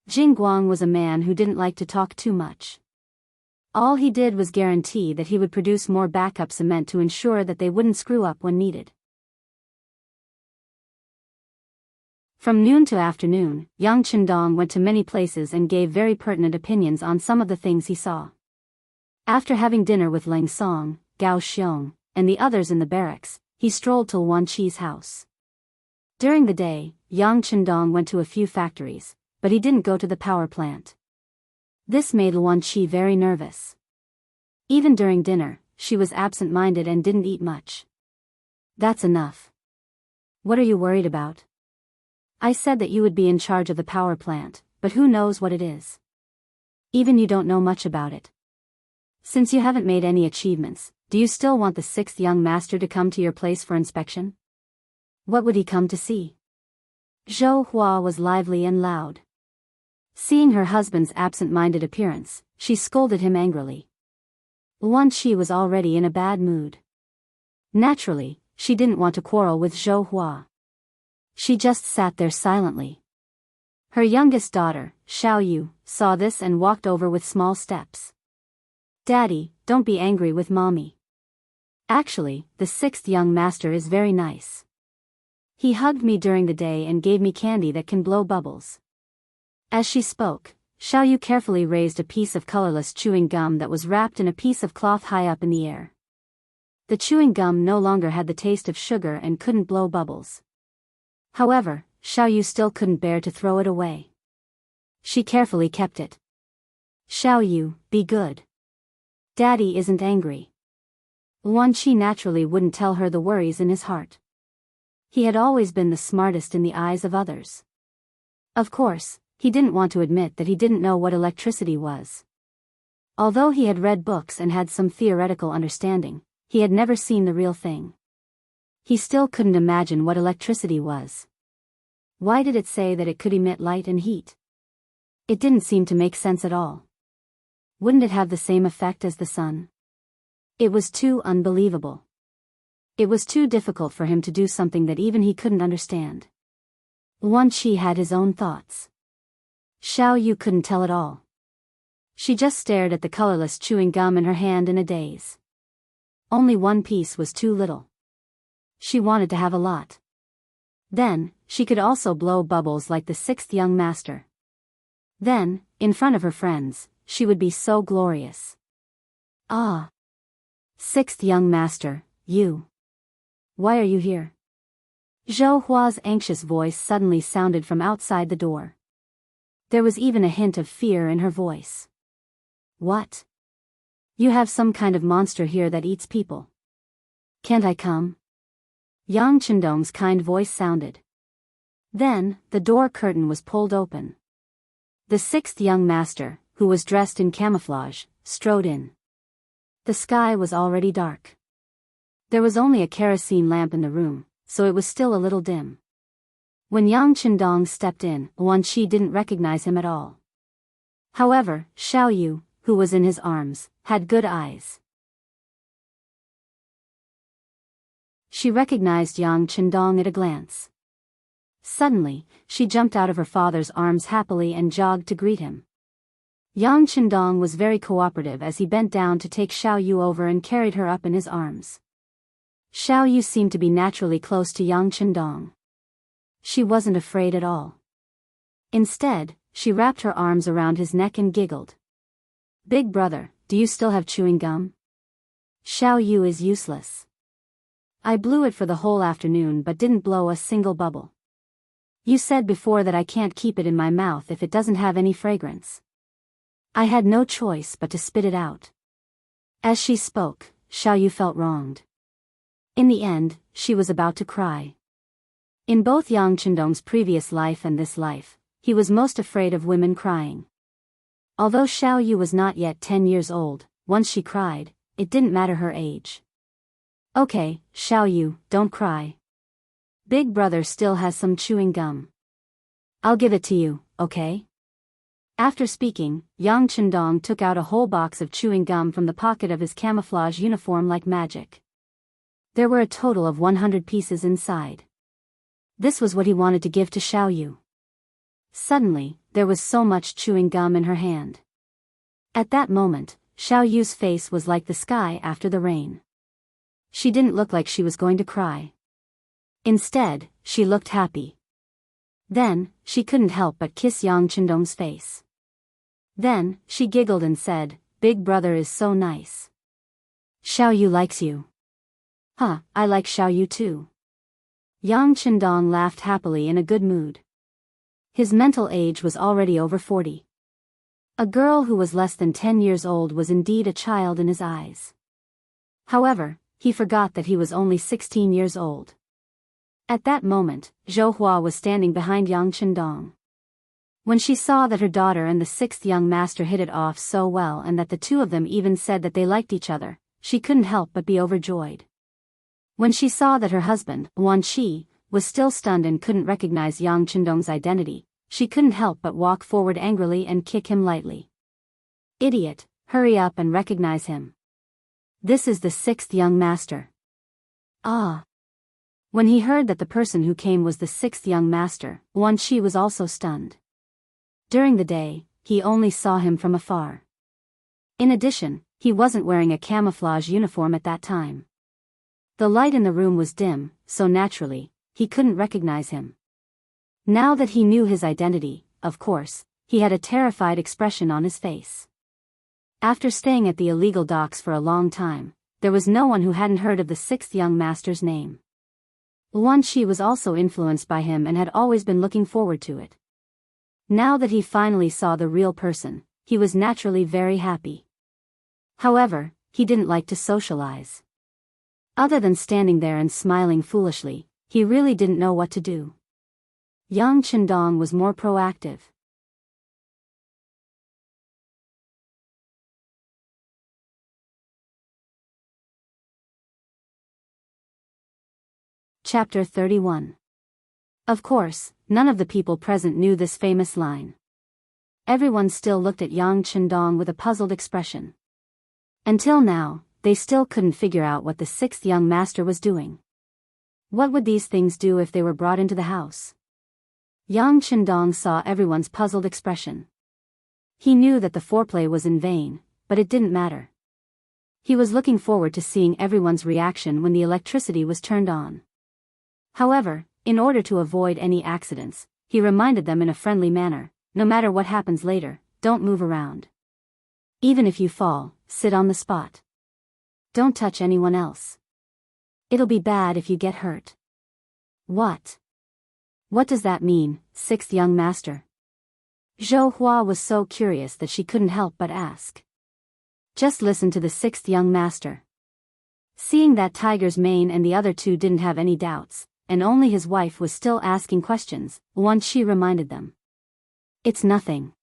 Jing Guang was a man who didn't like to talk too much. All he did was guarantee that he would produce more backup cement to ensure that they wouldn't screw up when needed. From noon to afternoon, Yang Chendong went to many places and gave very pertinent opinions on some of the things he saw. After having dinner with Leng Song, Gao Xiong, and the others in the barracks, he strolled to Wan Qi's house. During the day, Yang Chendong went to a few factories, but he didn't go to the power plant. This made Wan Qi very nervous. Even during dinner, she was absent-minded and didn't eat much. "That's enough. What are you worried about? I said that you would be in charge of the power plant, but who knows what it is? Even you don't know much about it. Since you haven't made any achievements, do you still want the 6th young master to come to your place for inspection? What would he come to see?" Zhou Hua was lively and loud. Seeing her husband's absent-minded appearance, she scolded him angrily. Wan Qi was already in a bad mood. Naturally, she didn't want to quarrel with Zhou Hua. She just sat there silently. Her youngest daughter, Xiao Yu, saw this and walked over with small steps. "Daddy, don't be angry with Mommy. Actually, the 6th young master is very nice. He hugged me during the day and gave me candy that can blow bubbles." As she spoke, Xiaoyu carefully raised a piece of colorless chewing gum that was wrapped in a piece of cloth high up in the air. The chewing gum no longer had the taste of sugar and couldn't blow bubbles. However, Xiaoyu still couldn't bear to throw it away. She carefully kept it. Xiaoyu, be good. Daddy isn't angry. Yuanqi naturally wouldn't tell her the worries in his heart. He had always been the smartest in the eyes of others. Of course, he didn't want to admit that he didn't know what electricity was. Although he had read books and had some theoretical understanding, he had never seen the real thing. He still couldn't imagine what electricity was. Why did it say that it could emit light and heat? It didn't seem to make sense at all. Wouldn't it have the same effect as the sun? It was too unbelievable. It was too difficult for him to do something that even he couldn't understand. Yuanqi had his own thoughts. Xiaoyu couldn't tell at all. She just stared at the colorless chewing gum in her hand in a daze. Only one piece was too little. She wanted to have a lot. Then, she could also blow bubbles like the sixth young master. Then, in front of her friends, she would be so glorious. Ah! Sixth young master, you. Why are you here? Zhou Hua's anxious voice suddenly sounded from outside the door. There was even a hint of fear in her voice. What? You have some kind of monster here that eats people. Can't I come? Yang Chendong's kind voice sounded. Then, the door curtain was pulled open. The sixth young master, who was dressed in camouflage, strode in. The sky was already dark. There was only a kerosene lamp in the room, so it was still a little dim. When Yang Chendong stepped in, Yuanqi didn't recognize him at all. However, Xiaoyu, who was in his arms, had good eyes. She recognized Yang Chendong at a glance. Suddenly, she jumped out of her father's arms happily and jogged to greet him. Yang Chendong was very cooperative as he bent down to take Xiaoyu over and carried her up in his arms. Xiaoyu seemed to be naturally close to Yang Chendong. She wasn't afraid at all. Instead, she wrapped her arms around his neck and giggled. Big brother, do you still have chewing gum? Xiaoyu is useless. I blew it for the whole afternoon but didn't blow a single bubble. You said before that I can't keep it in my mouth if it doesn't have any fragrance. I had no choice but to spit it out. As she spoke, Xiaoyu felt wronged. In the end, she was about to cry. In both Yang Chendong's previous life and this life, he was most afraid of women crying. Although Xiaoyu was not yet 10 years old, once she cried, it didn't matter her age. Okay, Xiaoyu, don't cry. Big brother still has some chewing gum. I'll give it to you, okay? After speaking, Yang Chendong took out a whole box of chewing gum from the pocket of his camouflage uniform like magic. There were a total of 100 pieces inside. This was what he wanted to give to Xiaoyu. Suddenly, there was so much chewing gum in her hand. At that moment, Xiaoyu's face was like the sky after the rain. She didn't look like she was going to cry. Instead, she looked happy. Then, she couldn't help but kiss Yang Chendong's face. Then, she giggled and said, Big brother is so nice. Xiaoyu likes you. Huh, I like Xiaoyu too. Yang Chendong laughed happily in a good mood. His mental age was already over 40. A girl who was less than 10 years old was indeed a child in his eyes. However, he forgot that he was only 16 years old. At that moment, Zhou Hua was standing behind Yang Chendong. When she saw that her daughter and the sixth young master hit it off so well and that the two of them even said that they liked each other, she couldn't help but be overjoyed. When she saw that her husband, Yuanqi, was still stunned and couldn't recognize Yang Chendong's identity, she couldn't help but walk forward angrily and kick him lightly. Idiot, hurry up and recognize him. This is the sixth young master. Ah. When he heard that the person who came was the sixth young master, Yuanqi was also stunned. During the day, he only saw him from afar. In addition, he wasn't wearing a camouflage uniform at that time. The light in the room was dim, so naturally, he couldn't recognize him. Now that he knew his identity, of course, he had a terrified expression on his face. After staying at the illegal docks for a long time, there was no one who hadn't heard of the sixth young master's name. Yuan Shi was also influenced by him and had always been looking forward to it. Now that he finally saw the real person, he was naturally very happy. However, he didn't like to socialize. Other than standing there and smiling foolishly, he really didn't know what to do. Yang Qindong was more proactive. Chapter 31. Of course, none of the people present knew this famous line. Everyone still looked at Yang Qindong with a puzzled expression. Until now, they still couldn't figure out what the sixth young master was doing. What would these things do if they were brought into the house? Yang Qindong saw everyone's puzzled expression. He knew that the foreplay was in vain, but it didn't matter. He was looking forward to seeing everyone's reaction when the electricity was turned on. However, in order to avoid any accidents, he reminded them in a friendly manner, no matter what happens later, don't move around. Even if you fall, sit on the spot. Don't touch anyone else. It'll be bad if you get hurt. What? What does that mean, sixth young master? Zhou Hua was so curious that she couldn't help but ask. Just listen to the sixth young master. Seeing that Tiger's Mane and the other two didn't have any doubts, and only his wife was still asking questions, Yuan Shi reminded them. It's nothing.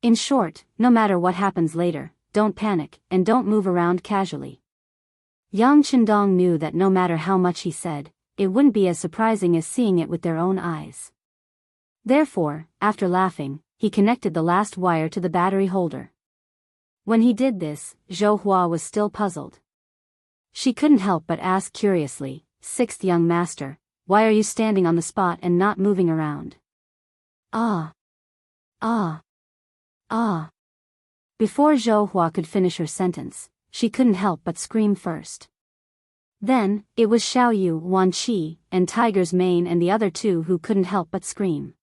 In short, no matter what happens later, don't panic, and don't move around casually. Yang Qindong knew that no matter how much he said, it wouldn't be as surprising as seeing it with their own eyes. Therefore, after laughing, he connected the last wire to the battery holder. When he did this, Zhou Hua was still puzzled. She couldn't help but ask curiously, sixth young master, why are you standing on the spot and not moving around? Ah. Before Zhou Hua could finish her sentence, she couldn't help but scream first. Then, it was Xiao Yu, Yuan Shi, and Tiger's Mane and the other two who couldn't help but scream.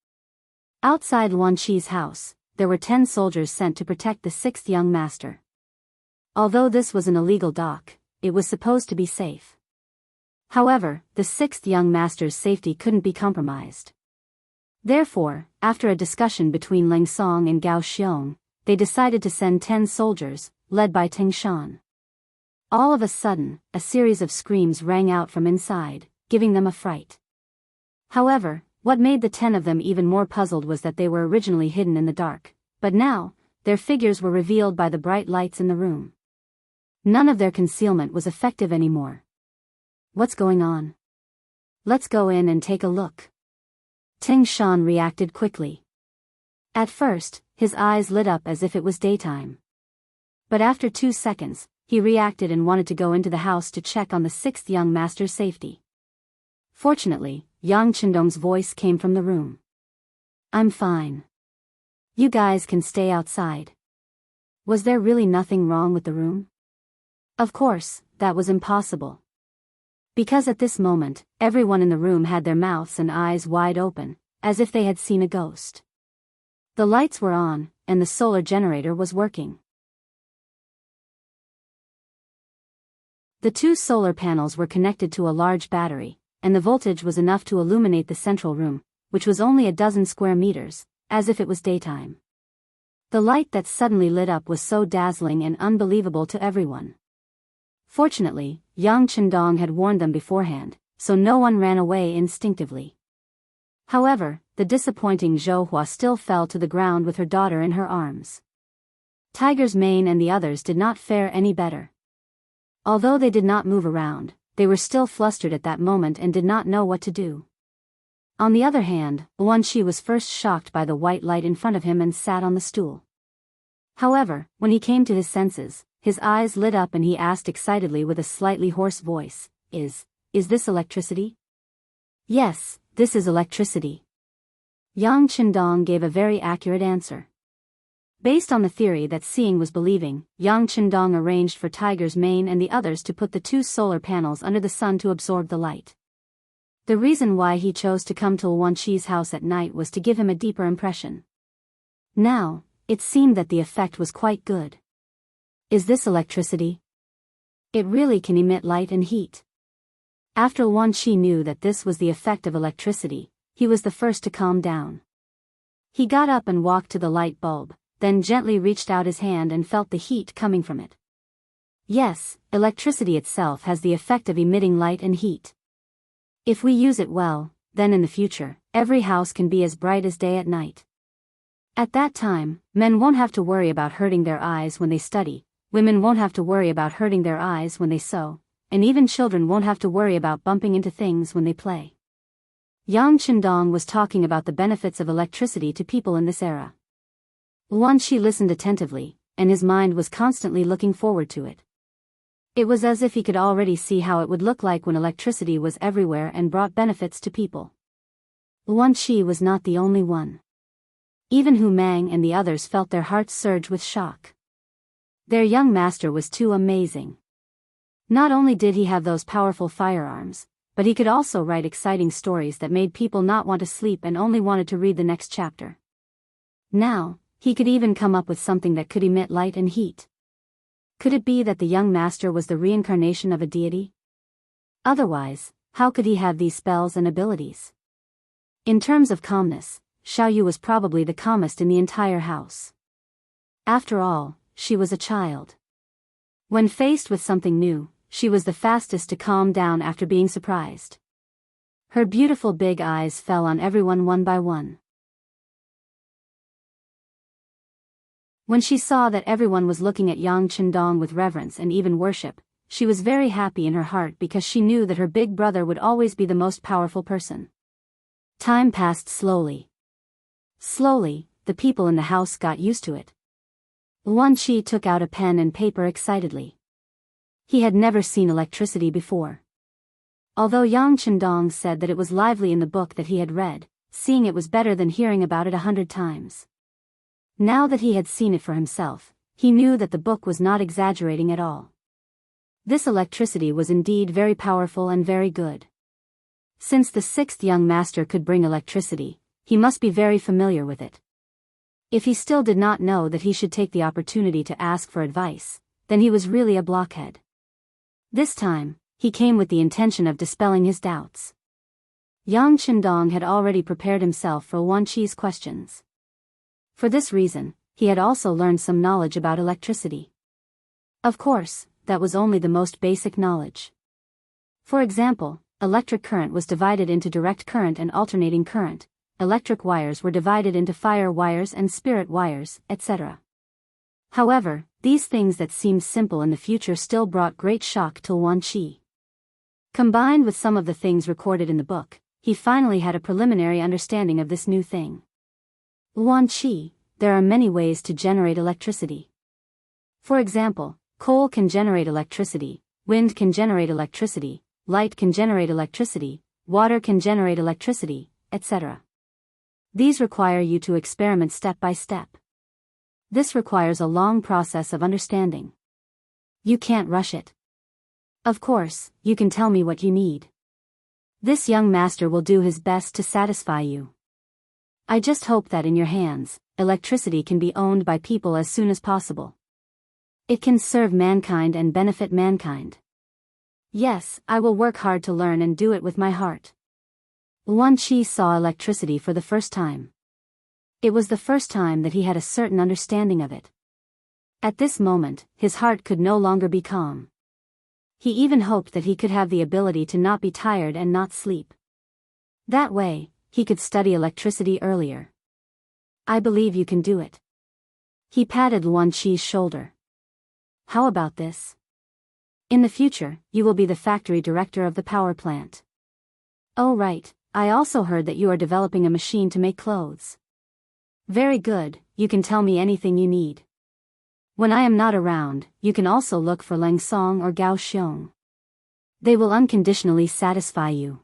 Outside Yuan Shi's house, there were 10 soldiers sent to protect the sixth young master. Although this was an illegal dock, it was supposed to be safe. However, the sixth young master's safety couldn't be compromised. Therefore, after a discussion between Leng Song and Gao Xiong, they decided to send 10 soldiers, led by Ting Shan. All of a sudden, a series of screams rang out from inside, giving them a fright. However, what made the 10 of them even more puzzled was that they were originally hidden in the dark, but now, their figures were revealed by the bright lights in the room. None of their concealment was effective anymore. What's going on? Let's go in and take a look. Ting Shan reacted quickly. At first, his eyes lit up as if it was daytime. But after 2 seconds, he reacted and wanted to go into the house to check on the sixth young master's safety. Fortunately, Yang Qindong's voice came from the room. I'm fine. You guys can stay outside. Was there really nothing wrong with the room? Of course, that was impossible. Because at this moment, everyone in the room had their mouths and eyes wide open, as if they had seen a ghost. The lights were on, and the solar generator was working. The 2 solar panels were connected to a large battery, and the voltage was enough to illuminate the central room, which was only a dozen square meters, as if it was daytime. The light that suddenly lit up was so dazzling and unbelievable to everyone. Fortunately, Yang Qindong had warned them beforehand, so no one ran away instinctively. However, the disappointing Zhou Hua still fell to the ground with her daughter in her arms. Tiger's Mane and the others did not fare any better. Although they did not move around, they were still flustered at that moment and did not know what to do. On the other hand, Yuan Shi was first shocked by the white light in front of him and sat on the stool. However, when he came to his senses, his eyes lit up and he asked excitedly with a slightly hoarse voice, Is this electricity? Yes, this is electricity. Yang Qindong gave a very accurate answer. Based on the theory that seeing was believing, Yang Qindong arranged for Tiger's Mane and the others to put the 2 solar panels under the sun to absorb the light. The reason why he chose to come to Yuan Shi's house at night was to give him a deeper impression. Now, it seemed that the effect was quite good. Is this electricity? It really can emit light and heat. After Wan Qi knew that this was the effect of electricity, he was the first to calm down. He got up and walked to the light bulb, then gently reached out his hand and felt the heat coming from it. Yes, electricity itself has the effect of emitting light and heat. If we use it well, then in the future, every house can be as bright as day at night. At that time, men won't have to worry about hurting their eyes when they study, women won't have to worry about hurting their eyes when they sew, and even children won't have to worry about bumping into things when they play. Yang Qindong was talking about the benefits of electricity to people in this era. Wan Qi listened attentively, and his mind was constantly looking forward to it. It was as if he could already see how it would look like when electricity was everywhere and brought benefits to people. Wan Qi was not the only one. Even Hu Mang and the others felt their hearts surge with shock. Their young master was too amazing. Not only did he have those powerful firearms, but he could also write exciting stories that made people not want to sleep and only wanted to read the next chapter. Now, he could even come up with something that could emit light and heat. Could it be that the young master was the reincarnation of a deity? Otherwise, how could he have these spells and abilities? In terms of calmness, Xiaoyu was probably the calmest in the entire house. After all, she was a child. When faced with something new, she was the fastest to calm down after being surprised. Her beautiful big eyes fell on everyone one by one. When she saw that everyone was looking at Yang Qindong with reverence and even worship, she was very happy in her heart because she knew that her big brother would always be the most powerful person. Time passed slowly. Slowly, the people in the house got used to it. Wan Qi took out a pen and paper excitedly. He had never seen electricity before. Although Yang Qindong said that it was lively in the book that he had read, seeing it was better than hearing about it 100 times. Now that he had seen it for himself, he knew that the book was not exaggerating at all. This electricity was indeed very powerful and very good. Since the sixth young master could bring electricity, he must be very familiar with it. If he still did not know that he should take the opportunity to ask for advice, then he was really a blockhead. This time, he came with the intention of dispelling his doubts. Yang Qindong had already prepared himself for Wan Qi's questions. For this reason, he had also learned some knowledge about electricity. Of course, that was only the most basic knowledge. For example, electric current was divided into direct current and alternating current, electric wires were divided into fire wires and spirit wires, etc. However, these things that seemed simple in the future still brought great shock to Wan Qi. Combined with some of the things recorded in the book, he finally had a preliminary understanding of this new thing. Wan Qi, there are many ways to generate electricity. For example, coal can generate electricity, wind can generate electricity, light can generate electricity, water can generate electricity, etc. These require you to experiment step by step. This requires a long process of understanding. You can't rush it. Of course, you can tell me what you need. This young master will do his best to satisfy you. I just hope that in your hands, electricity can be owned by people as soon as possible. It can serve mankind and benefit mankind. Yes, I will work hard to learn and do it with my heart. Wan Qi saw electricity for the first time. It was the first time that he had a certain understanding of it. At this moment, his heart could no longer be calm. He even hoped that he could have the ability to not be tired and not sleep. That way, he could study electricity earlier. I believe you can do it. He patted Wan Qi's shoulder. How about this? In the future, you will be the factory director of the power plant. Oh right, I also heard that you are developing a machine to make clothes. Very good, you can tell me anything you need. When I am not around, you can also look for Leng Song or Gao Xiong. They will unconditionally satisfy you.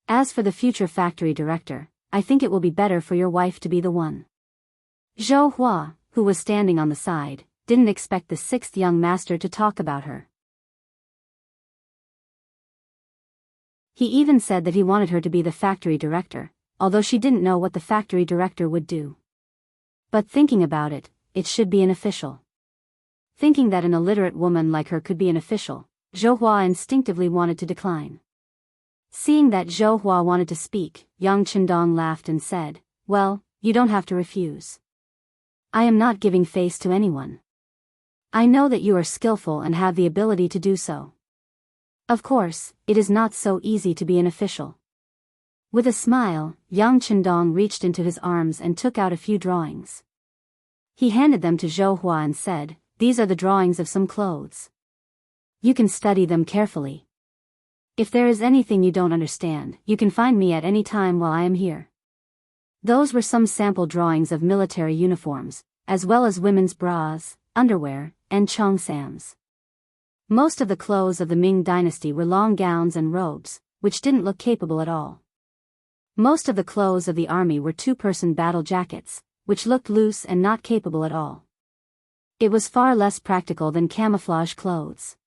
As for the future factory director, I think it will be better for your wife to be the one. Zhou Hua, who was standing on the side, didn't expect the sixth young master to talk about her. He even said that he wanted her to be the factory director, although she didn't know what the factory director would do. But thinking about it, it should be an official. Thinking that an illiterate woman like her could be an official, Zhou Hua instinctively wanted to decline. Seeing that Zhou Hua wanted to speak, Yang Chendong laughed and said, "Well, you don't have to refuse. I am not giving face to anyone. I know that you are skillful and have the ability to do so. Of course, it is not so easy to be an official." With a smile, Yang Chendong reached into his arms and took out a few drawings. He handed them to Zhou Hua and said, "These are the drawings of some clothes. You can study them carefully. If there is anything you don't understand, you can find me at any time while I am here." Those were some sample drawings of military uniforms, as well as women's bras, underwear, and cheongsams. Most of the clothes of the Ming dynasty were long gowns and robes, which didn't look capable at all. Most of the clothes of the army were two-person battle jackets, which looked loose and not capable at all. It was far less practical than camouflage clothes.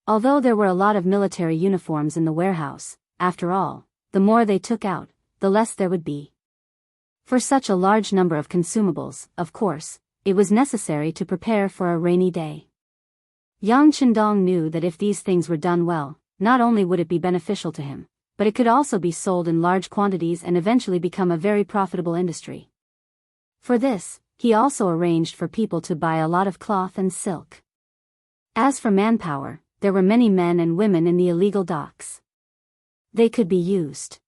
Although there were a lot of military uniforms in the warehouse, after all, the more they took out, the less there would be. For such a large number of consumables, of course, it was necessary to prepare for a rainy day. Yang Chendong knew that if these things were done well, not only would it be beneficial to him, but it could also be sold in large quantities and eventually become a very profitable industry. For this, he also arranged for people to buy a lot of cloth and silk. As for manpower, there were many men and women in the illegal docks. They could be used.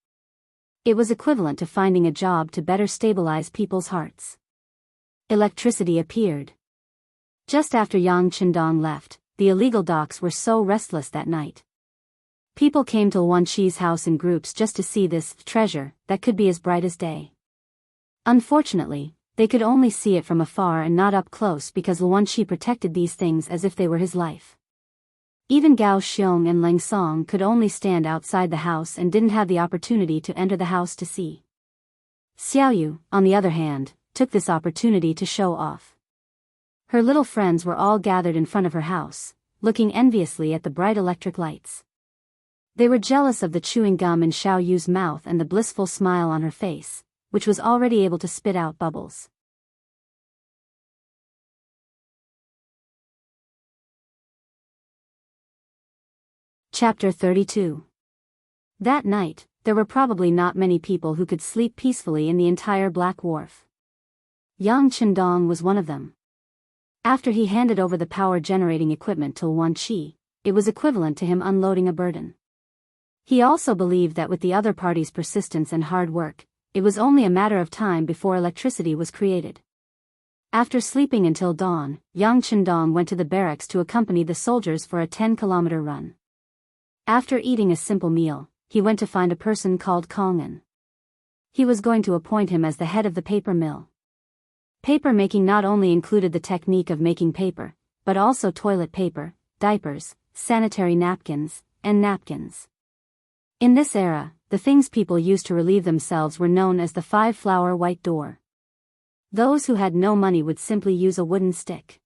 It was equivalent to finding a job to better stabilize people's hearts. Electricity appeared. Just after Yang Chendong left, the illegal docks were so restless that night. People came to Luan Chi's house in groups just to see this treasure that could be as bright as day. Unfortunately, they could only see it from afar and not up close because Luan Chi protected these things as if they were his life. Even Gao Xiong and Leng Song could only stand outside the house and didn't have the opportunity to enter the house to see. Xiaoyu, on the other hand, took this opportunity to show off. Her little friends were all gathered in front of her house, looking enviously at the bright electric lights. They were jealous of the chewing gum in Xiaoyu's mouth and the blissful smile on her face, which was already able to spit out bubbles. Chapter 32. That night, there were probably not many people who could sleep peacefully in the entire Black Wharf. Yang Chendong was one of them. After he handed over the power-generating equipment to Luan Chi, it was equivalent to him unloading a burden. He also believed that with the other party's persistence and hard work, it was only a matter of time before electricity was created. After sleeping until dawn, Yang Chendong went to the barracks to accompany the soldiers for a 10-kilometer run. After eating a simple meal, he went to find a person called Kongan. He was going to appoint him as the head of the paper mill. Paper making not only included the technique of making paper, but also toilet paper, diapers, sanitary napkins, and napkins. In this era, the things people used to relieve themselves were known as the 5-flower white door. Those who had no money would simply use a wooden stick.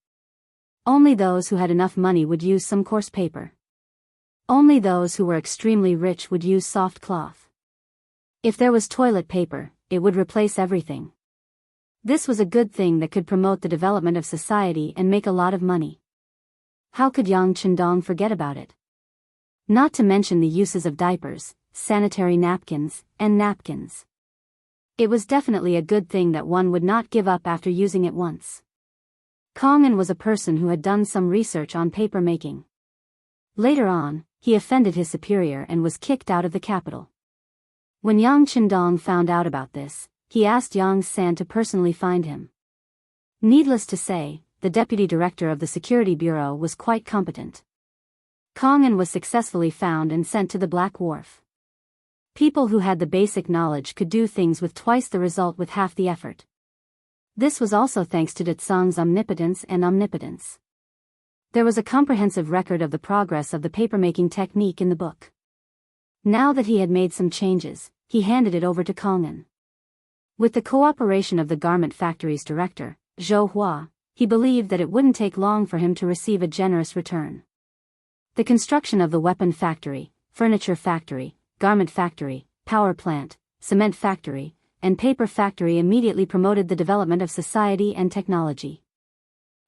Only those who had enough money would use some coarse paper. Only those who were extremely rich would use soft cloth. If there was toilet paper, it would replace everything. This was a good thing that could promote the development of society and make a lot of money. How could Yang Chendong forget about it? Not to mention the uses of diapers, sanitary napkins, and napkins. It was definitely a good thing that one would not give up after using it once. Kongan was a person who had done some research on paper making. Later on, he offended his superior and was kicked out of the capital. When Yang Chendong found out about this, he asked Yang San to personally find him. Needless to say, the deputy director of the security bureau was quite competent. Kongan was successfully found and sent to the Black Wharf. People who had the basic knowledge could do things with twice the result with half the effort. This was also thanks to Detsang's omnipotence and omnipotence. There was a comprehensive record of the progress of the papermaking technique in the book. Now that he had made some changes, he handed it over to Kongan. With the cooperation of the garment factory's director, Zhou Hua, he believed that it wouldn't take long for him to receive a generous return. The construction of the weapon factory, furniture factory, garment factory, power plant, cement factory, and paper factory immediately promoted the development of society and technology.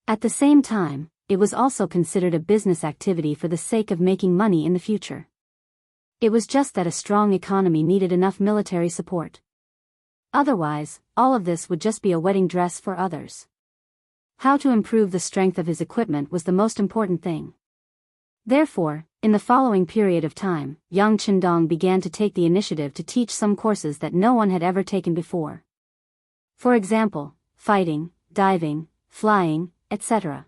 At the same time, it was also considered a business activity for the sake of making money in the future. It was just that a strong economy needed enough military support. Otherwise, all of this would just be a wedding dress for others. How to improve the strength of his equipment was the most important thing. Therefore, in the following period of time, young Qindong began to take the initiative to teach some courses that no one had ever taken before. For example, fighting, diving, flying, etc.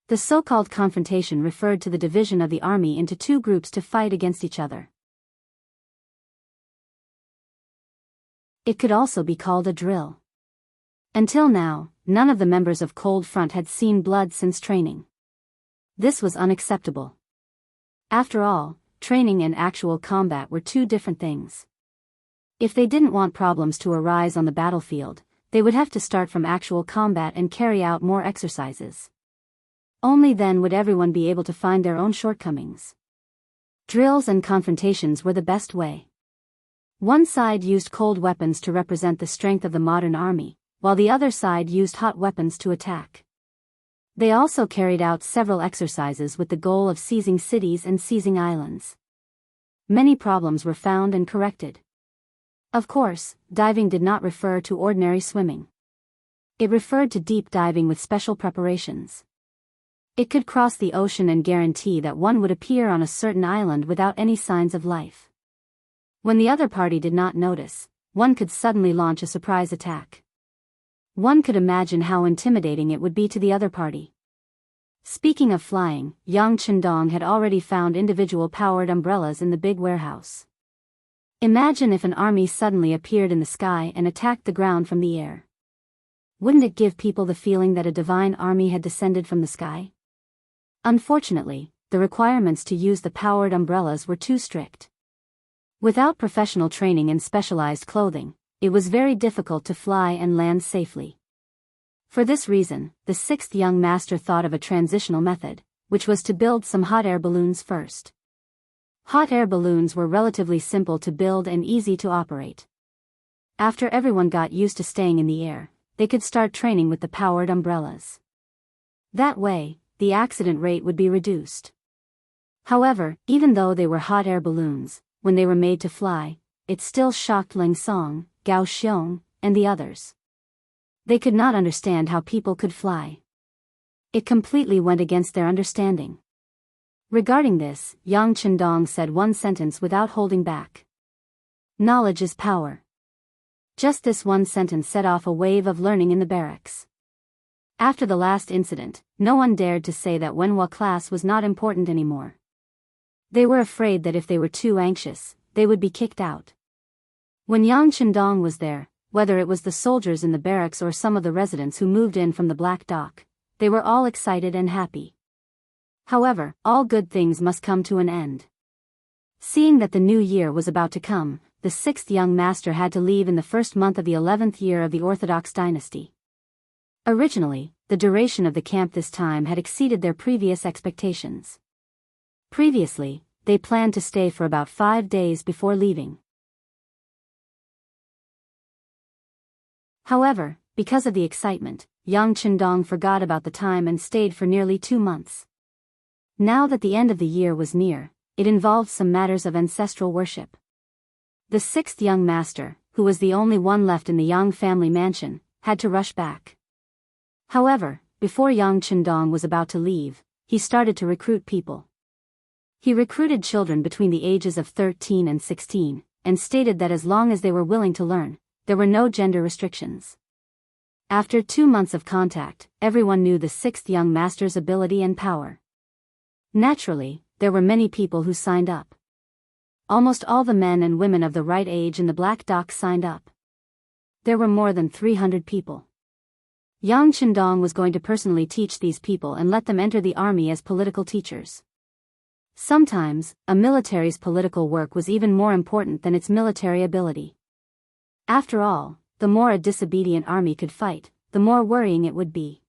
The so-called confrontation referred to the division of the army into two groups to fight against each other. It could also be called a drill. Until now, none of the members of Cold Front had seen blood since training. This was unacceptable. After all, training and actual combat were two different things. If they didn't want problems to arise on the battlefield, they would have to start from actual combat and carry out more exercises. Only then would everyone be able to find their own shortcomings. Drills and confrontations were the best way. One side used cold weapons to represent the strength of the modern army, while the other side used hot weapons to attack. They also carried out several exercises with the goal of seizing cities and seizing islands. Many problems were found and corrected. Of course, diving did not refer to ordinary swimming. It referred to deep diving with special preparations. It could cross the ocean and guarantee that one would appear on a certain island without any signs of life. When the other party did not notice, one could suddenly launch a surprise attack. One could imagine how intimidating it would be to the other party. Speaking of flying, young Qindong had already found individual powered umbrellas in the big warehouse. Imagine if an army suddenly appeared in the sky and attacked the ground from the air. Wouldn't it give people the feeling that a divine army had descended from the sky? Unfortunately, the requirements to use the powered umbrellas were too strict. Without professional training and specialized clothing, it was very difficult to fly and land safely. For this reason, the sixth young master thought of a transitional method, which was to build some hot air balloons first. Hot air balloons were relatively simple to build and easy to operate. After everyone got used to staying in the air, they could start training with the powered umbrellas. That way, the accident rate would be reduced. However, even though they were hot air balloons, when they were made to fly, it still shocked Ling Song, Gao Xiong, and the others. They could not understand how people could fly. It completely went against their understanding. Regarding this, Yang Qindong said one sentence without holding back. Knowledge is power. Just this one sentence set off a wave of learning in the barracks. After the last incident, no one dared to say that Wenhua class was not important anymore. They were afraid that if they were too anxious, they would be kicked out. When Yang Qindong was there, whether it was the soldiers in the barracks or some of the residents who moved in from the Black Dock, they were all excited and happy. However, all good things must come to an end. Seeing that the new year was about to come, the sixth young master had to leave in the first month of the 11th year of the Orthodox dynasty. Originally, the duration of the camp this time had exceeded their previous expectations. Previously, they planned to stay for about 5 days before leaving. However, because of the excitement, young Qindong forgot about the time and stayed for nearly 2 months. Now that the end of the year was near, it involved some matters of ancestral worship. The sixth young master, who was the only one left in the Yang family mansion, had to rush back. However, before young Qindong was about to leave, he started to recruit people. He recruited children between the ages of 13 and 16, and stated that as long as they were willing to learn, there were no gender restrictions. After 2 months of contact, everyone knew the sixth young master's ability and power. Naturally, there were many people who signed up. Almost all the men and women of the right age in the Black Dock signed up. There were more than 300 people. Yang Qindong was going to personally teach these people and let them enter the army as political teachers. Sometimes, a military's political work was even more important than its military ability. After all, the more a disobedient army could fight, the more worrying it would be.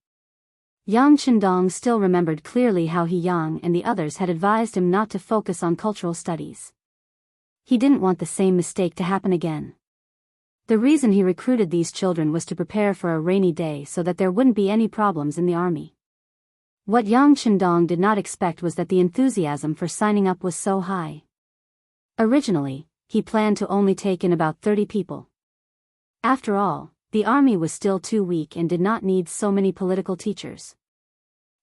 Yang Qindong still remembered clearly how Yang and the others had advised him not to focus on cultural studies. He didn't want the same mistake to happen again. The reason he recruited these children was to prepare for a rainy day so that there wouldn't be any problems in the army. What Yang Chendong did not expect was that the enthusiasm for signing up was so high. Originally, he planned to only take in about 30 people. After all, the army was still too weak and did not need so many political teachers.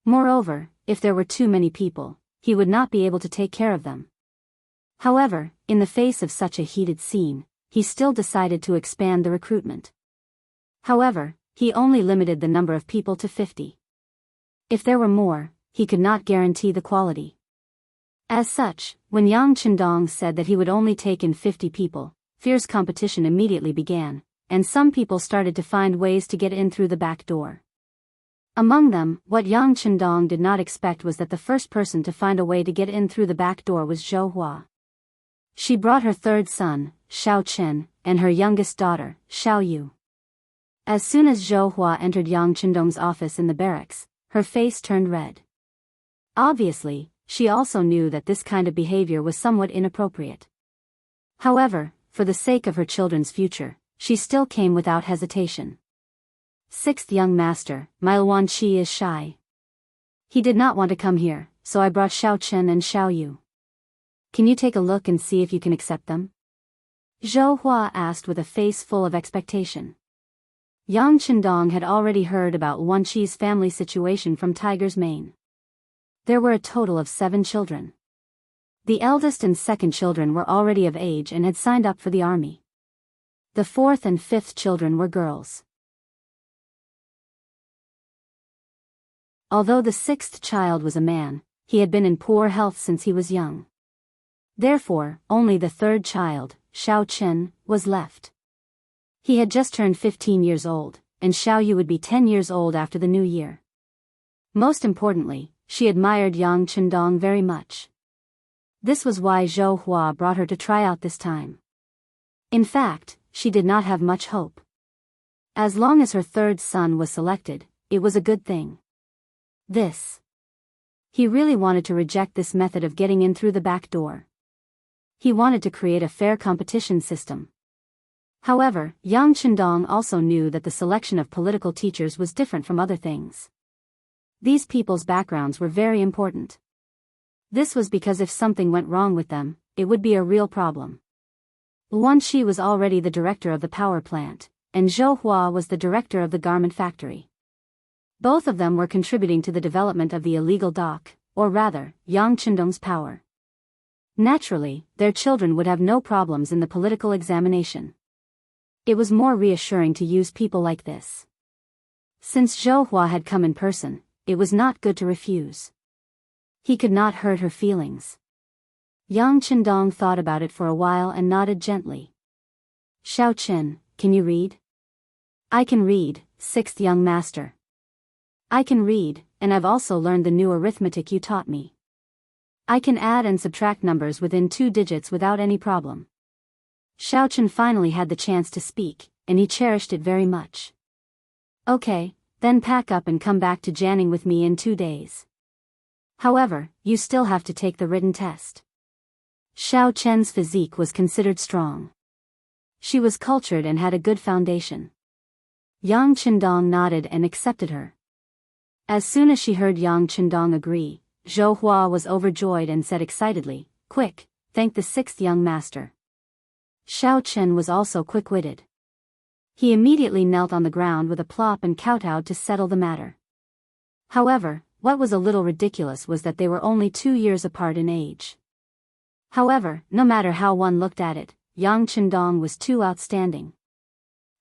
Moreover, if there were too many people, he would not be able to take care of them. However, in the face of such a heated scene, he still decided to expand the recruitment. However, he only limited the number of people to 50. If there were more, he could not guarantee the quality. As such, when Yang Chendong said that he would only take in 50 people, fierce competition immediately began, and some people started to find ways to get in through the back door. Among them, what Yang Chendong did not expect was that the first person to find a way to get in through the back door was Zhou Hua. She brought her third son, Xiao Chen, and her youngest daughter, Xiao Yu. As soon as Zhou Hua entered Yang Chendong's office in the barracks, her face turned red. Obviously, she also knew that this kind of behavior was somewhat inappropriate. However, for the sake of her children's future, she still came without hesitation. Sixth young master, my Wanqi is shy. He did not want to come here, so I brought Xiao Chen and Xiao Yu. Can you take a look and see if you can accept them? Zhou Hua asked with a face full of expectation. Yang Chendong had already heard about Wanqi's family situation from Tiger's Mane. There were a total of 7 children. The eldest and second children were already of age and had signed up for the army. The fourth and fifth children were girls. Although the sixth child was a man, he had been in poor health since he was young. Therefore, only the third child, Xiao Chen, was left. He had just turned 15 years old, and Xiao Yu would be 10 years old after the new year. Most importantly, she admired Yang Chendong very much. This was why Zhou Hua brought her to try out this time. In fact, she did not have much hope. As long as her third son was selected, it was a good thing. He really wanted to reject this method of getting in through the back door. He wanted to create a fair competition system. However, Yang Chendong also knew that the selection of political teachers was different from other things. These people's backgrounds were very important. This was because if something went wrong with them, it would be a real problem. Wanqi was already the director of the power plant, and Zhou Hua was the director of the garment factory. Both of them were contributing to the development of the illegal dock, or rather, Yang Chendong's power. Naturally, their children would have no problems in the political examination. It was more reassuring to use people like this. Since Zhou Hua had come in person, it was not good to refuse. He could not hurt her feelings. Yang Chendong thought about it for a while and nodded gently. Xiao Chen, can you read? I can read, sixth young master. I can read, and I've also learned the new arithmetic you taught me. I can add and subtract numbers within 2 digits without any problem. Xiao Chen finally had the chance to speak, and he cherished it very much. Okay, then pack up and come back to Jianghu with me in 2 days. However, you still have to take the written test. Xiao Chen's physique was considered strong. She was cultured and had a good foundation. Yang Chendong nodded and accepted her. As soon as she heard Yang Chendong agree, Zhou Hua was overjoyed and said excitedly, "Quick, thank the sixth young master." Xiao Chen was also quick-witted. He immediately knelt on the ground with a plop and kowtowed to settle the matter. However, what was a little ridiculous was that they were only 2 years apart in age. However, no matter how one looked at it, Yang Chendong was too outstanding.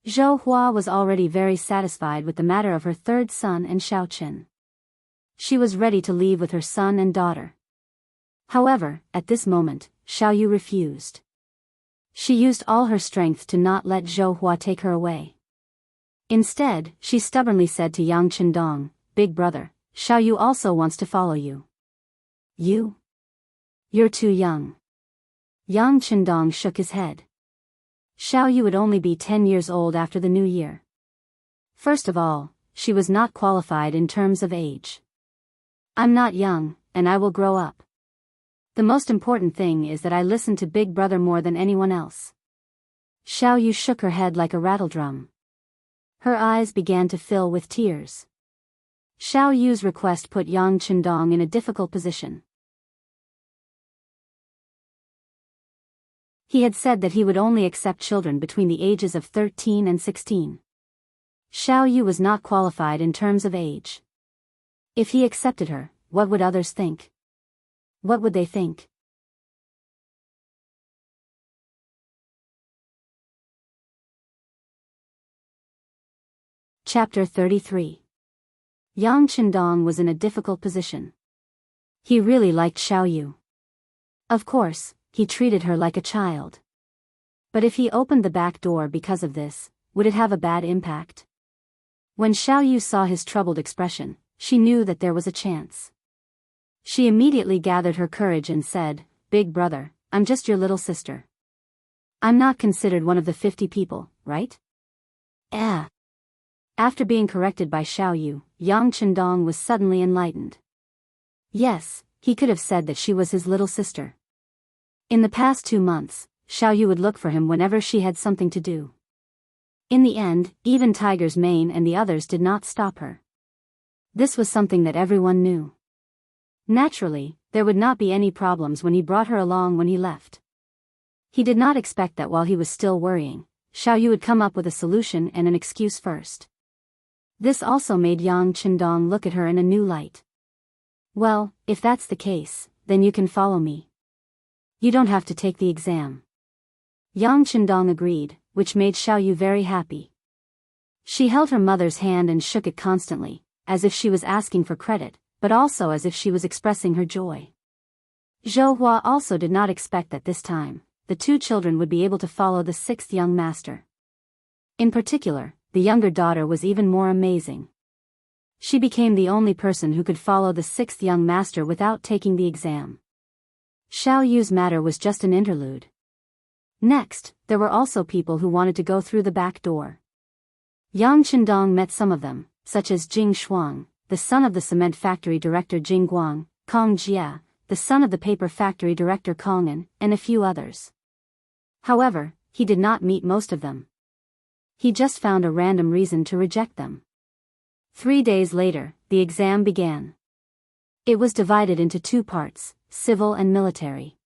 Zhou Hua was already very satisfied with the matter of her third son and Xiao Chen. She was ready to leave with her son and daughter. However, at this moment, Xiao Yu refused. She used all her strength to not let Zhou Hua take her away. Instead, she stubbornly said to Yang Chendong, "Big brother, Xiao Yu also wants to follow you." "You? You're too young." Yang Chendong shook his head. Xiao Yu would only be 10 years old after the new year. First of all, she was not qualified in terms of age. "I'm not young, and I will grow up. The most important thing is that I listen to Big Brother more than anyone else." Xiao Yu shook her head like a rattledrum. Her eyes began to fill with tears. Xiao Yu's request put Yang Qindong in a difficult position. He had said that he would only accept children between the ages of 13 and 16. Xiao Yu was not qualified in terms of age. If he accepted her, what would others think? What would they think? Chapter 33. Yang Qindong was in a difficult position. He really liked Xiao Yu. Of course, he treated her like a child. But if he opened the back door because of this, would it have a bad impact? When Xiao Yu saw his troubled expression, she knew that there was a chance. She immediately gathered her courage and said, "Big brother, I'm just your little sister. I'm not considered one of the 50 people, right?" After being corrected by Xiao Yu, Yang Qindong was suddenly enlightened. Yes, he could have said that she was his little sister. In the past 2 months, Xiao Yu would look for him whenever she had something to do. In the end, even Tiger's Mane and the others did not stop her. This was something that everyone knew. Naturally, there would not be any problems when he brought her along when he left. He did not expect that while he was still worrying, Xiao Yu would come up with a solution and an excuse first. This also made Yang Qindong look at her in a new light. "Well, if that's the case, then you can follow me. You don't have to take the exam." Yang Qindong agreed, which made Xiao Yu very happy. She held her mother's hand and shook it constantly, as if she was asking for credit, but also as if she was expressing her joy. Zhou Hua also did not expect that this time, the 2 children would be able to follow the 6th young master. In particular, the younger daughter was even more amazing. She became the only person who could follow the 6th young master without taking the exam. Xiao Yu's matter was just an interlude. Next, there were also people who wanted to go through the back door. Yang Qindong met some of them, such as Jing Shuang, the son of the cement factory director Jing Guang, Kong Jia, the son of the paper factory director Kong'an, and a few others. However, he did not meet most of them. He just found a random reason to reject them. 3 days later, the exam began. It was divided into 2 parts, civil and military.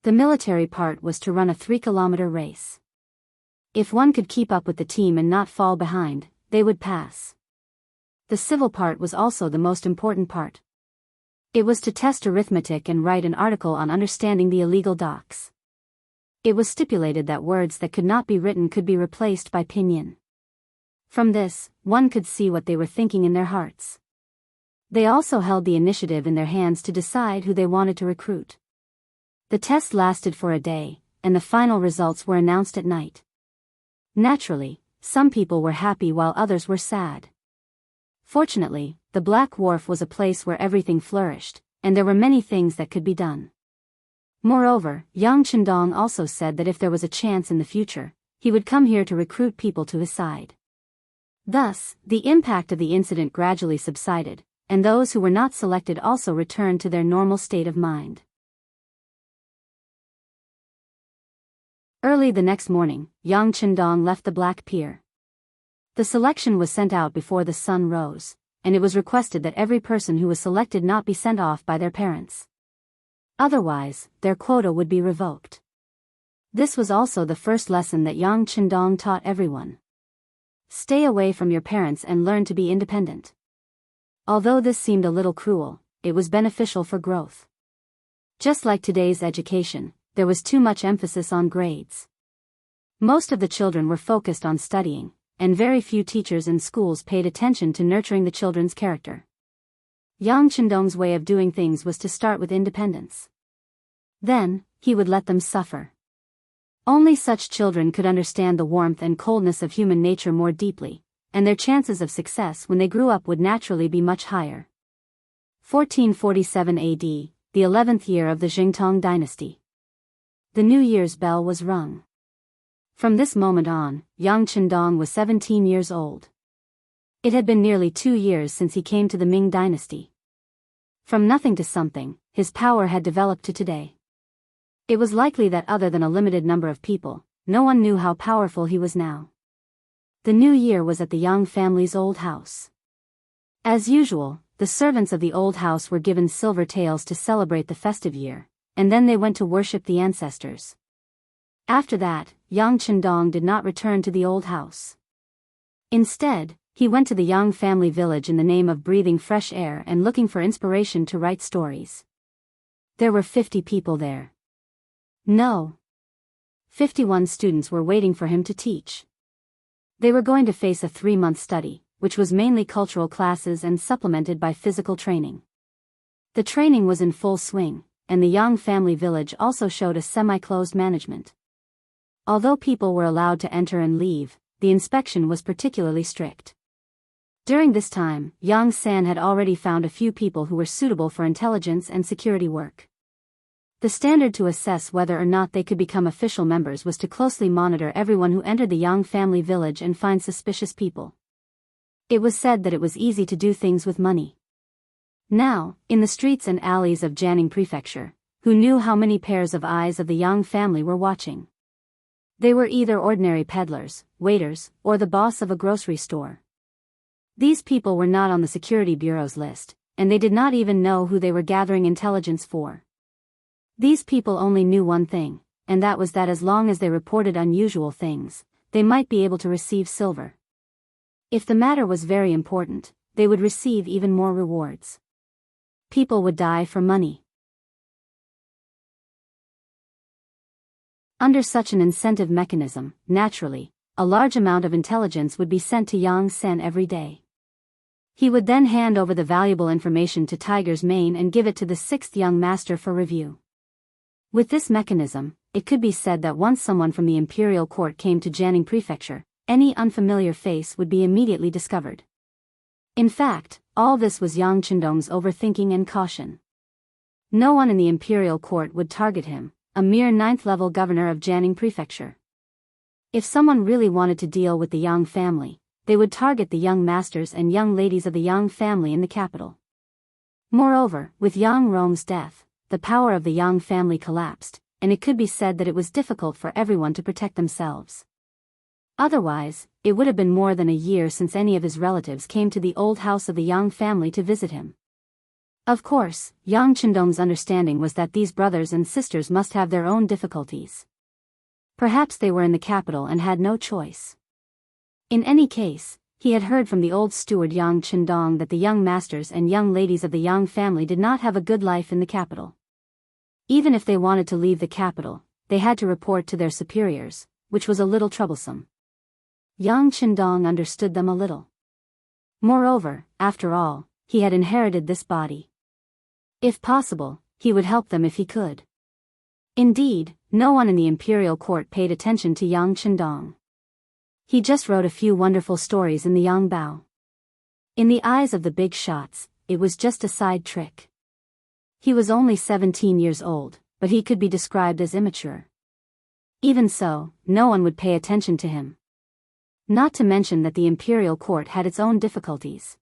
The military part was to run a 3-kilometer race. If one could keep up with the team and not fall behind, they would pass. The civil part was also the most important part. It was to test arithmetic and write an article on understanding the illegal docks. It was stipulated that words that could not be written could be replaced by pinyin. From this, one could see what they were thinking in their hearts. They also held the initiative in their hands to decide who they wanted to recruit. The test lasted for a day, and the final results were announced at night. Naturally, some people were happy while others were sad. Fortunately, the Black Wharf was a place where everything flourished, and there were many things that could be done. Moreover, Yang Qindong also said that if there was a chance in the future, he would come here to recruit people to his side. Thus, the impact of the incident gradually subsided, and those who were not selected also returned to their normal state of mind. Early the next morning, Yang Qindong left the Black Pier. The selection was sent out before the sun rose, and it was requested that every person who was selected not be sent off by their parents. Otherwise, their quota would be revoked. This was also the first lesson that Yang Qindong taught everyone. Stay away from your parents and learn to be independent. Although this seemed a little cruel, it was beneficial for growth. Just like today's education, there was too much emphasis on grades. Most of the children were focused on studying, and very few teachers and schools paid attention to nurturing the children's character. Yang Qindong's way of doing things was to start with independence. Then, he would let them suffer. Only such children could understand the warmth and coldness of human nature more deeply, and their chances of success when they grew up would naturally be much higher. 1447 AD, the 11th year of the Jingtong dynasty. The New Year's bell was rung. From this moment on, Yang Qindong was 17 years old. It had been nearly 2 years since he came to the Ming dynasty. From nothing to something, his power had developed to today. It was likely that other than a limited number of people, no one knew how powerful he was now. The new year was at the Yang family's old house. As usual, the servants of the old house were given silver taels to celebrate the festive year, and then they went to worship the ancestors. After that, Yang Chendong did not return to the old house. Instead, he went to the Yang family village in the name of breathing fresh air and looking for inspiration to write stories. There were 50 people there. No. 51 students were waiting for him to teach. They were going to face a 3-month study, which was mainly cultural classes and supplemented by physical training. The training was in full swing, and the Yang family village also showed a semi-closed management. Although people were allowed to enter and leave, the inspection was particularly strict. During this time, Yang San had already found a few people who were suitable for intelligence and security work. The standard to assess whether or not they could become official members was to closely monitor everyone who entered the Yang family village and find suspicious people. It was said that it was easy to do things with money. Now, in the streets and alleys of Jianghu Prefecture, who knew how many pairs of eyes of the Yang family were watching? They were either ordinary peddlers, waiters, or the boss of a grocery store. These people were not on the security bureau's list, and they did not even know who they were gathering intelligence for. These people only knew one thing, and that was that as long as they reported unusual things, they might be able to receive silver. If the matter was very important, they would receive even more rewards. People would die for money. Under such an incentive mechanism, naturally, a large amount of intelligence would be sent to Yang Sen every day. He would then hand over the valuable information to Tiger's Mane and give it to the 6th young master for review. With this mechanism, it could be said that once someone from the imperial court came to Jianghu Prefecture, any unfamiliar face would be immediately discovered. In fact, all this was Yang Chendong's overthinking and caution. No one in the imperial court would target him, a mere 9th-level governor of Jianghu Prefecture. If someone really wanted to deal with the Yang family, they would target the young masters and young ladies of the Yang family in the capital. Moreover, with Yang Rong's death, the power of the Yang family collapsed, and it could be said that it was difficult for everyone to protect themselves. Otherwise, it would have been more than a year since any of his relatives came to the old house of the Yang family to visit him. Of course, Yang Chendong's understanding was that these brothers and sisters must have their own difficulties. Perhaps they were in the capital and had no choice. In any case, he had heard from the old steward Yang Chendong that the young masters and young ladies of the Yang family did not have a good life in the capital. Even if they wanted to leave the capital, they had to report to their superiors, which was a little troublesome. Yang Chendong understood them a little. Moreover, after all, he had inherited this body. If possible, he would help them if he could. Indeed, no one in the imperial court paid attention to Yang Chendong. He just wrote a few wonderful stories in the Yang Bao. In the eyes of the big shots, it was just a side trick. He was only 17 years old, but he could be described as immature. Even so, no one would pay attention to him. Not to mention that the imperial court had its own difficulties.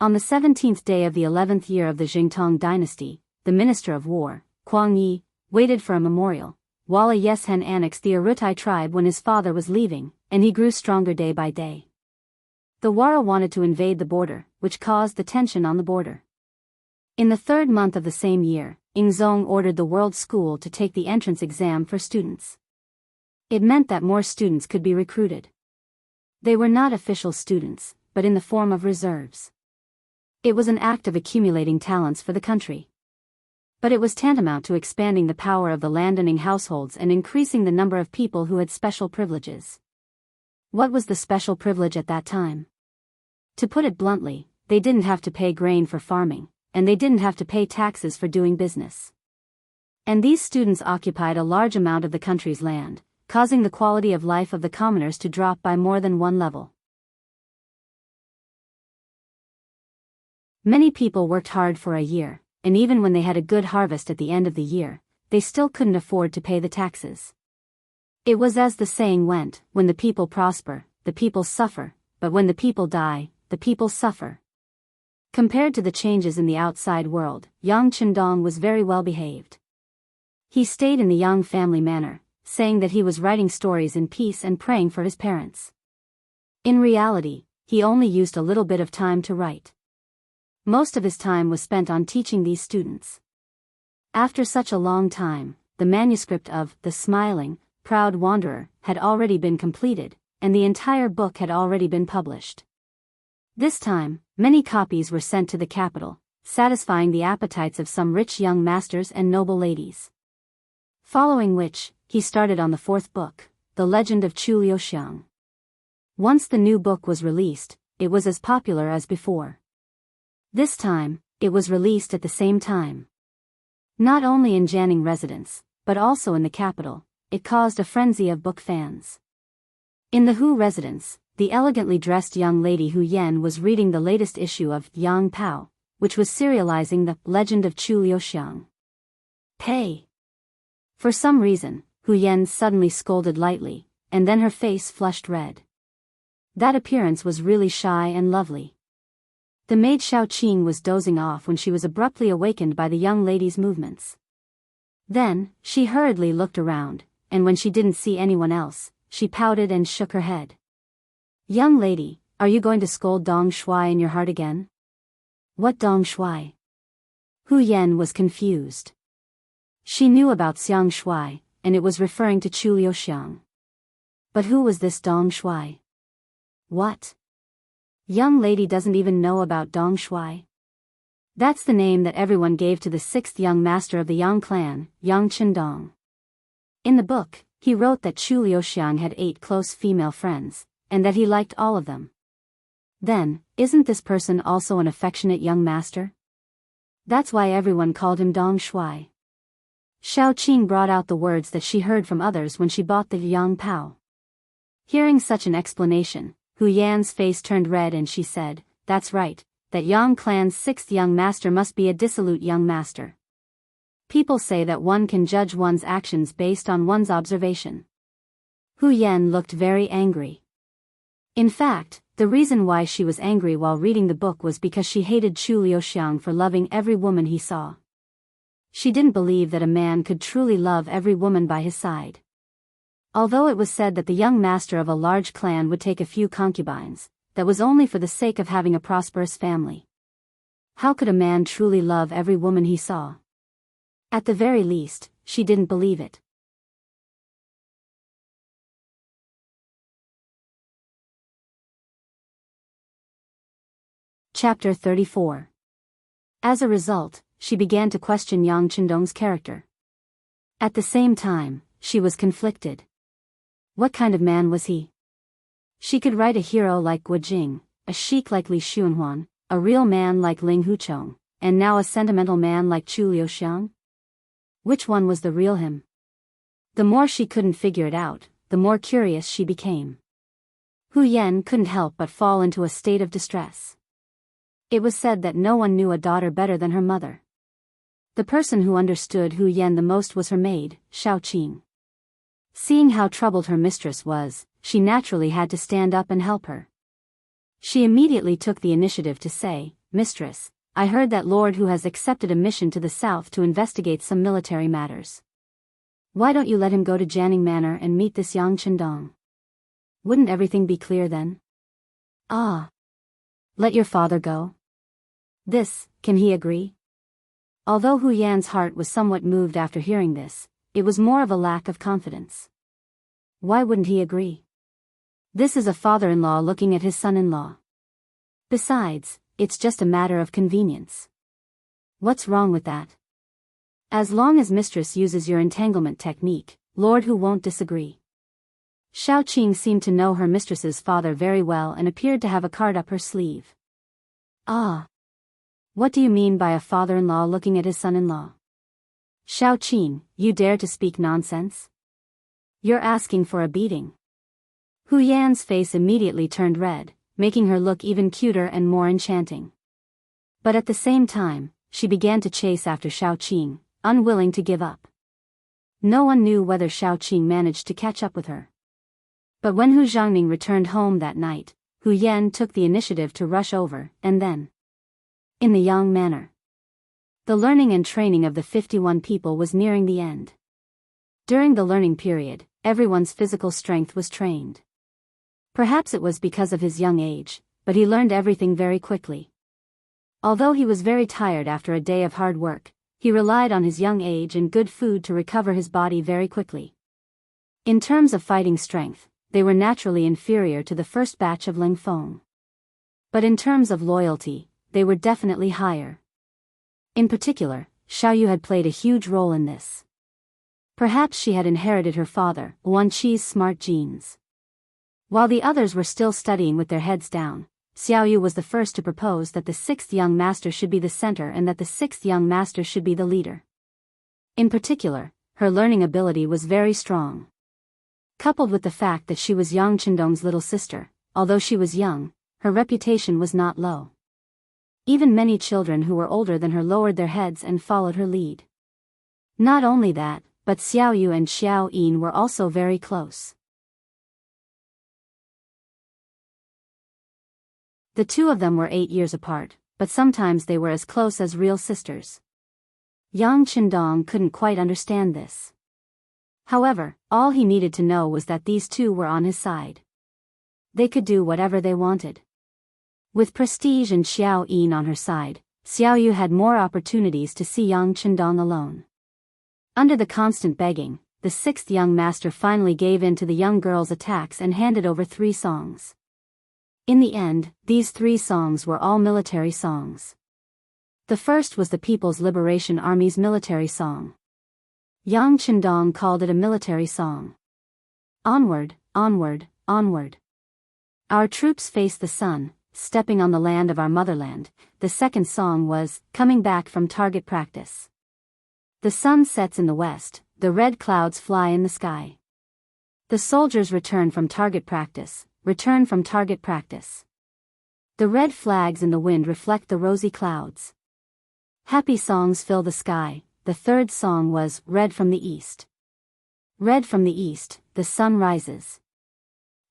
On the 17th day of the 11th year of the Jingtong dynasty, the Minister of War, Kuang Yi, waited for a memorial, while a Yeshen annexed the Arutai tribe when his father was leaving, and he grew stronger day by day. The Wara wanted to invade the border, which caused the tension on the border. In the 3rd month of the same year, Ingzong ordered the World School to take the entrance exam for students. It meant that more students could be recruited. They were not official students, but in the form of reserves. It was an act of accumulating talents for the country. But it was tantamount to expanding the power of the landowning households and increasing the number of people who had special privileges. What was the special privilege at that time? To put it bluntly, they didn't have to pay grain for farming, and they didn't have to pay taxes for doing business. And these students occupied a large amount of the country's land, causing the quality of life of the commoners to drop by more than one level. Many people worked hard for a year, and even when they had a good harvest at the end of the year, they still couldn't afford to pay the taxes. It was as the saying went, when the people prosper, the people suffer, but when the people die, the people suffer. Compared to the changes in the outside world, Yang Chendong was very well behaved. He stayed in the Yang family manor, saying that he was writing stories in peace and praying for his parents. In reality, he only used a little bit of time to write. Most of his time was spent on teaching these students. After such a long time, the manuscript of The Smiling, Proud Wanderer had already been completed, and the entire book had already been published. This time, many copies were sent to the capital, satisfying the appetites of some rich young masters and noble ladies. Following which, he started on the fourth book, The Legend of Chu Liuxiang. Once the new book was released, it was as popular as before. This time, it was released at the same time. Not only in Jianghu residence, but also in the capital, it caused a frenzy of book fans. In the Hu residence, the elegantly dressed young lady Hu Yan was reading the latest issue of Yang Pao, which was serializing the Legend of Chu Liuxiang. Pay. For some reason, Hu Yan suddenly scolded lightly, and then her face flushed red. That appearance was really shy and lovely. The maid Xiaoqing was dozing off when she was abruptly awakened by the young lady's movements. Then, she hurriedly looked around, and when she didn't see anyone else, she pouted and shook her head. "Young lady, are you going to scold Dong Shuai in your heart again?" "What Dong Shuai?" Hu Yan was confused. She knew about Xiang Shuai, and it was referring to Chu Liuxiang. But who was this Dong Shuai? What? Young lady doesn't even know about Dong Shuai? That's the name that everyone gave to the sixth young master of the Yang clan, Yang Qindong. In the book, he wrote that Chu Liuxiang had 8 close female friends, and that he liked all of them. Then, isn't this person also an affectionate young master? That's why everyone called him Dong Shuai. Xiaoqing brought out the words that she heard from others when she bought the Yang Pao. Hearing such an explanation, Hu Yan's face turned red and she said, "That's right, that Yang clan's 6th young master must be a dissolute young master. People say that one can judge one's actions based on one's observation." Hu Yan looked very angry. In fact, the reason why she was angry while reading the book was because she hated Chu Liuxiang for loving every woman he saw. She didn't believe that a man could truly love every woman by his side. Although it was said that the young master of a large clan would take a few concubines, that was only for the sake of having a prosperous family. How could a man truly love every woman he saw? At the very least, she didn't believe it. Chapter 34. As a result, she began to question Yang Qindong's character. At the same time, she was conflicted. What kind of man was he? She could write a hero like Guo Jing, a sheik like Li Xuanhuan, a real man like Ling Huchong, and now a sentimental man like Chu Liuxiang? Which one was the real him? The more she couldn't figure it out, the more curious she became. Hu Yan couldn't help but fall into a state of distress. It was said that no one knew a daughter better than her mother. The person who understood Hu Yan the most was her maid, Xiaoqing. Seeing how troubled her mistress was, she naturally had to stand up and help her. She immediately took the initiative to say, "Mistress, I heard that Lord Hu has accepted a mission to the south to investigate some military matters. Why don't you let him go to Jianghu Manor and meet this Yang Qindong? Wouldn't everything be clear then?" "Ah. Let your father go? Can he agree?" Although Hu Yan's heart was somewhat moved after hearing this, it was more of a lack of confidence. Why wouldn't he agree? This is a father-in-law looking at his son-in-law. Besides, it's just a matter of convenience. What's wrong with that? As long as mistress uses your entanglement technique, Lord Hu won't disagree. Xiaoqing seemed to know her mistress's father very well and appeared to have a card up her sleeve. "Ah. What do you mean by a father-in-law looking at his son-in-law? Xiaoqing, you dare to speak nonsense? You're asking for a beating." Hu Yan's face immediately turned red, making her look even cuter and more enchanting. But at the same time, she began to chase after Xiaoqing, unwilling to give up. No one knew whether Xiaoqing managed to catch up with her. But when Hu Zhangning returned home that night, Hu Yan took the initiative to rush over, and then, in the Yang Manor, the learning and training of the 51 people was nearing the end. During the learning period, everyone's physical strength was trained. Perhaps it was because of his young age, but he learned everything very quickly. Although he was very tired after a day of hard work, he relied on his young age and good food to recover his body very quickly. In terms of fighting strength, they were naturally inferior to the first batch of Ling Feng. But in terms of loyalty, they were definitely higher. In particular, Xiaoyu had played a huge role in this. Perhaps she had inherited her father, Wan Qi's smart genes. While the others were still studying with their heads down, Xiaoyu was the first to propose that the sixth young master should be the center and that the sixth young master should be the leader. In particular, her learning ability was very strong. Coupled with the fact that she was Yang Qindong's little sister, although she was young, her reputation was not low. Even many children who were older than her lowered their heads and followed her lead. Not only that, but Xiaoyu and Xiao Yin were also very close. The two of them were 8 years apart, but sometimes they were as close as real sisters. Yang Qindong couldn't quite understand this. However, all he needed to know was that these two were on his side. They could do whatever they wanted. With Prestige and Xiao Yin on her side, Xiaoyu had more opportunities to see Yang Qindong alone. Under the constant begging, the sixth young master finally gave in to the young girl's attacks and handed over 3 songs. In the end, these 3 songs were all military songs. The first was the People's Liberation Army's military song. Yang Qindong called it a military song. Onward, onward, onward. Our troops face the sun, stepping on the land of our motherland. The second song was, Coming Back from Target Practice. The sun sets in the west, the red clouds fly in the sky. The soldiers return from target practice, return from target practice. The red flags in the wind reflect the rosy clouds. Happy songs fill the sky. The third song was, Red from the East. Red from the East, the sun rises.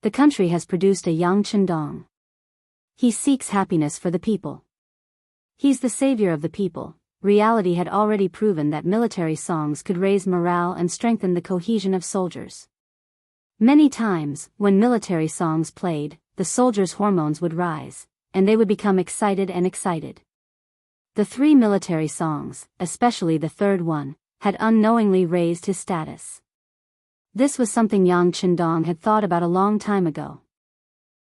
The country has produced a Yang Qindong. He seeks happiness for the people. He's the savior of the people. Reality had already proven that military songs could raise morale and strengthen the cohesion of soldiers. Many times, when military songs played, the soldiers' hormones would rise, and they would become excited and excited. The 3 military songs, especially the third one, had unknowingly raised his status. This was something Yang Qindong had thought about a long time ago.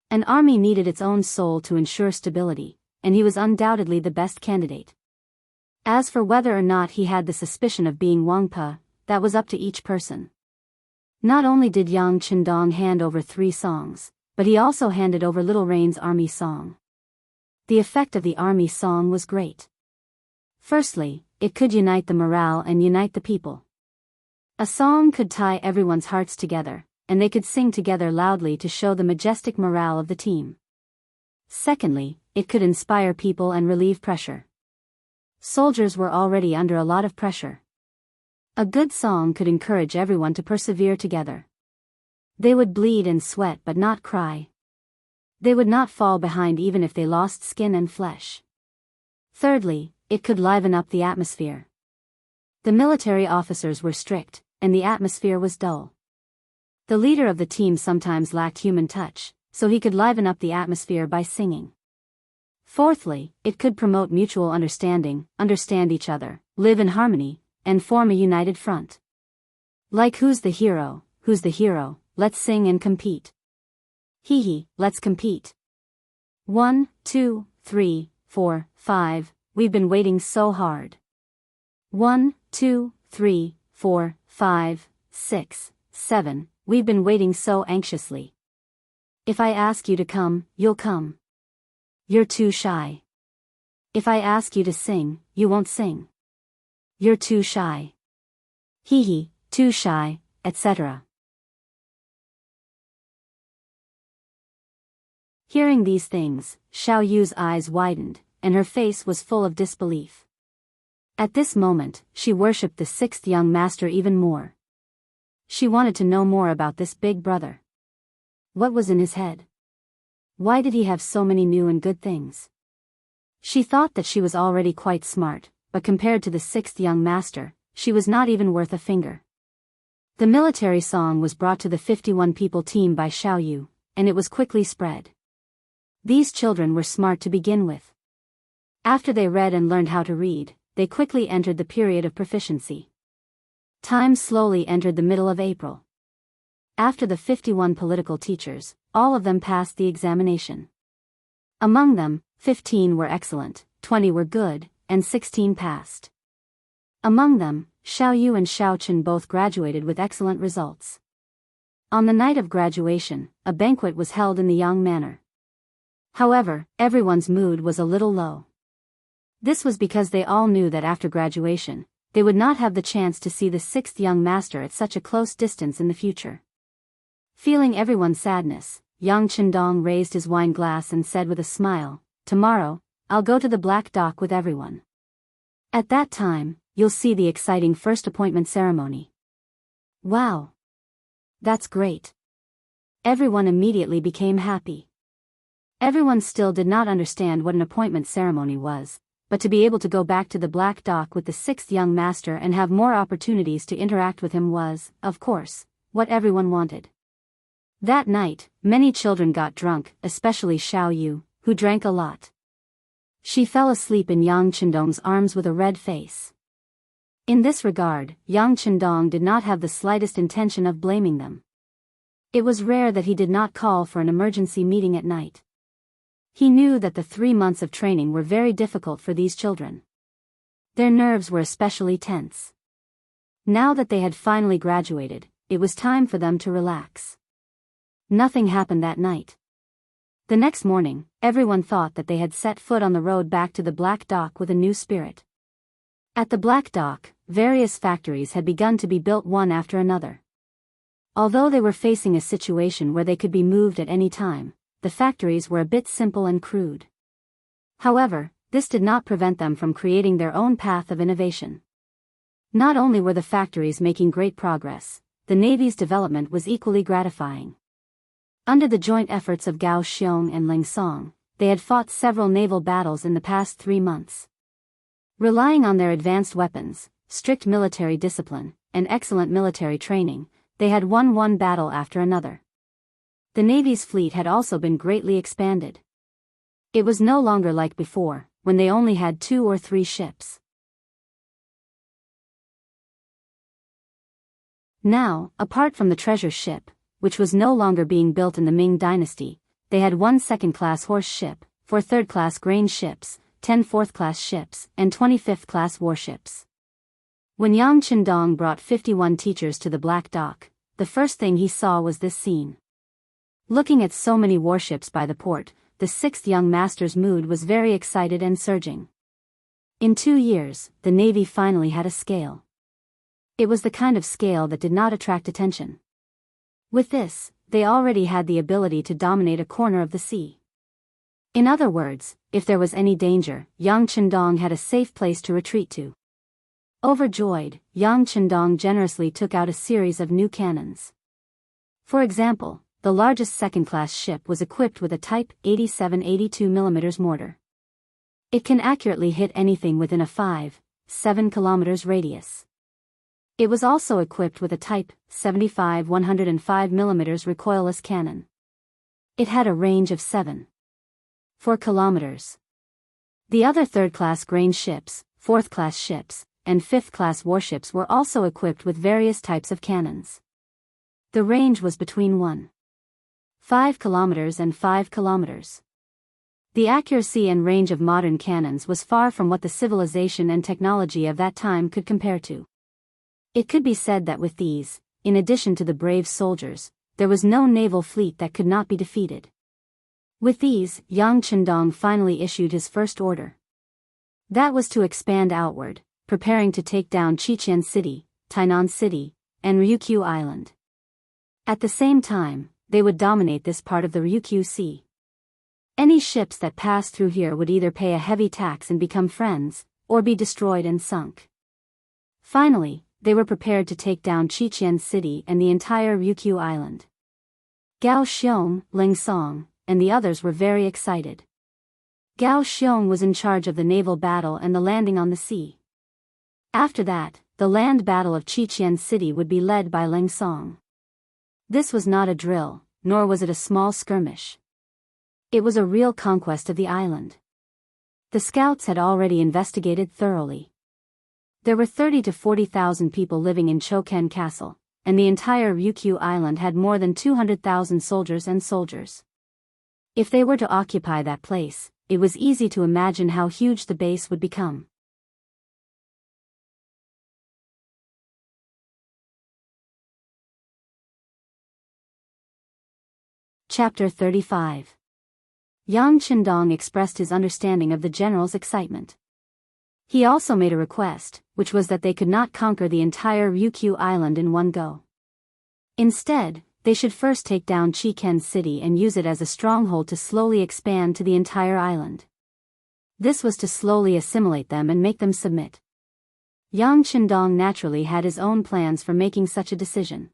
An army needed its own soul to ensure stability, and he was undoubtedly the best candidate. As for whether or not he had the suspicion of being Wangpa, that was up to each person. Not only did Yang Qindong hand over 3 songs, but he also handed over Little Rain's army song. The effect of the army song was great. Firstly, it could unite the morale and unite the people. A song could tie everyone's hearts together, and they could sing together loudly to show the majestic morale of the team. Secondly, it could inspire people and relieve pressure. Soldiers were already under a lot of pressure. A good song could encourage everyone to persevere together. They would bleed and sweat but not cry. They would not fall behind even if they lost skin and flesh. Thirdly, it could liven up the atmosphere. The military officers were strict, and the atmosphere was dull. The leader of the team sometimes lacked human touch, so he could liven up the atmosphere by singing. Fourthly, it could promote mutual understanding, understand each other, live in harmony, and form a united front. Like Who's the Hero, let's sing and compete. Hee, let's compete. 1, 2, 3, 4, 5, we've been waiting so hard. 1, 2, 3, 4, 5, 6, 7, we've been waiting so anxiously. If I ask you to come, you'll come. You're too shy. If I ask you to sing, you won't sing. You're too shy. Hee, too shy, etc. Hearing these things, Xiao Yu's eyes widened, and her face was full of disbelief. At this moment, she worshipped the sixth young master even more. She wanted to know more about this big brother. What was in his head? Why did he have so many new and good things? She thought that she was already quite smart, but compared to the sixth young master, she was not even worth a finger. The military song was brought to the 51-people team by Xiao Yu, and it was quickly spread. These children were smart to begin with. After they read and learned how to read, they quickly entered the period of proficiency. Time slowly entered the middle of April. After the 51 political teachers, all of them passed the examination. Among them, 15 were excellent, 20 were good, and 16 passed. Among them, Xiao Yu and Xiao Chen both graduated with excellent results. On the night of graduation, a banquet was held in the Yang manor. However, everyone's mood was a little low. This was because they all knew that after graduation, they would not have the chance to see the sixth young master at such a close distance in the future. Feeling everyone's sadness, Yang Chendong raised his wine glass and said with a smile, "Tomorrow, I'll go to the Black Dock with everyone. At that time, you'll see the exciting first appointment ceremony." Wow! That's great. Everyone immediately became happy. Everyone still did not understand what an appointment ceremony was, but to be able to go back to the Black Dock with the sixth young master and have more opportunities to interact with him was, of course, what everyone wanted. That night, many children got drunk, especially Xiao Yu, who drank a lot. She fell asleep in Yang Chendong's arms with a red face. In this regard, Yang Chendong did not have the slightest intention of blaming them. It was rare that he did not call for an emergency meeting at night. He knew that the 3 months of training were very difficult for these children. Their nerves were especially tense. Now that they had finally graduated, it was time for them to relax. Nothing happened that night. The next morning, everyone thought that they had set foot on the road back to the Black Dock with a new spirit. At the Black Dock, various factories had begun to be built one after another. Although they were facing a situation where they could be moved at any time, the factories were a bit simple and crude. However, this did not prevent them from creating their own path of innovation. Not only were the factories making great progress, the Navy's development was equally gratifying. Under the joint efforts of Gao Xiong and Ling Song, they had fought several naval battles in the past 3 months. Relying on their advanced weapons, strict military discipline, and excellent military training, they had won one battle after another. The Navy's fleet had also been greatly expanded. It was no longer like before, when they only had 2 or 3 ships. Now, apart from the treasure ship, which was no longer being built in the Ming dynasty, they had 1 second-class horse ship, 4 third-class grain ships, 10 fourth-class ships, and 20 fifth-class warships. When Yang Chendong brought 51 teachers to the Black Dock, the first thing he saw was this scene. Looking at so many warships by the port, the sixth young master's mood was very excited and surging. In 2 years, the Navy finally had a scale. It was the kind of scale that did not attract attention. With this, they already had the ability to dominate a corner of the sea. In other words, if there was any danger, Yang Chendong had a safe place to retreat to. Overjoyed, Yang Chendong generously took out a series of new cannons. For example, the largest second-class ship was equipped with a Type 87-82 mm mortar. It can accurately hit anything within a 5-7 km radius. It was also equipped with a Type 75-105 mm recoilless cannon. It had a range of 7-4 kilometers. The other third-class grain ships, fourth-class ships, and fifth-class warships were also equipped with various types of cannons. The range was between 1.5 kilometers and 5 kilometers. The accuracy and range of modern cannons was far from what the civilization and technology of that time could compare to. It could be said that with these, in addition to the brave soldiers, there was no naval fleet that could not be defeated. With these, Yang Chendong finally issued his first order. That was to expand outward, preparing to take down Qiqian City, Tainan City, and Ryukyu Island. At the same time, they would dominate this part of the Ryukyu Sea. Any ships that passed through here would either pay a heavy tax and become friends, or be destroyed and sunk. Finally, they were prepared to take down Qiqian City and the entire Ryukyu Island. Gao Xiong, Ling Song, and the others were very excited. Gao Xiong was in charge of the naval battle and the landing on the sea. After that, the land battle of Qiqian City would be led by Ling Song. This was not a drill, nor was it a small skirmish. It was a real conquest of the island. The scouts had already investigated thoroughly. There were 30 to 40,000 people living in Choken Castle, and the entire Ryukyu Island had more than 200,000 soldiers and soldiers. If they were to occupy that place, it was easy to imagine how huge the base would become. Chapter 35. Yang Qindong expressed his understanding of the general's excitement. He also made a request, which was that they could not conquer the entire Ryukyu Island in one go. Instead, they should first take down Qiqian City and use it as a stronghold to slowly expand to the entire island. This was to slowly assimilate them and make them submit. Yang Qindong naturally had his own plans for making such a decision.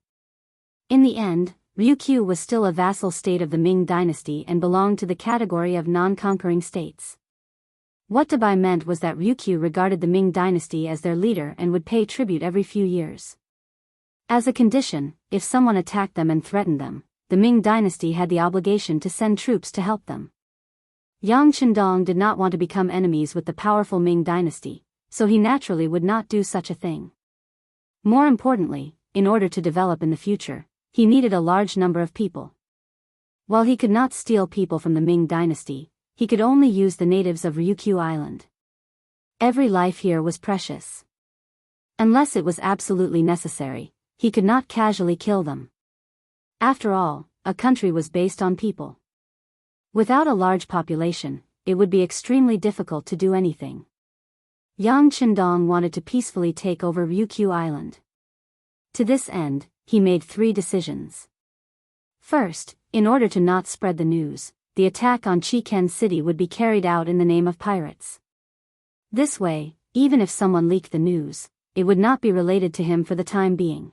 In the end, Ryukyu was still a vassal state of the Ming dynasty and belonged to the category of non-conquering states. What Dabai meant was that Ryukyu regarded the Ming dynasty as their leader and would pay tribute every few years. As a condition, if someone attacked them and threatened them, the Ming dynasty had the obligation to send troops to help them. Yang Qindong did not want to become enemies with the powerful Ming dynasty, so he naturally would not do such a thing. More importantly, in order to develop in the future, he needed a large number of people. While he could not steal people from the Ming dynasty, he could only use the natives of Ryukyu Island. Every life here was precious. Unless it was absolutely necessary, he could not casually kill them. After all, a country was based on people. Without a large population, it would be extremely difficult to do anything. Yang Qindong wanted to peacefully take over Ryukyu Island. To this end, he made 3 decisions. First, in order to not spread the news, the attack on Qiqian City would be carried out in the name of pirates. This way, even if someone leaked the news, it would not be related to him for the time being.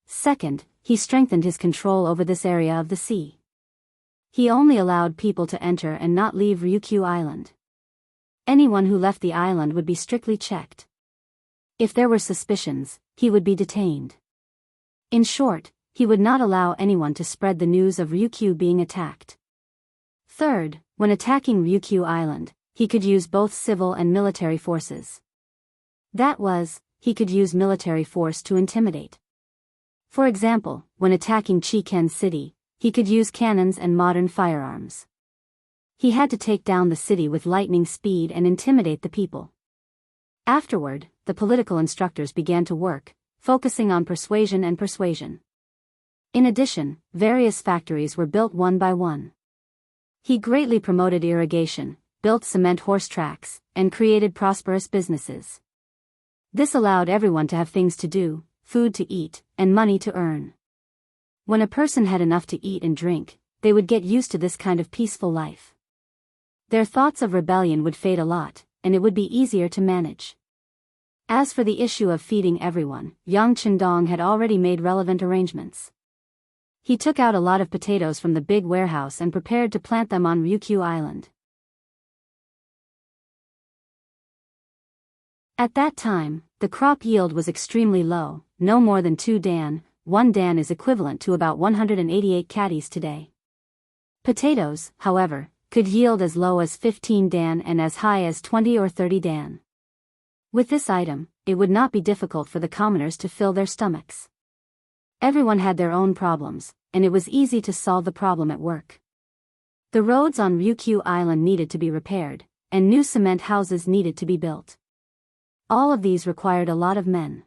Second, he strengthened his control over this area of the sea. He only allowed people to enter and not leave Ryukyu Island. Anyone who left the island would be strictly checked. If there were suspicions, he would be detained. In short, he would not allow anyone to spread the news of Ryukyu being attacked. Third, when attacking Ryukyu Island, he could use both civil and military forces. That was, he could use military force to intimidate. For example, when attacking Qiqian City, he could use cannons and modern firearms. He had to take down the city with lightning speed and intimidate the people. Afterward, the political instructors began to work, focusing on persuasion and persuasion. In addition, various factories were built one by one. He greatly promoted irrigation, built cement horse tracks, and created prosperous businesses. This allowed everyone to have things to do, food to eat, and money to earn. When a person had enough to eat and drink, they would get used to this kind of peaceful life. Their thoughts of rebellion would fade a lot, and it would be easier to manage. As for the issue of feeding everyone, Yang Qindong had already made relevant arrangements. He took out a lot of potatoes from the big warehouse and prepared to plant them on Ryukyu Island. At that time, the crop yield was extremely low, no more than 2 dan. 1 dan is equivalent to about 188 catties today. Potatoes, however, could yield as low as 15 dan and as high as 20 or 30 dan. With this item, it would not be difficult for the commoners to fill their stomachs. Everyone had their own problems, and it was easy to solve the problem at work. The roads on Ryukyu Island needed to be repaired, and new cement houses needed to be built. All of these required a lot of men.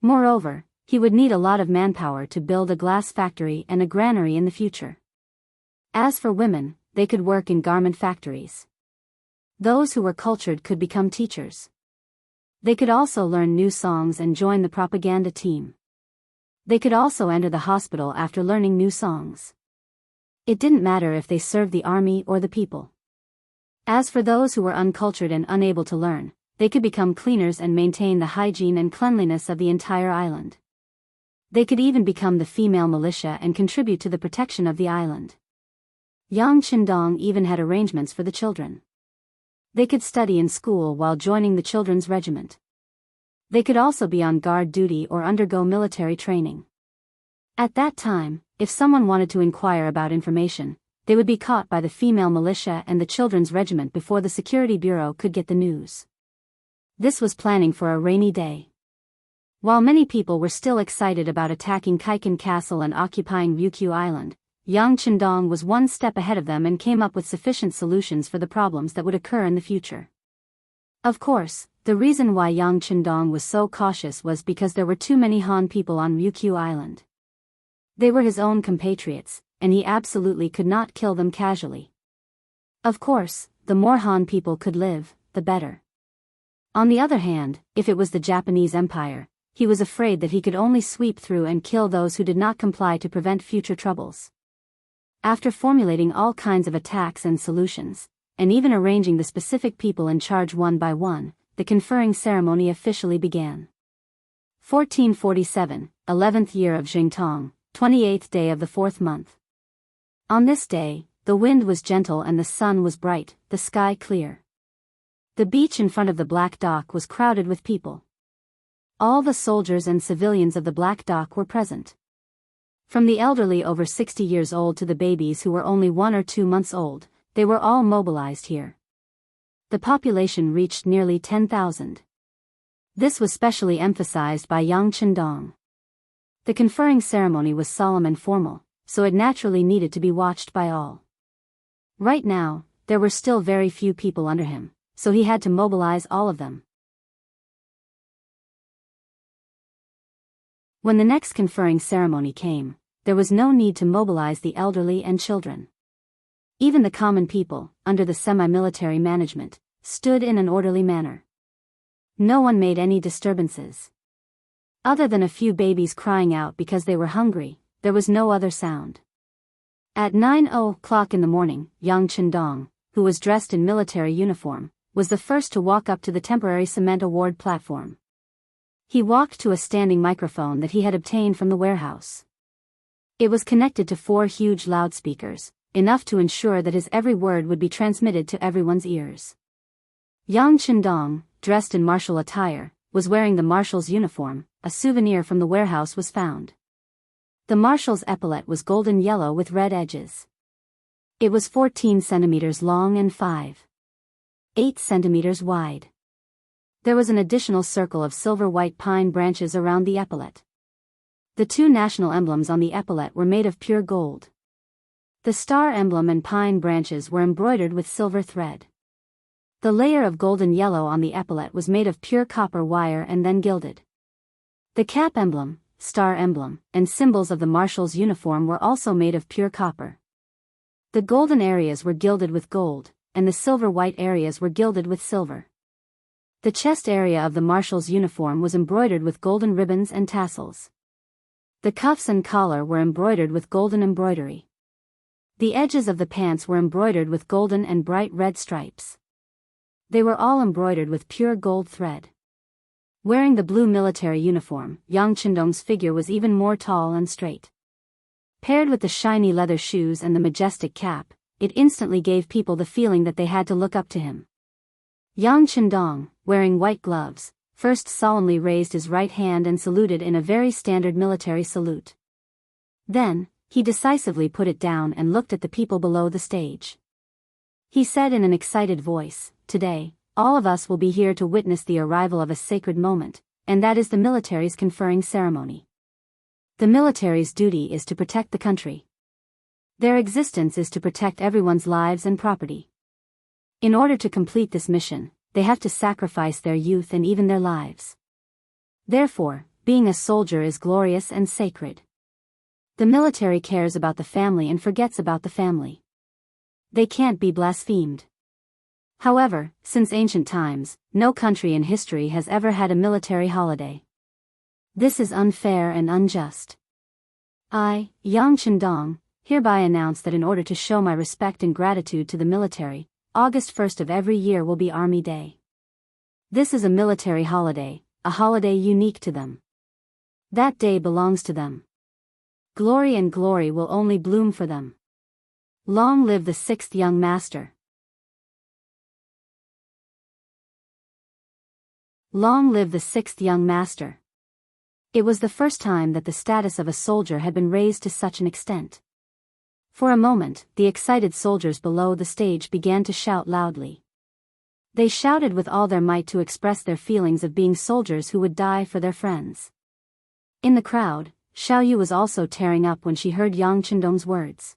Moreover, he would need a lot of manpower to build a glass factory and a granary in the future. As for women, they could work in garment factories. Those who were cultured could become teachers. They could also learn new songs and join the propaganda team. They could also enter the hospital after learning new songs. It didn't matter if they served the army or the people. As for those who were uncultured and unable to learn, they could become cleaners and maintain the hygiene and cleanliness of the entire island. They could even become the female militia and contribute to the protection of the island. Yang Qindong even had arrangements for the children. They could study in school while joining the children's regiment. They could also be on guard duty or undergo military training. At that time, if someone wanted to inquire about information, they would be caught by the female militia and the children's regiment before the security bureau could get the news. This was planning for a rainy day. While many people were still excited about attacking Kaikan Castle and occupying Wuxia Island, Yang Chendong was one step ahead of them and came up with sufficient solutions for the problems that would occur in the future. Of course, the reason why Yang Chendong was so cautious was because there were too many Han people on Wuxia Island. They were his own compatriots, and he absolutely could not kill them casually. Of course, the more Han people could live, the better. On the other hand, if it was the Japanese Empire, he was afraid that he could only sweep through and kill those who did not comply to prevent future troubles. After formulating all kinds of attacks and solutions, and even arranging the specific people in charge one by one, the conferring ceremony officially began. 1447, 11th year of Jingtong, 28th day of the 4th month. On this day, the wind was gentle and the sun was bright, the sky clear. The beach in front of the Black Dock was crowded with people. All the soldiers and civilians of the Black Dock were present. From the elderly over 60 years old to the babies who were only 1 or 2 months old, they were all mobilized here. The population reached nearly 10,000. This was specially emphasized by Yang Chendong. The conferring ceremony was solemn and formal, so it naturally needed to be watched by all. Right now, there were still very few people under him, so he had to mobilize all of them. When the next conferring ceremony came, there was no need to mobilize the elderly and children. Even the common people, under the semi-military management, stood in an orderly manner. No one made any disturbances. Other than a few babies crying out because they were hungry, there was no other sound. At 9:00 in the morning, Yang Chendong, who was dressed in military uniform, was the first to walk up to the temporary cement award platform. He walked to a standing microphone that he had obtained from the warehouse. It was connected to 4 huge loudspeakers, enough to ensure that his every word would be transmitted to everyone's ears. Yang Chendong, dressed in martial attire, was wearing the marshal's uniform. A souvenir from the warehouse was found. The marshal's epaulet was golden yellow with red edges. It was 14 centimeters long and 5.8 centimeters wide. There was an additional circle of silver-white pine branches around the epaulet. The 2 national emblems on the epaulet were made of pure gold. The star emblem and pine branches were embroidered with silver thread. The layer of golden yellow on the epaulet was made of pure copper wire and then gilded. The cap emblem, star emblem, and symbols of the marshal's uniform were also made of pure copper. The golden areas were gilded with gold, and the silver-white areas were gilded with silver. The chest area of the marshal's uniform was embroidered with golden ribbons and tassels. The cuffs and collar were embroidered with golden embroidery. The edges of the pants were embroidered with golden and bright red stripes. They were all embroidered with pure gold thread. Wearing the blue military uniform, Yang Chendong's figure was even more tall and straight. Paired with the shiny leather shoes and the majestic cap, it instantly gave people the feeling that they had to look up to him. Yang Chendong, wearing white gloves, first solemnly raised his right hand and saluted in a very standard military salute. Then, he decisively put it down and looked at the people below the stage. He said in an excited voice, "Today, all of us will be here to witness the arrival of a sacred moment, and that is the military's conferring ceremony. The military's duty is to protect the country. Their existence is to protect everyone's lives and property. In order to complete this mission, they have to sacrifice their youth and even their lives. Therefore, being a soldier is glorious and sacred. The military cares about the family and forgets about the family. They can't be blasphemed. However, since ancient times, no country in history has ever had a military holiday. This is unfair and unjust. I, Yang Chendong, hereby announce that in order to show my respect and gratitude to the military, August 1st of every year will be Army Day. This is a military holiday, a holiday unique to them. That day belongs to them. Glory and glory will only bloom for them. Long live the 6th young master. Long live the sixth young master. It was the first time that the status of a soldier had been raised to such an extent. For a moment, the excited soldiers below the stage began to shout loudly. They shouted with all their might to express their feelings of being soldiers who would die for their friends. In the crowd, Xiao Yu was also tearing up when she heard Yang Chendong's words.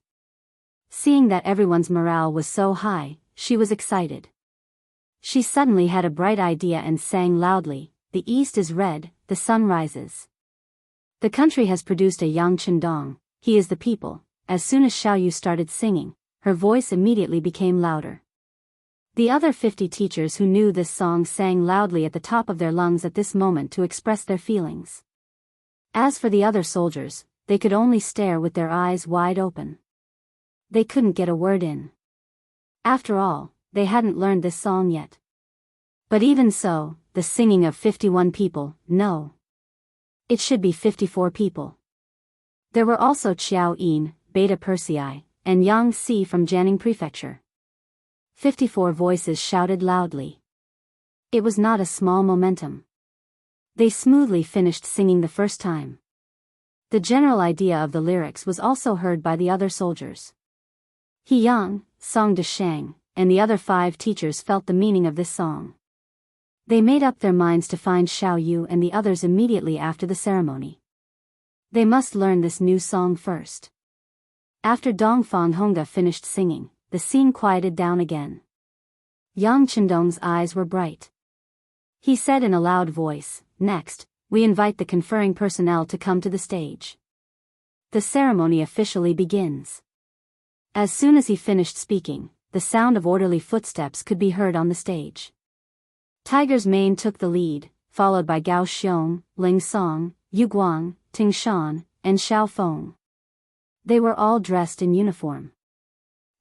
Seeing that everyone's morale was so high, she was excited. She suddenly had a bright idea and sang loudly, "The east is red, the sun rises. The country has produced a Yang Chendong, he is the people." As soon as Xiao Yu started singing, her voice immediately became louder. The other 50 teachers who knew this song sang loudly at the top of their lungs at this moment to express their feelings. As for the other soldiers, they could only stare with their eyes wide open. They couldn't get a word in. After all, they hadn't learned this song yet. But even so, the singing of 51 people, no. It should be 54 people. There were also Qiao Yin, Beta Persei, and Yang Si from Jianghu Prefecture. 54 voices shouted loudly. It was not a small momentum. They smoothly finished singing the first time. The general idea of the lyrics was also heard by the other soldiers. He Yang, Song De Shang, and the other 5 teachers felt the meaning of this song. They made up their minds to find Xiao Yu and the others immediately after the ceremony. They must learn this new song first. After Dongfang Honga finished singing, the scene quieted down again. Yang Chendong's eyes were bright. He said in a loud voice, "Next, we invite the conferring personnel to come to the stage. The ceremony officially begins." As soon as he finished speaking, the sound of orderly footsteps could be heard on the stage. Tiger's Mane took the lead, followed by Gao Xiong, Ling Song, Yu Guang, Ting Shan, and Xiao Feng. They were all dressed in uniform.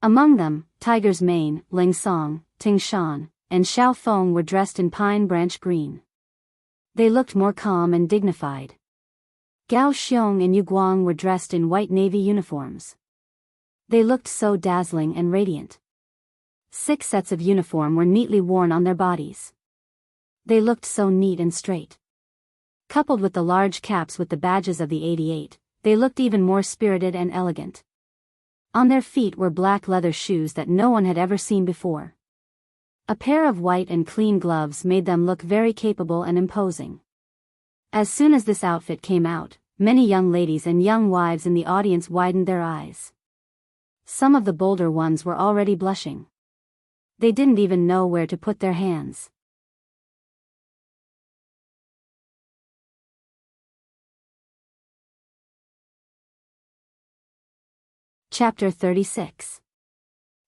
Among them, Tiger's Mane, Ling Song, Ting Shan, and Xiao Feng were dressed in pine branch green. They looked more calm and dignified. Gao Xiong and Yu Guang were dressed in white navy uniforms. They looked so dazzling and radiant. 6 sets of uniform were neatly worn on their bodies. They looked so neat and straight. Coupled with the large caps with the badges of the 88, they looked even more spirited and elegant. On their feet were black leather shoes that no one had ever seen before. A pair of white and clean gloves made them look very capable and imposing. As soon as this outfit came out, many young ladies and young wives in the audience widened their eyes. Some of the bolder ones were already blushing. They didn't even know where to put their hands. Chapter 36.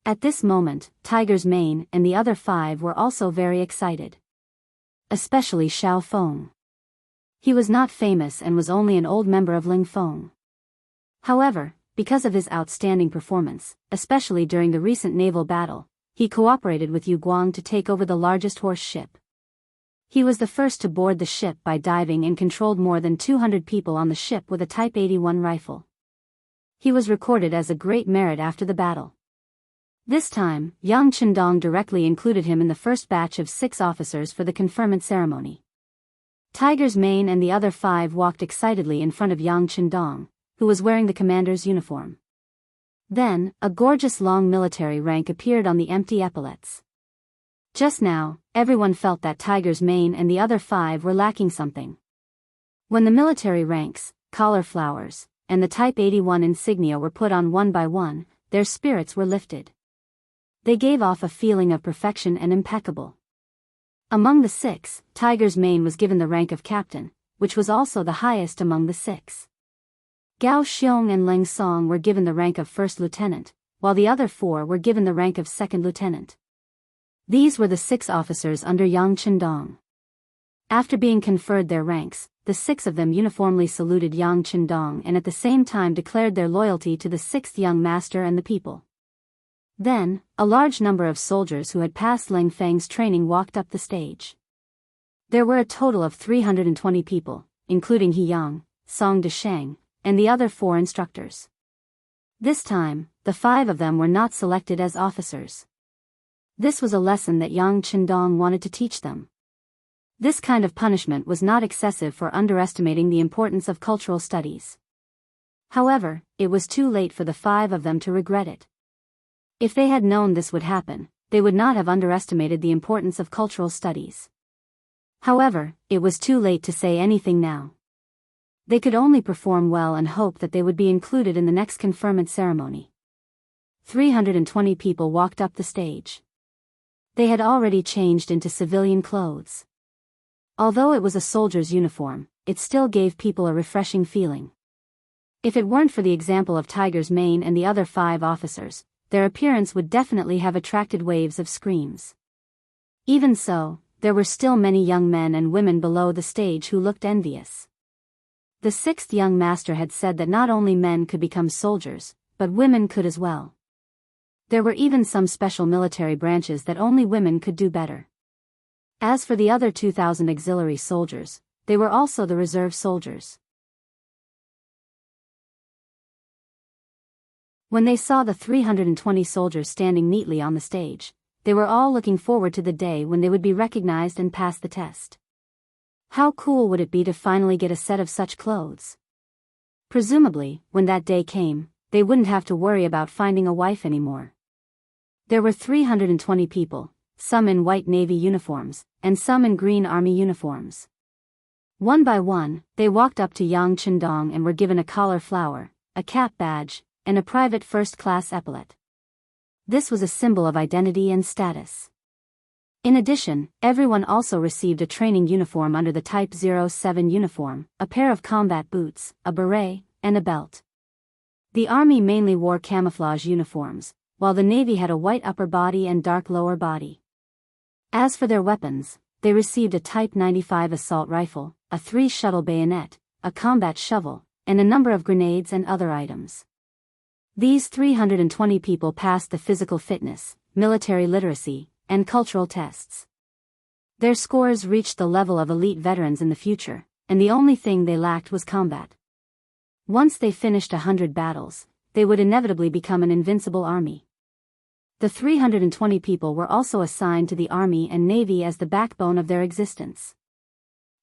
At this moment, Tiger's Mane and the other 5 were also very excited. Especially Xiao Feng. He was not famous and was only an old member of Ling Feng. However, because of his outstanding performance, especially during the recent naval battle, he cooperated with Yu Guang to take over the largest horse ship. He was the first to board the ship by diving and controlled more than 200 people on the ship with a Type 81 rifle. He was recorded as a great merit after the battle. This time, Yang Chendong directly included him in the first batch of 6 officers for the conferment ceremony. Tiger's Mane and the other 5 walked excitedly in front of Yang Chendong, who was wearing the commander's uniform. Then, a gorgeous long military rank appeared on the empty epaulets. Just now, everyone felt that Tiger's Mane and the other 5 were lacking something. When the military ranks, collar flowers, and the Type 81 insignia were put on one by one, their spirits were lifted. They gave off a feeling of perfection and impeccable. Among the 6, Tiger's Mane was given the rank of captain, which was also the highest among the 6. Gao Xiong and Ling Song were given the rank of first lieutenant, while the other 4 were given the rank of second lieutenant. These were the 6 officers under Yang Chendong. After being conferred their ranks, the 6 of them uniformly saluted Yang Chendong and at the same time declared their loyalty to the 6th young master and the people. Then, a large number of soldiers who had passed Ling Feng's training walked up the stage. There were a total of 320 people, including He Yang, Song De Shang, and the other 4 instructors. This time, the 5 of them were not selected as officers. This was a lesson that Yang Chendong wanted to teach them. This kind of punishment was not excessive for underestimating the importance of cultural studies. However, it was too late for the 5 of them to regret it. If they had known this would happen, they would not have underestimated the importance of cultural studies. However, it was too late to say anything now. They could only perform well and hope that they would be included in the next conferment ceremony. 320 people walked up the stage. They had already changed into civilian clothes. Although it was a soldier's uniform, it still gave people a refreshing feeling. If it weren't for the example of Tiger's mane and the other 5 officers, their appearance would definitely have attracted waves of screams. Even so, there were still many young men and women below the stage who looked envious. The 6th young master had said that not only men could become soldiers, but women could as well. There were even some special military branches that only women could do better. As for the other 2,000 auxiliary soldiers, they were also the reserve soldiers. When they saw the 320 soldiers standing neatly on the stage, they were all looking forward to the day when they would be recognized and pass the test. How cool would it be to finally get a set of such clothes? Presumably, when that day came, they wouldn't have to worry about finding a wife anymore. There were 320 people, some in white Navy uniforms, and some in green Army uniforms. One by one, they walked up to Yang Chendong and were given a collar flower, a cap badge, and a private first-class epaulet. This was a symbol of identity and status. In addition, everyone also received a training uniform under the Type 07 uniform, a pair of combat boots, a beret, and a belt. The Army mainly wore camouflage uniforms, while the Navy had a white upper body and dark lower body. As for their weapons, they received a Type 95 assault rifle, a 3-shuttle bayonet, a combat shovel, and a number of grenades and other items. These 320 people passed the physical fitness, military literacy, and cultural tests. Their scores reached the level of elite veterans in the future, and the only thing they lacked was combat. Once they finished 100 battles, they would inevitably become an invincible army. The 320 people were also assigned to the Army and Navy as the backbone of their existence.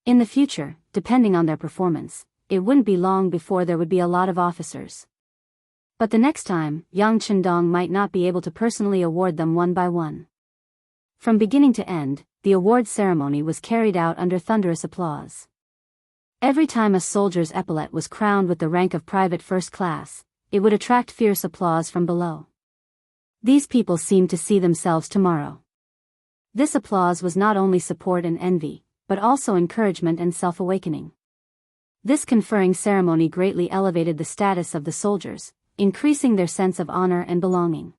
In the future, depending on their performance, it wouldn't be long before there would be a lot of officers. But the next time, Yang Chendong might not be able to personally award them one by one. From beginning to end, the award ceremony was carried out under thunderous applause. Every time a soldier's epaulet was crowned with the rank of private first class, it would attract fierce applause from below. These people seemed to see themselves tomorrow. This applause was not only support and envy, but also encouragement and self-awakening. This conferring ceremony greatly elevated the status of the soldiers, increasing their sense of honor and belonging.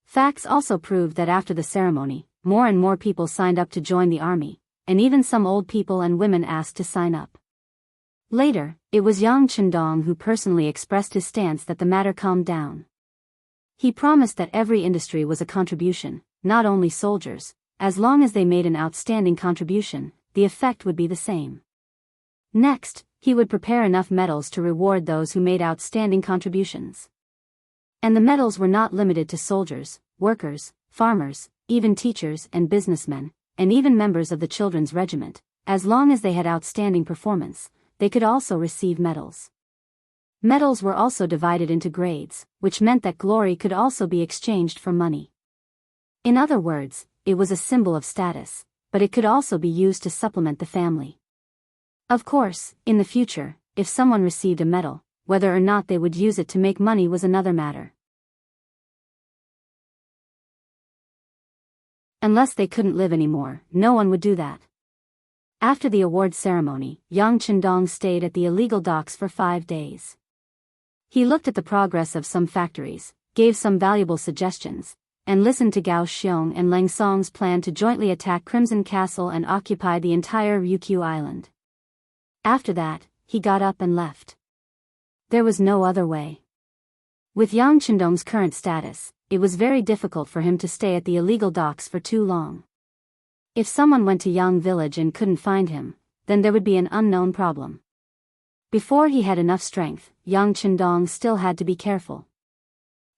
Facts also proved that after the ceremony, more and more people signed up to join the army, and even some old people and women asked to sign up. Later, it was Yang Chendong who personally expressed his stance that the matter calmed down. He promised that every industry was a contribution, not only soldiers. As long as they made an outstanding contribution, the effect would be the same. Next, he would prepare enough medals to reward those who made outstanding contributions. And the medals were not limited to soldiers, workers, farmers, even teachers and businessmen, and even members of the children's regiment. As long as they had outstanding performance, they could also receive medals. Medals were also divided into grades, which meant that glory could also be exchanged for money. In other words, it was a symbol of status, but it could also be used to supplement the family. Of course, in the future, if someone received a medal, whether or not they would use it to make money was another matter. Unless they couldn't live anymore, no one would do that. After the award ceremony, Yang Chendong stayed at the illegal docks for 5 days. He looked at the progress of some factories, gave some valuable suggestions, and listened to Gao Xiong and Leng Song's plan to jointly attack Crimson Castle and occupy the entire Ryukyu Island. After that, he got up and left. There was no other way. With Yang Chendong's current status, it was very difficult for him to stay at the illegal docks for too long. If someone went to Yang village and couldn't find him, then there would be an unknown problem. Before he had enough strength, Yang Chendong still had to be careful.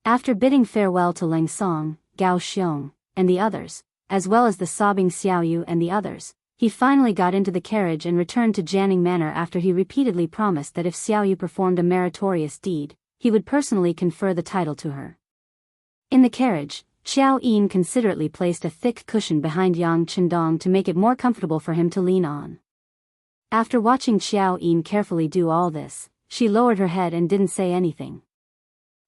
After bidding farewell to Leng Song, Gao Xiong, and the others, as well as the sobbing Xiaoyu and the others, He finally got into the carriage and returned to Jianghu Manor after he repeatedly promised that if Xiao Yu performed a meritorious deed, he would personally confer the title to her. In the carriage, Xiao Yin considerately placed a thick cushion behind Yang Chendong to make it more comfortable for him to lean on. After watching Xiao Yin carefully do all this, she lowered her head and didn't say anything.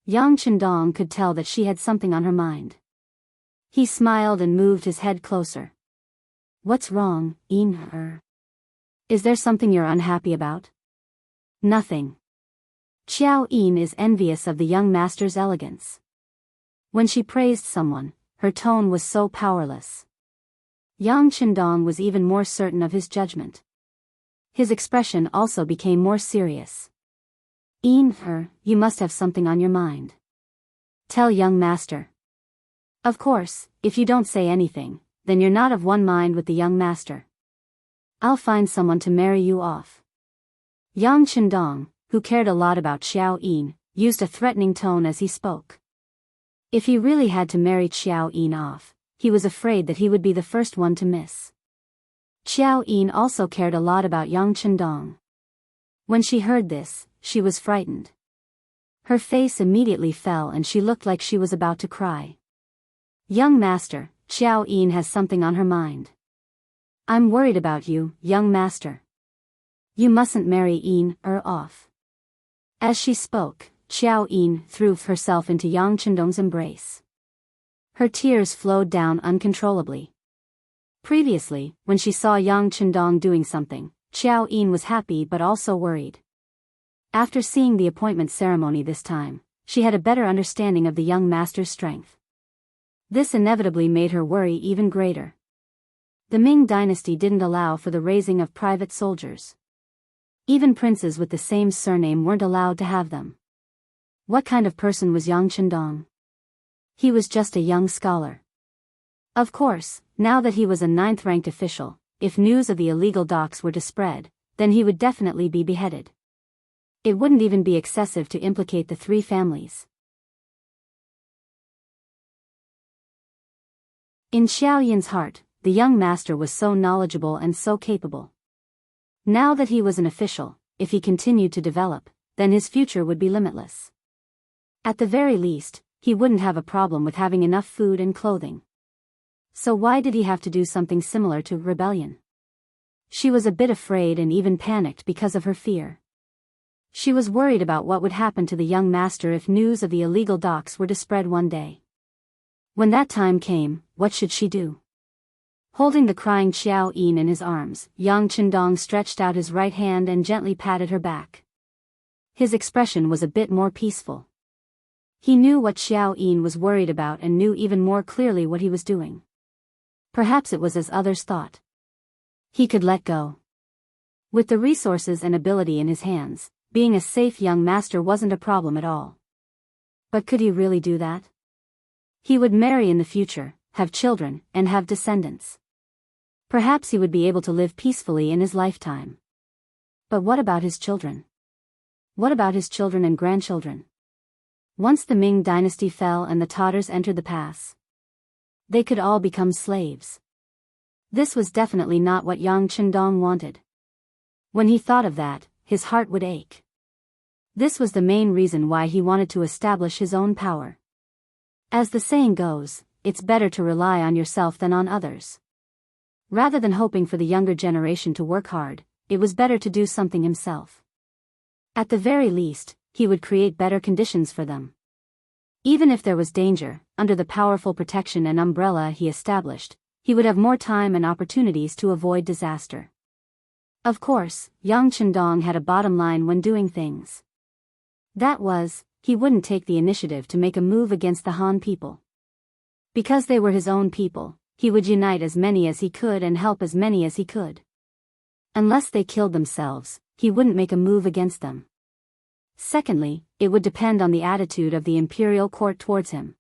Yang Chendong could tell that she had something on her mind. He smiled and moved his head closer. "What's wrong, Yin? Is there something you're unhappy about?" "Nothing." Xiao Yin is envious of the young master's elegance. When she praised someone, her tone was so powerless. Yang Chendong was even more certain of his judgment. His expression also became more serious. "Yin, you must have something on your mind. Tell young master." "Of course, if you don't say anything, then you're not of one mind with the young master. I'll find someone to marry you off." Yang Chendong, who cared a lot about Xiao Yin, used a threatening tone as he spoke. If he really had to marry Xiao Yin off, he was afraid that he would be the first one to miss. Xiao Yin also cared a lot about Yang Chendong. When she heard this, she was frightened. Her face immediately fell and she looked like she was about to cry. "Young master, Xiao Yin has something on her mind. I'm worried about you, young master. You mustn't marry Yin off." As she spoke, Xiao Yin threw herself into Yang Chendong's embrace. Her tears flowed down uncontrollably. Previously, when she saw Yang Chendong doing something, Xiao Yin was happy but also worried. After seeing the appointment ceremony this time, she had a better understanding of the young master's strength. This inevitably made her worry even greater. The Ming dynasty didn't allow for the raising of private soldiers. Even princes with the same surname weren't allowed to have them. What kind of person was Yang Chendong? He was just a young scholar. Of course, now that he was a 9th-ranked official, if news of the illegal docks were to spread, then he would definitely be beheaded. It wouldn't even be excessive to implicate the 3 families. In Xiao Yin's heart, the young master was so knowledgeable and so capable. Now that he was an official, if he continued to develop, then his future would be limitless. At the very least, he wouldn't have a problem with having enough food and clothing. So why did he have to do something similar to rebellion? She was a bit afraid and even panicked because of her fear. She was worried about what would happen to the young master if news of the illegal docks were to spread one day. When that time came, what should she do? Holding the crying Xiao Yin in his arms, Yang Chendong stretched out his right hand and gently patted her back. His expression was a bit more peaceful. He knew what Xiao Yin was worried about and knew even more clearly what he was doing. Perhaps it was as others thought. He could let go. With the resources and ability in his hands, being a safe young master wasn't a problem at all. But could he really do that? He would marry in the future, have children, and have descendants. Perhaps he would be able to live peacefully in his lifetime. But what about his children? What about his children and grandchildren? Once the Ming dynasty fell and the Tatars entered the pass, they could all become slaves. This was definitely not what Yang Chendong wanted. When he thought of that, his heart would ache. This was the main reason why he wanted to establish his own power. As the saying goes, it's better to rely on yourself than on others. Rather than hoping for the younger generation to work hard, it was better to do something himself. At the very least, he would create better conditions for them. Even if there was danger, under the powerful protection and umbrella he established, he would have more time and opportunities to avoid disaster. Of course, Yang Chendong had a bottom line when doing things. That was, he wouldn't take the initiative to make a move against the Han people. Because they were his own people, he would unite as many as he could and help as many as he could. Unless they killed themselves, he wouldn't make a move against them. Secondly, it would depend on the attitude of the imperial court towards him.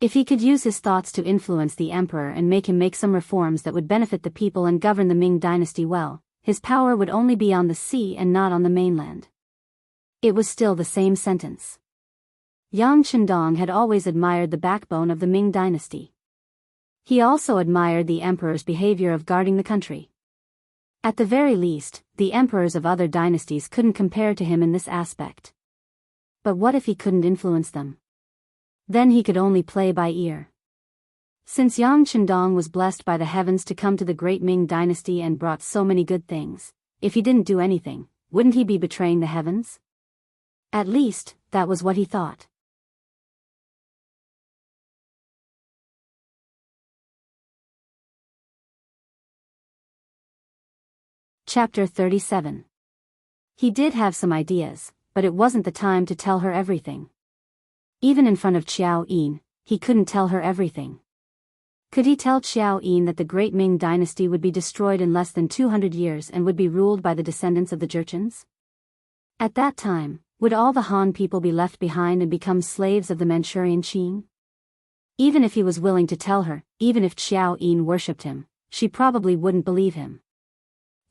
If he could use his thoughts to influence the emperor and make him make some reforms that would benefit the people and govern the Ming dynasty well, his power would only be on the sea and not on the mainland. It was still the same sentence. Yang Chendong had always admired the backbone of the Ming dynasty. He also admired the emperor's behavior of guarding the country. At the very least, the emperors of other dynasties couldn't compare to him in this aspect. But what if he couldn't influence them? Then he could only play by ear. Since Yang Chendong was blessed by the heavens to come to the great Ming dynasty and brought so many good things, if he didn't do anything, wouldn't he be betraying the heavens? At least, that was what he thought. Chapter 37. He did have some ideas, but it wasn't the time to tell her everything. Even in front of Xiao Yin, he couldn't tell her everything. Could he tell Xiao Yin that the great Ming dynasty would be destroyed in less than 200 years and would be ruled by the descendants of the Jurchens? At that time, would all the Han people be left behind and become slaves of the Manchurian Qing? Even if he was willing to tell her, even if Xiao Yin worshipped him, she probably wouldn't believe him.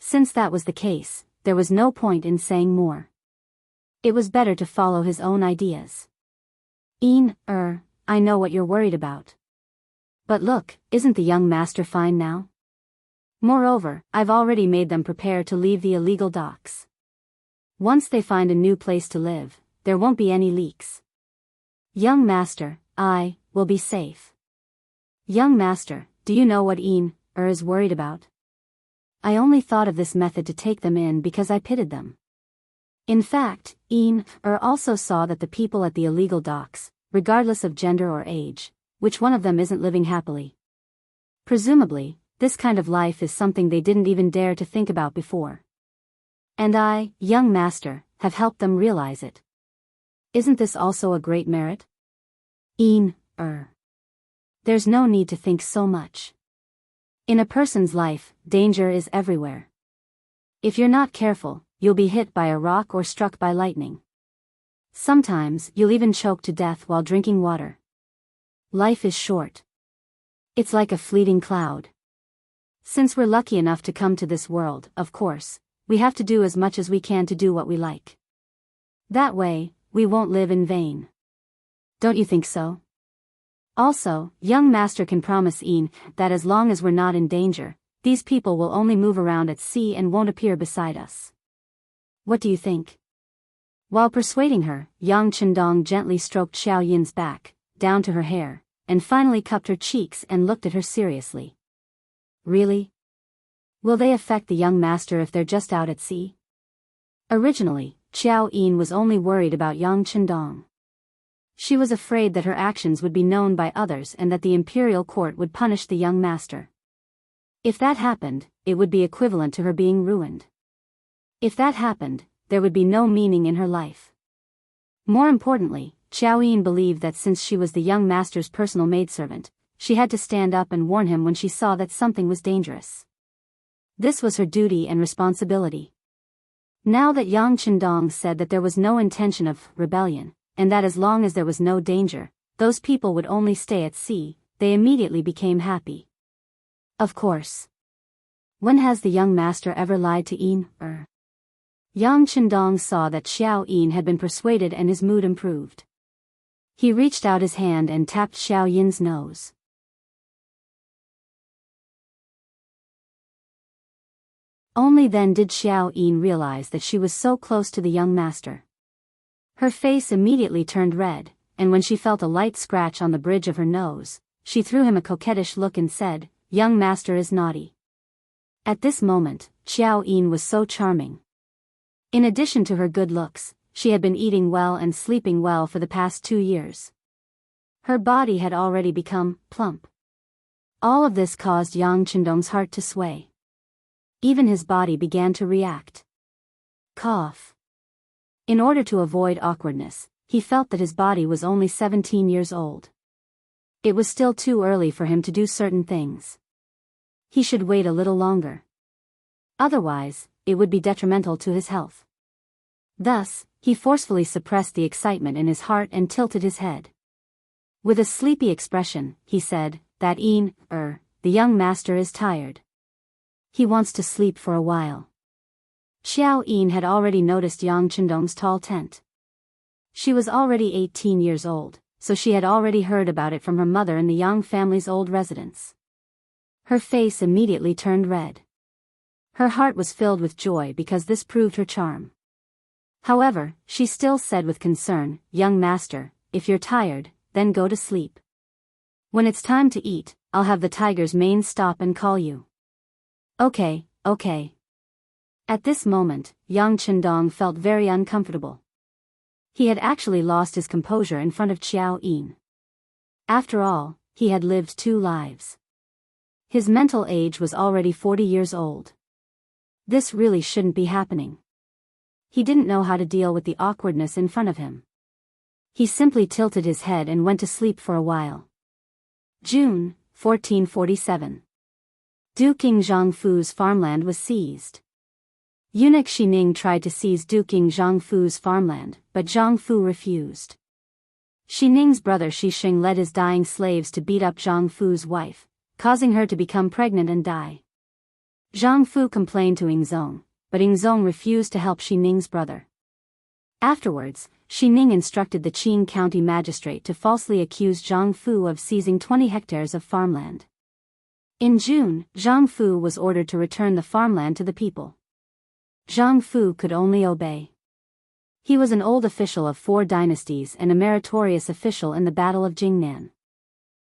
Since that was the case, there was no point in saying more. It was better to follow his own ideas. Yin, I know what you're worried about. But look, isn't the young master fine now? Moreover, I've already made them prepare to leave the illegal docks. Once they find a new place to live, there won't be any leaks. Young master, I will be safe. Young master, do you know what Yin, is worried about? I only thought of this method to take them in because I pitied them. In fact, Yin, also saw that the people at the illegal docks, regardless of gender or age, which one of them isn't living happily? Presumably, this kind of life is something they didn't even dare to think about before. And I, young master, have helped them realize it. Isn't this also a great merit? Yin, there's no need to think so much. In a person's life, danger is everywhere. If you're not careful, you'll be hit by a rock or struck by lightning. Sometimes you'll even choke to death while drinking water. Life is short. It's like a fleeting cloud. Since we're lucky enough to come to this world, of course, we have to do as much as we can to do what we like. That way, we won't live in vain. Don't you think so? Also, young master can promise Yin that as long as we're not in danger, these people will only move around at sea and won't appear beside us. What do you think? While persuading her, Yang Chendong gently stroked Xiao Yin's back, down to her hair, and finally cupped her cheeks and looked at her seriously. Really? Will they affect the young master if they're just out at sea? Originally, Xiao Yin was only worried about Yang Chendong. She was afraid that her actions would be known by others and that the imperial court would punish the young master. If that happened, it would be equivalent to her being ruined. If that happened, there would be no meaning in her life. More importantly, Xiao Yin believed that since she was the young master's personal maidservant, she had to stand up and warn him when she saw that something was dangerous. This was her duty and responsibility. Now that Yang Chendong said that there was no intention of rebellion, and that as long as there was no danger, those people would only stay at sea, they immediately became happy. Of course. When has the young master ever lied to Yin? Yang Chendong saw that Xiao Yin had been persuaded and his mood improved. He reached out his hand and tapped Xiao Yin's nose. Only then did Xiao Yin realize that she was so close to the young master. Her face immediately turned red, and when she felt a light scratch on the bridge of her nose, she threw him a coquettish look and said, "Young master is naughty." At this moment, Xiao Yin was so charming. In addition to her good looks, she had been eating well and sleeping well for the past 2 years. Her body had already become plump. All of this caused Yang Chendong's heart to sway. Even his body began to react. Cough. In order to avoid awkwardness, he felt that his body was only 17 years old. It was still too early for him to do certain things. He should wait a little longer. Otherwise, it would be detrimental to his health. Thus, he forcefully suppressed the excitement in his heart and tilted his head. With a sleepy expression, he said, "That Yin, the young master is tired. He wants to sleep for a while." Xiao Yin had already noticed Yang Chendong's tall tent. She was already 18 years old, so she had already heard about it from her mother in the Yang family's old residence. Her face immediately turned red. Her heart was filled with joy because this proved her charm. However, she still said with concern, "Young master, if you're tired, then go to sleep. When it's time to eat, I'll have the tiger's mane stop and call you." "Okay, okay." At this moment, Yang Chendong felt very uncomfortable. He had actually lost his composure in front of Qiao Yin. After all, he had lived 2 lives. His mental age was already 40 years old. This really shouldn't be happening. He didn't know how to deal with the awkwardness in front of him. He simply tilted his head and went to sleep for a while. June, 1447. Duke Zhangfu's farmland was seized. Eunuch Xining tried to seize Duke Zhangfu's farmland, but Zhangfu refused. Xining's brother Xisheng led his dying slaves to beat up Zhangfu's wife, causing her to become pregnant and die. Zhangfu complained to Yingzong, but Yingzong refused to help Xining's brother. Afterwards, Xining instructed the Qing county magistrate to falsely accuse Zhangfu of seizing 20 hectares of farmland. In June, Zhangfu was ordered to return the farmland to the people. Zhangfu could only obey. He was an old official of 4 dynasties and a meritorious official in the Battle of Jingnan.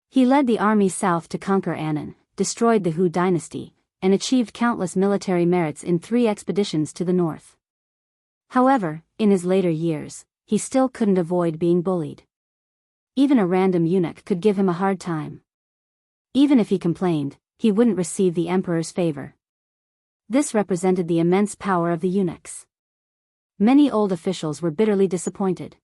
He led the army south to conquer Annan, destroyed the Hu dynasty, and achieved countless military merits in 3 expeditions to the north. However, in his later years, he still couldn't avoid being bullied. Even a random eunuch could give him a hard time. Even if he complained, he wouldn't receive the emperor's favor. This represented the immense power of the eunuchs. Many old officials were bitterly disappointed.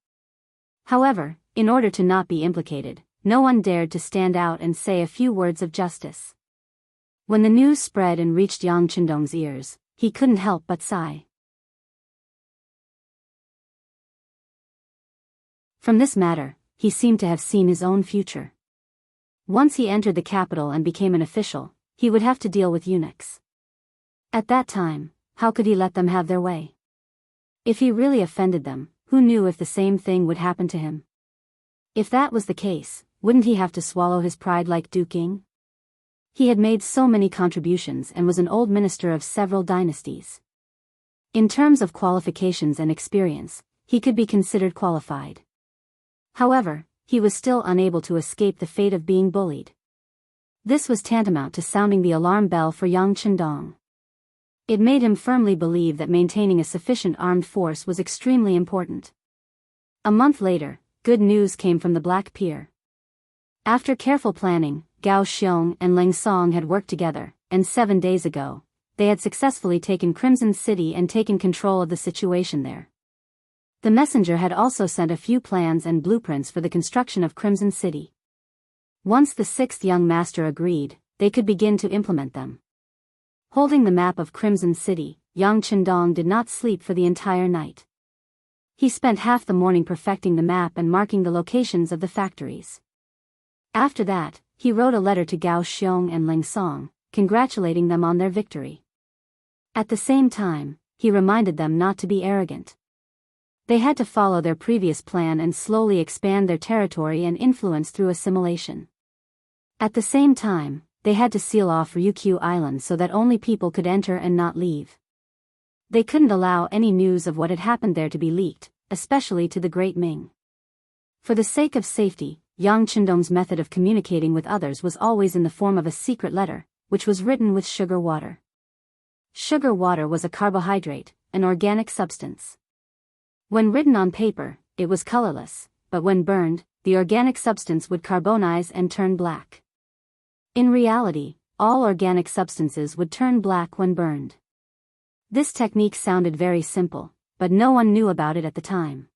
However, in order to not be implicated, no one dared to stand out and say a few words of justice. When the news spread and reached Yang Chendong's ears, he couldn't help but sigh. From this matter, he seemed to have seen his own future. Once he entered the capital and became an official, he would have to deal with eunuchs. At that time, how could he let them have their way? If he really offended them, who knew if the same thing would happen to him? If that was the case, wouldn't he have to swallow his pride like Duke Ying? He had made so many contributions and was an old minister of several dynasties. In terms of qualifications and experience, he could be considered qualified. However, he was still unable to escape the fate of being bullied. This was tantamount to sounding the alarm bell for Yang Chendong. It made him firmly believe that maintaining a sufficient armed force was extremely important. A month later, good news came from the Black Pier. After careful planning, Gao Xiong and Leng Song had worked together, and 7 days ago, they had successfully taken Crimson City and taken control of the situation there. The messenger had also sent a few plans and blueprints for the construction of Crimson City. Once the 6th young master agreed, they could begin to implement them. Holding the map of Crimson City, Yang Chendong did not sleep for the entire night. He spent half the morning perfecting the map and marking the locations of the factories. After that, he wrote a letter to Gao Xiong and Leng Song, congratulating them on their victory. At the same time, he reminded them not to be arrogant. They had to follow their previous plan and slowly expand their territory and influence through assimilation. At the same time, they had to seal off Ryukyu Island so that only people could enter and not leave. They couldn't allow any news of what had happened there to be leaked, especially to the Great Ming. For the sake of safety, Yang Chendong's method of communicating with others was always in the form of a secret letter, which was written with sugar water. Sugar water was a carbohydrate, an organic substance. When written on paper, it was colorless, but when burned, the organic substance would carbonize and turn black. In reality, all organic substances would turn black when burned. This technique sounded very simple, but no one knew about it at the time.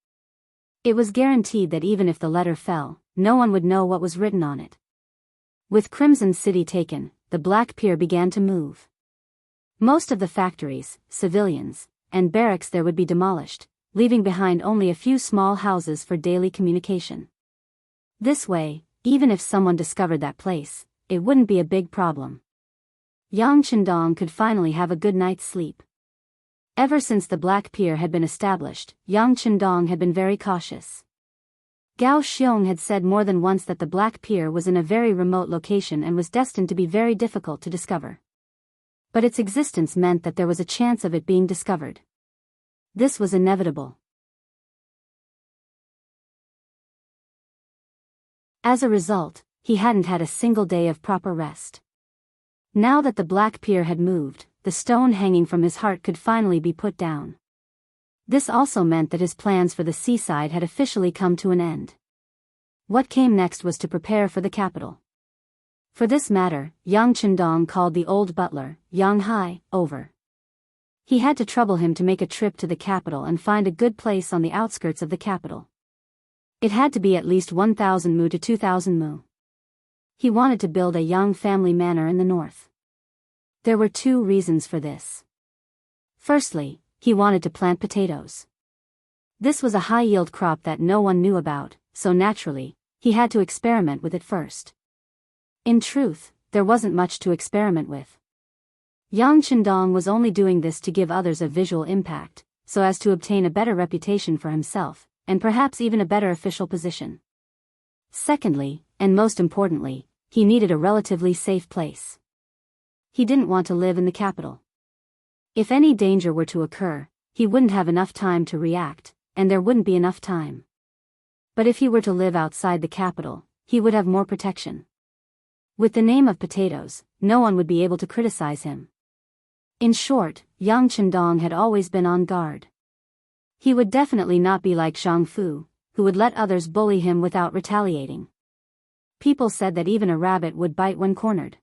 It was guaranteed that even if the letter fell, no one would know what was written on it. With Crimson City taken, the Black Pier began to move. Most of the factories, civilians, and barracks there would be demolished, leaving behind only a few small houses for daily communication. This way, even if someone discovered that place, it wouldn't be a big problem. Yang Chendong could finally have a good night's sleep. Ever since the Black Pier had been established, Yang Chendong had been very cautious. Gao Xiong had said more than once that the Black Pier was in a very remote location and was destined to be very difficult to discover. but its existence meant that there was a chance of it being discovered. This was inevitable. As a result, he hadn't had a single day of proper rest. Now that the black pier had moved, the stone hanging from his heart could finally be put down. This also meant that his plans for the seaside had officially come to an end. What came next was to prepare for the capital. For this matter, Yang Chendong called the old butler, Yang Hai, over. He had to trouble him to make a trip to the capital and find a good place on the outskirts of the capital. It had to be at least 1,000 mu to 2,000 mu. He wanted to build a Yang family manor in the north. There were two reasons for this. Firstly, he wanted to plant potatoes. This was a high-yield crop that no one knew about, so naturally, he had to experiment with it first. In truth, there wasn't much to experiment with. Yang Chendong was only doing this to give others a visual impact, so as to obtain a better reputation for himself, and perhaps even a better official position. Secondly, and most importantly, he needed a relatively safe place. He didn't want to live in the capital. If any danger were to occur, he wouldn't have enough time to react, and there wouldn't be enough time. But if he were to live outside the capital, he would have more protection. With the name of potatoes, no one would be able to criticize him. In short, Yang Chendong had always been on guard. He would definitely not be like Zhang Fu, who would let others bully him without retaliating. People said that even a rabbit would bite when cornered.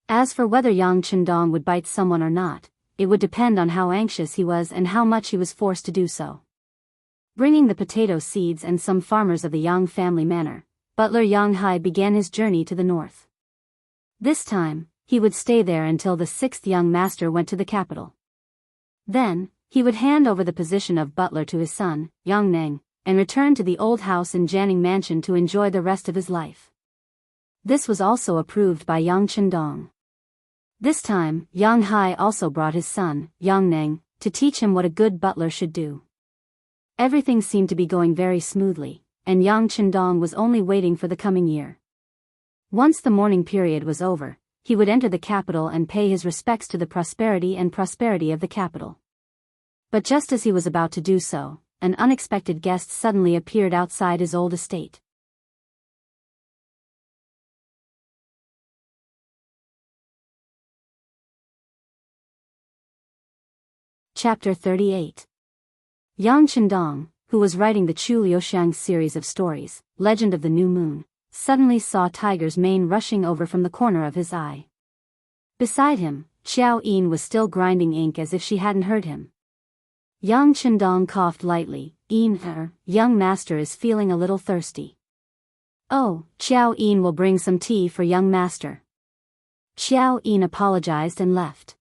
As for whether Yang Chendong would bite someone or not, it would depend on how anxious he was and how much he was forced to do so. Bringing the potato seeds and some farmers of the Yang family manor, butler Yang Hai began his journey to the north. This time, he would stay there until the sixth young master went to the capital. Then, he would hand over the position of butler to his son, Yang Neng, and return to the old house in Jianghu Mansion to enjoy the rest of his life. This was also approved by Yang Chendong. This time, Yang Hai also brought his son, Yang Neng, to teach him what a good butler should do. Everything seemed to be going very smoothly, and Yang Chendong was only waiting for the coming year. Once the mourning period was over, he would enter the capital and pay his respects to the prosperity of the capital. But just as he was about to do so, an unexpected guest suddenly appeared outside his old estate. Chapter 38. Yang Chendong, who was writing the Chu Liuxiang series of stories, Legend of the New Moon, suddenly saw Tiger's mane rushing over from the corner of his eye. Beside him, Xiao Yin was still grinding ink as if she hadn't heard him. Yang Chendong coughed lightly. Yin, young master is feeling a little thirsty. Oh, Xiao Yin will bring some tea for young master. Xiao Yin apologized and left.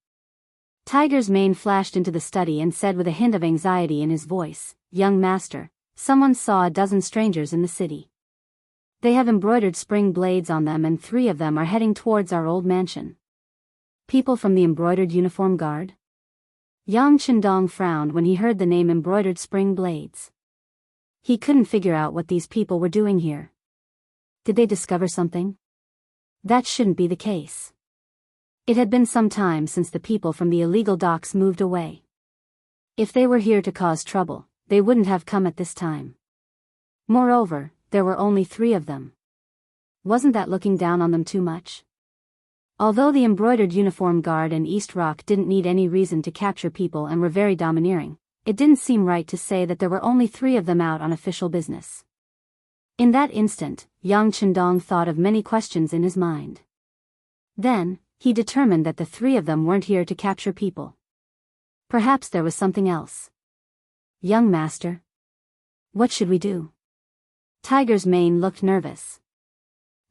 Tiger's mane flashed into the study and said with a hint of anxiety in his voice, "Young master, someone saw a dozen strangers in the city. They have embroidered spring blades on them and 3 of them are heading towards our old mansion." People from the embroidered uniform guard? Yang Chendong frowned when he heard the name embroidered spring blades. He couldn't figure out what these people were doing here. Did they discover something? That shouldn't be the case. It had been some time since the people from the illegal docks moved away. If they were here to cause trouble, they wouldn't have come at this time. Moreover, there were only 3 of them. Wasn't that looking down on them too much? Although the embroidered uniform guard and East Rock didn't need any reason to capture people and were very domineering, it didn't seem right to say that there were only 3 of them out on official business. In that instant, Yang Chendong thought of many questions in his mind. Then, he determined that the 3 of them weren't here to capture people. Perhaps there was something else. Young master. What should we do? Tiger's mane looked nervous.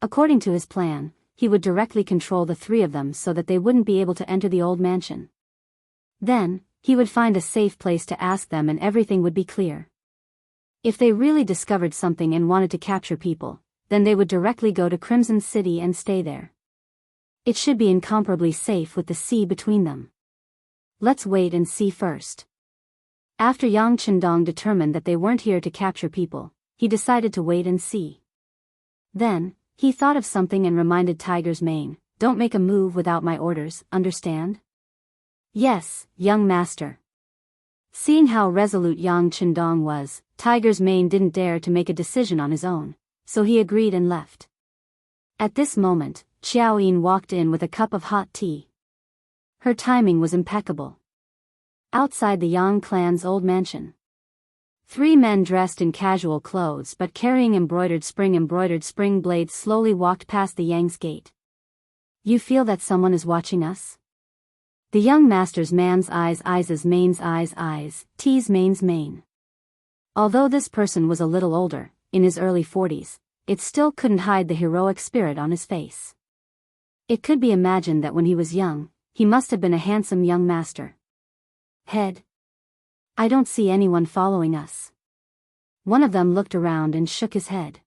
According to his plan, he would directly control the 3 of them so that they wouldn't be able to enter the old mansion. Then, he would find a safe place to ask them and everything would be clear. If they really discovered something and wanted to capture people, then they would directly go to Crimson City and stay there. It should be incomparably safe with the sea between them. Let's wait and see first. After Yang Chendong determined that they weren't here to capture people, he decided to wait and see. Then, he thought of something and reminded Tiger's mane, "Don't make a move without my orders, understand?" Yes, young master. Seeing how resolute Yang Chendong was, Tiger's mane didn't dare to make a decision on his own, so he agreed and left. At this moment, Xiao Yin walked in with a cup of hot tea. Her timing was impeccable. Outside the Yang clan's old mansion, 3 men dressed in casual clothes but carrying embroidered spring blades slowly walked past the Yang's gate. You feel that someone is watching us? The young master's man's eyes mane's eyes, T's mane's mane. Although this person was a little older, in his early 40s, it still couldn't hide the heroic spirit on his face. It could be imagined that when he was young, he must have been a handsome young master. Head. I don't see anyone following us. One of them looked around and shook his head.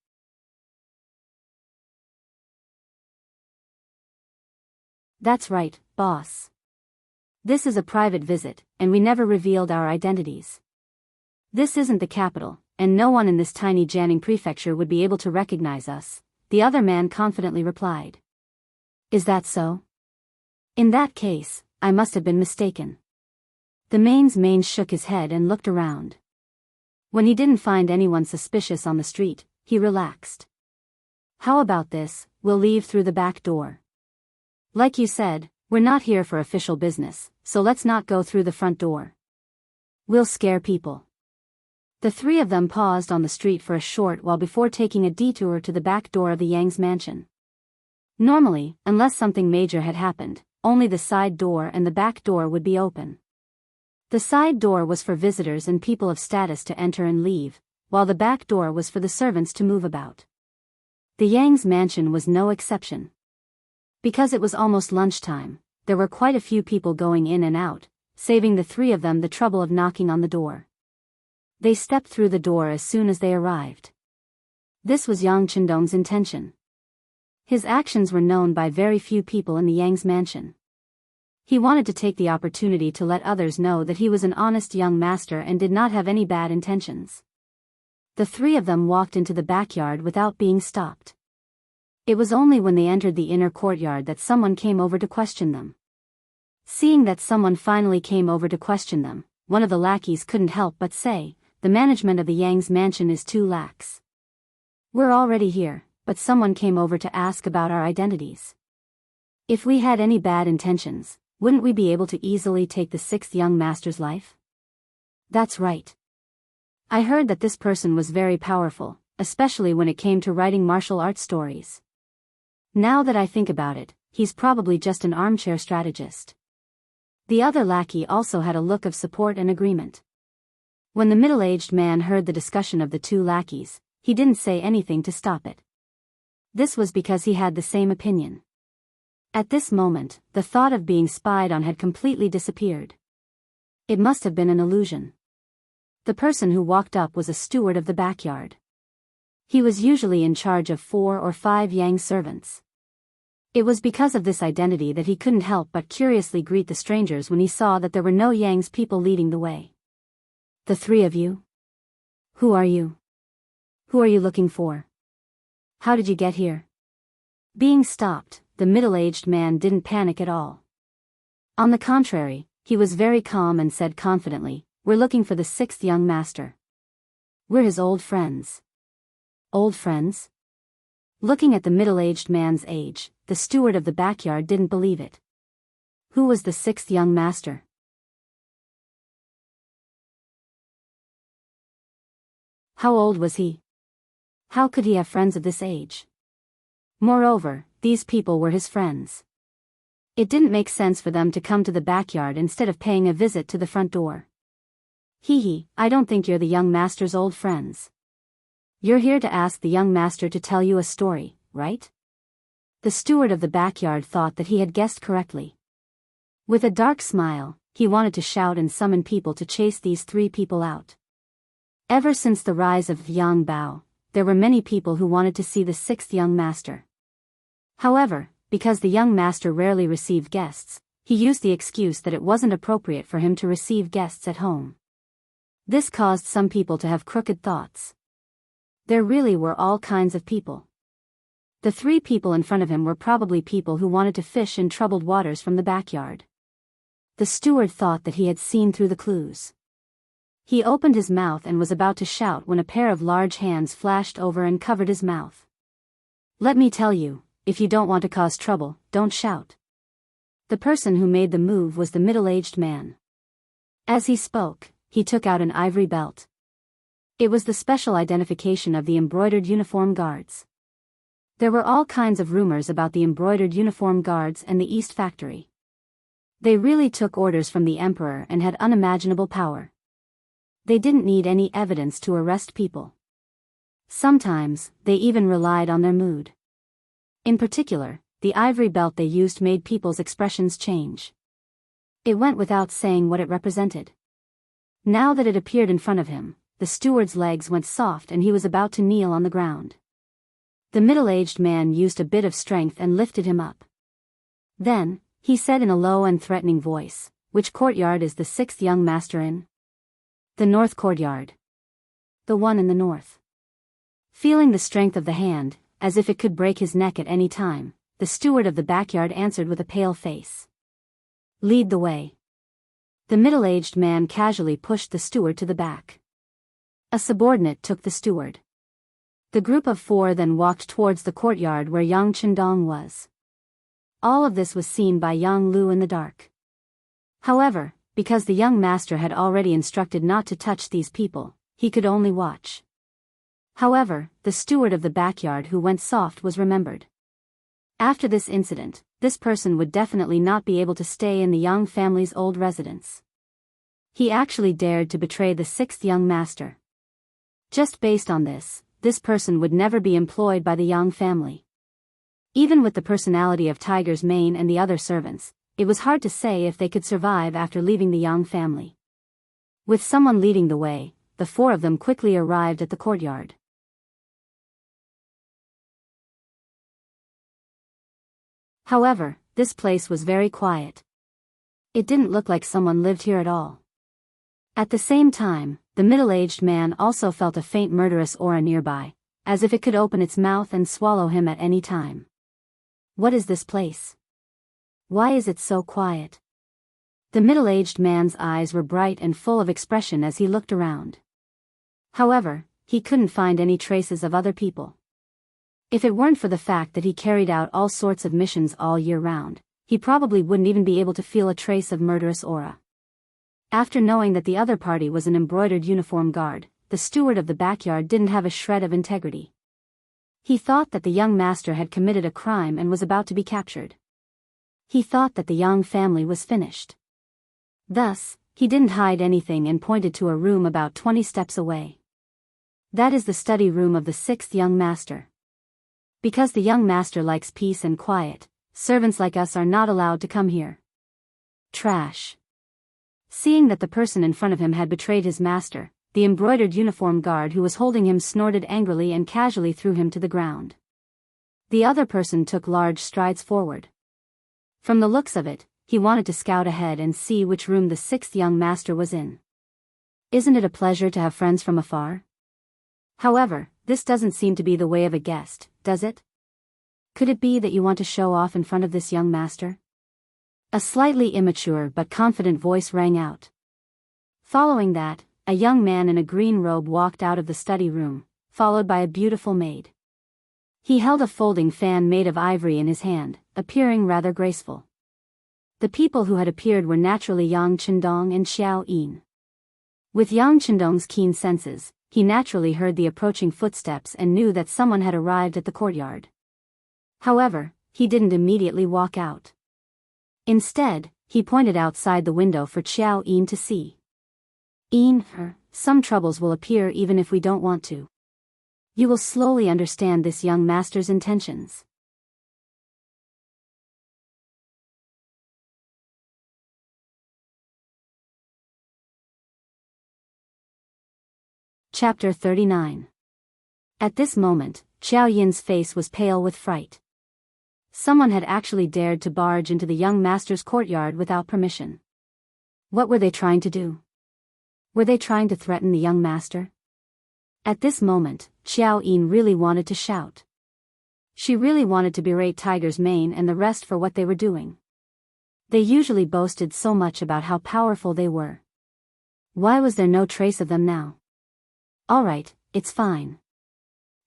That's right, boss. This is a private visit, and we never revealed our identities. This isn't the capital, and no one in this tiny Jianghu prefecture would be able to recognize us, the other man confidently replied. Is that so? In that case, I must have been mistaken. The man's mane shook his head and looked around. When he didn't find anyone suspicious on the street, he relaxed. How about this, we'll leave through the back door. Like you said, we're not here for official business, so let's not go through the front door. We'll scare people. The 3 of them paused on the street for a short while before taking a detour to the back door of the Yang's mansion. Normally, unless something major had happened, only the side door and the back door would be open. The side door was for visitors and people of status to enter and leave, while the back door was for the servants to move about. The Yang's mansion was no exception. Because it was almost lunchtime, there were quite a few people going in and out, saving the 3 of them the trouble of knocking on the door. They stepped through the door as soon as they arrived. This was Yang Chendong's intention. His actions were known by very few people in the Yang's mansion. He wanted to take the opportunity to let others know that he was an honest young master and did not have any bad intentions. The 3 of them walked into the backyard without being stopped. It was only when they entered the inner courtyard that someone came over to question them. Seeing that someone finally came over to question them, one of the lackeys couldn't help but say, the management of the Yang's mansion is too lax. We're already here, but someone came over to ask about our identities. If we had any bad intentions, wouldn't we be able to easily take the 6th young master's life? That's right. I heard that this person was very powerful, especially when it came to writing martial arts stories. Now that I think about it, he's probably just an armchair strategist. The other lackey also had a look of support and agreement. When the middle-aged man heard the discussion of the 2 lackeys, he didn't say anything to stop it. This was because he had the same opinion. At this moment, the thought of being spied on had completely disappeared. It must have been an illusion. The person who walked up was a steward of the backyard. He was usually in charge of 4 or 5 Yang servants. It was because of this identity that he couldn't help but curiously greet the strangers when he saw that there were no Yang's people leading the way. The 3 of you? Who are you? Who are you looking for? How did you get here? Being stopped, the middle-aged man didn't panic at all. On the contrary, he was very calm and said confidently, we're looking for the 6th young master. We're his old friends. Old friends? Looking at the middle-aged man's age, the steward of the backyard didn't believe it. Who was the 6th young master? How old was he? How could he have friends of this age? Moreover, these people were his friends. It didn't make sense for them to come to the backyard instead of paying a visit to the front door. Hee, I don't think you're the young master's old friends. You're here to ask the young master to tell you a story, right? The steward of the backyard thought that he had guessed correctly. With a dark smile, he wanted to shout and summon people to chase these 3 people out. Ever since the rise of Yang Bao, there were many people who wanted to see the 6th young master. However, because the young master rarely received guests, he used the excuse that it wasn't appropriate for him to receive guests at home. This caused some people to have crooked thoughts. There really were all kinds of people. The 3 people in front of him were probably people who wanted to fish in troubled waters from the backyard. the steward thought that he had seen through the clues. He opened his mouth and was about to shout when a pair of large hands flashed over and covered his mouth. "Let me tell you, if you don't want to cause trouble, don't shout." The person who made the move was the middle-aged man. As he spoke, he took out an ivory belt. It was the special identification of the embroidered uniform guards. There were all kinds of rumors about the embroidered uniform guards and the East Factory. They really took orders from the emperor and had unimaginable power. They didn't need any evidence to arrest people. Sometimes, they even relied on their mood. In particular, the ivory belt they used made people's expressions change. It went without saying what it represented. Now that it appeared in front of him, the steward's legs went soft and he was about to kneel on the ground. The middle-aged man used a bit of strength and lifted him up. Then, he said in a low and threatening voice, "Which courtyard is the sixth young master in?" "The north courtyard." "The one in the north." Feeling the strength of the hand, as if it could break his neck at any time, the steward of the backyard answered with a pale face. "Lead the way." The middle-aged man casually pushed the steward to the back. A subordinate took the steward. The group of four then walked towards the courtyard where Yang Chendong was. All of this was seen by Yang Lu in the dark. However, because the young master had already instructed not to touch these people, he could only watch. However, the steward of the backyard who went soft was remembered. After this incident, this person would definitely not be able to stay in the Yang family's old residence. He actually dared to betray the sixth young master. Just based on this person would never be employed by the Yang family. Even with the personality of Tiger's Mane and the other servants, it was hard to say if they could survive after leaving the Yang family. With someone leading the way, the four of them quickly arrived at the courtyard. However, this place was very quiet. It didn't look like someone lived here at all. At the same time, the middle-aged man also felt a faint murderous aura nearby, as if it could open its mouth and swallow him at any time. What is this place? Why is it so quiet? The middle-aged man's eyes were bright and full of expression as he looked around. However, he couldn't find any traces of other people. If it weren't for the fact that he carried out all sorts of missions all year round, he probably wouldn't even be able to feel a trace of murderous aura. After knowing that the other party was an embroidered uniform guard, the steward of the backyard didn't have a shred of integrity. He thought that the young master had committed a crime and was about to be captured. He thought that the Yang family was finished. Thus, he didn't hide anything and pointed to a room about 20 steps away. That is the study room of the sixth young master. Because the young master likes peace and quiet, servants like us are not allowed to come here. Trash. Seeing that the person in front of him had betrayed his master, the embroidered uniform guard who was holding him snorted angrily and casually threw him to the ground. The other person took large strides forward. From the looks of it, he wanted to scout ahead and see which room the sixth young master was in. Isn't it a pleasure to have friends from afar? However, this doesn't seem to be the way of a guest, does it? Could it be that you want to show off in front of this young master? A slightly immature but confident voice rang out. Following that, a young man in a green robe walked out of the study room, followed by a beautiful maid. He held a folding fan made of ivory in his hand, appearing rather graceful. The people who had appeared were naturally Yang Chendong and Xiao Yin. With Yang Chendong's keen senses, he naturally heard the approaching footsteps and knew that someone had arrived at the courtyard. However, he didn't immediately walk out. Instead, he pointed outside the window for Xiao Yin to see. "Yin, some troubles will appear even if we don't want to. You will slowly understand this young master's intentions." Chapter 39. At this moment, Xiao Yin's face was pale with fright. Someone had actually dared to barge into the young master's courtyard without permission. What were they trying to do? Were they trying to threaten the young master? At this moment, Xiao Yin really wanted to shout. She really wanted to berate Tiger's Mane and the rest for what they were doing. They usually boasted so much about how powerful they were. Why was there no trace of them now? All right, it's fine.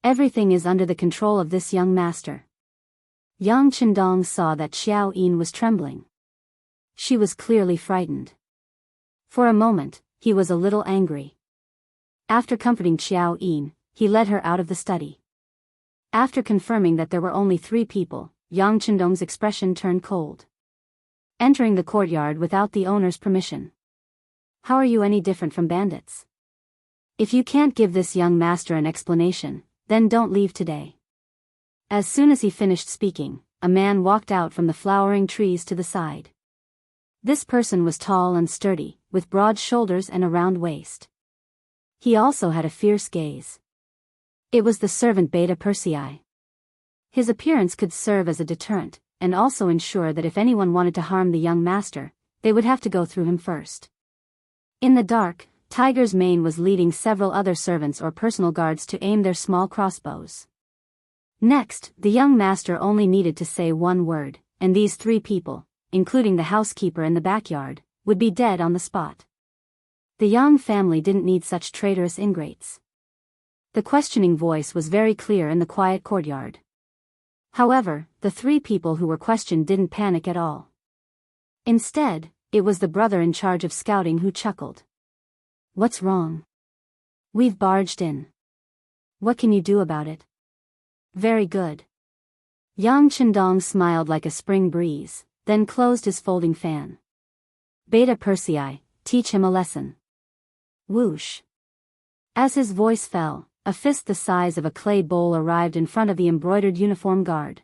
Everything is under the control of this young master. Yang Chendong saw that Xiao Yin was trembling. She was clearly frightened. For a moment, he was a little angry. After comforting Xiao Yin, he led her out of the study. After confirming that there were only 3 people, Yang Chendong's expression turned cold. Entering the courtyard without the owner's permission. How are you any different from bandits? If you can't give this young master an explanation, then don't leave today. As soon as he finished speaking, a man walked out from the flowering trees to the side. This person was tall and sturdy, with broad shoulders and a round waist. He also had a fierce gaze. It was the servant Beta Persei. His appearance could serve as a deterrent, and also ensure that if anyone wanted to harm the young master, they would have to go through him first. In the dark, Tiger's Mane was leading several other servants or personal guards to aim their small crossbows. Next, the young master only needed to say one word, and these 3 people, including the housekeeper in the backyard, would be dead on the spot. The Yang family didn't need such traitorous ingrates. The questioning voice was very clear in the quiet courtyard. However, the 3 people who were questioned didn't panic at all. Instead, it was the brother in charge of scouting who chuckled. What's wrong? We've barged in. What can you do about it? Very good. Yang Chendong smiled like a spring breeze, then closed his folding fan. Beta Persei, teach him a lesson. Whoosh. As his voice fell, a fist the size of a clay bowl arrived in front of the embroidered uniform guard.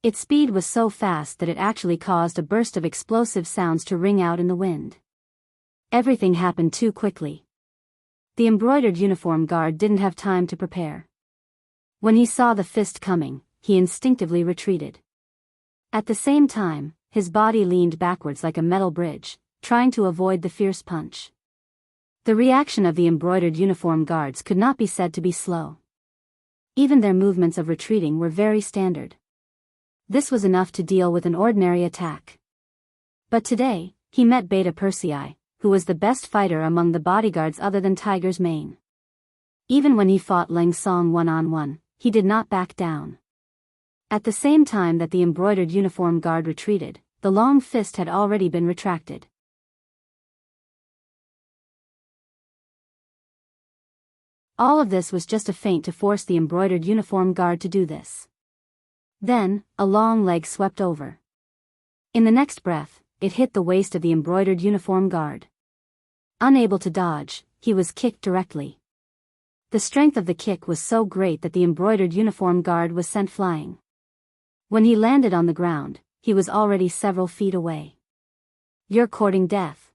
Its speed was so fast that it actually caused a burst of explosive sounds to ring out in the wind. Everything happened too quickly. The embroidered uniform guard didn't have time to prepare. When he saw the fist coming, he instinctively retreated. At the same time, his body leaned backwards like a metal bridge, trying to avoid the fierce punch. The reaction of the embroidered uniform guards could not be said to be slow. Even their movements of retreating were very standard. This was enough to deal with an ordinary attack. But today, he met Beta Persei, who was the best fighter among the bodyguards other than Tiger's Mane. Even when he fought Leng Song one-on-one, he did not back down. At the same time that the embroidered uniform guard retreated, the long fist had already been retracted. All of this was just a feint to force the embroidered uniform guard to do this. Then, a long leg swept over. In the next breath, it hit the waist of the embroidered uniform guard. Unable to dodge, he was kicked directly. The strength of the kick was so great that the embroidered uniform guard was sent flying. When he landed on the ground, he was already several feet away. You're courting death.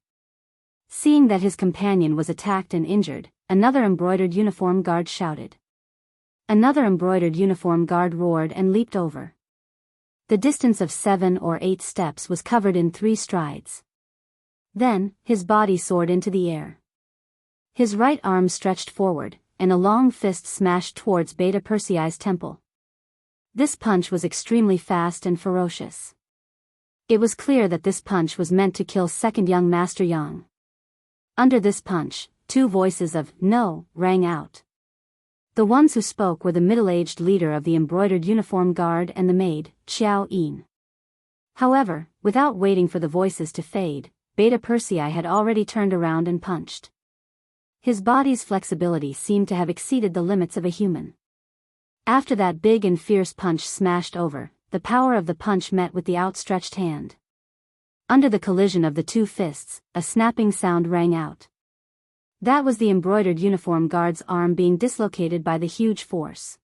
Seeing that his companion was attacked and injured, another embroidered uniform guard shouted. Another embroidered uniform guard roared and leaped over. The distance of 7 or 8 steps was covered in 3 strides. Then, his body soared into the air. His right arm stretched forward, and a long fist smashed towards Beta Persei's temple. This punch was extremely fast and ferocious. It was clear that this punch was meant to kill second young Master Yang. Under this punch, 2 voices of "No" rang out. The ones who spoke were the middle-aged leader of the embroidered uniform guard and the maid, Xiao Yin. However, without waiting for the voices to fade, Beta Persei had already turned around and punched. His body's flexibility seemed to have exceeded the limits of a human. After that big and fierce punch smashed over, the power of the punch met with the outstretched hand. Under the collision of the 2 fists, a snapping sound rang out. That was the embroidered uniform guard's arm being dislocated by the huge force.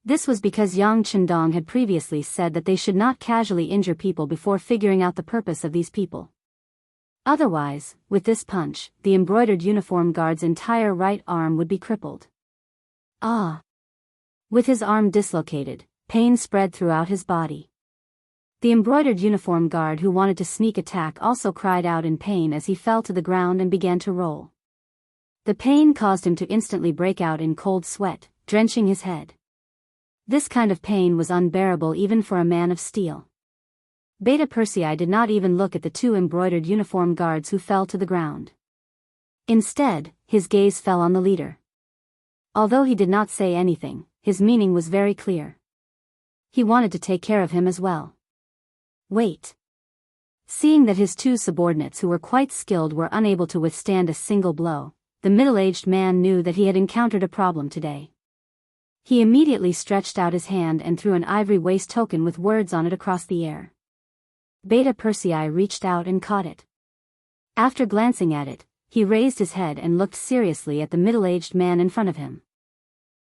This was because Yang Chendong had previously said that they should not casually injure people before figuring out the purpose of these people. Otherwise, with this punch, the embroidered uniform guard's entire right arm would be crippled. Ah! With his arm dislocated, pain spread throughout his body. The embroidered uniform guard who wanted to sneak attack also cried out in pain as he fell to the ground and began to roll. The pain caused him to instantly break out in cold sweat, drenching his head. This kind of pain was unbearable even for a man of steel. Beta Persei did not even look at the two embroidered uniform guards who fell to the ground. Instead, his gaze fell on the leader. Although he did not say anything, his meaning was very clear. He wanted to take care of him as well. Wait. Seeing that his two subordinates who were quite skilled were unable to withstand a single blow, the middle-aged man knew that he had encountered a problem today. He immediately stretched out his hand and threw an ivory waist token with words on it across the air. Beta Persei reached out and caught it. After glancing at it, he raised his head and looked seriously at the middle-aged man in front of him.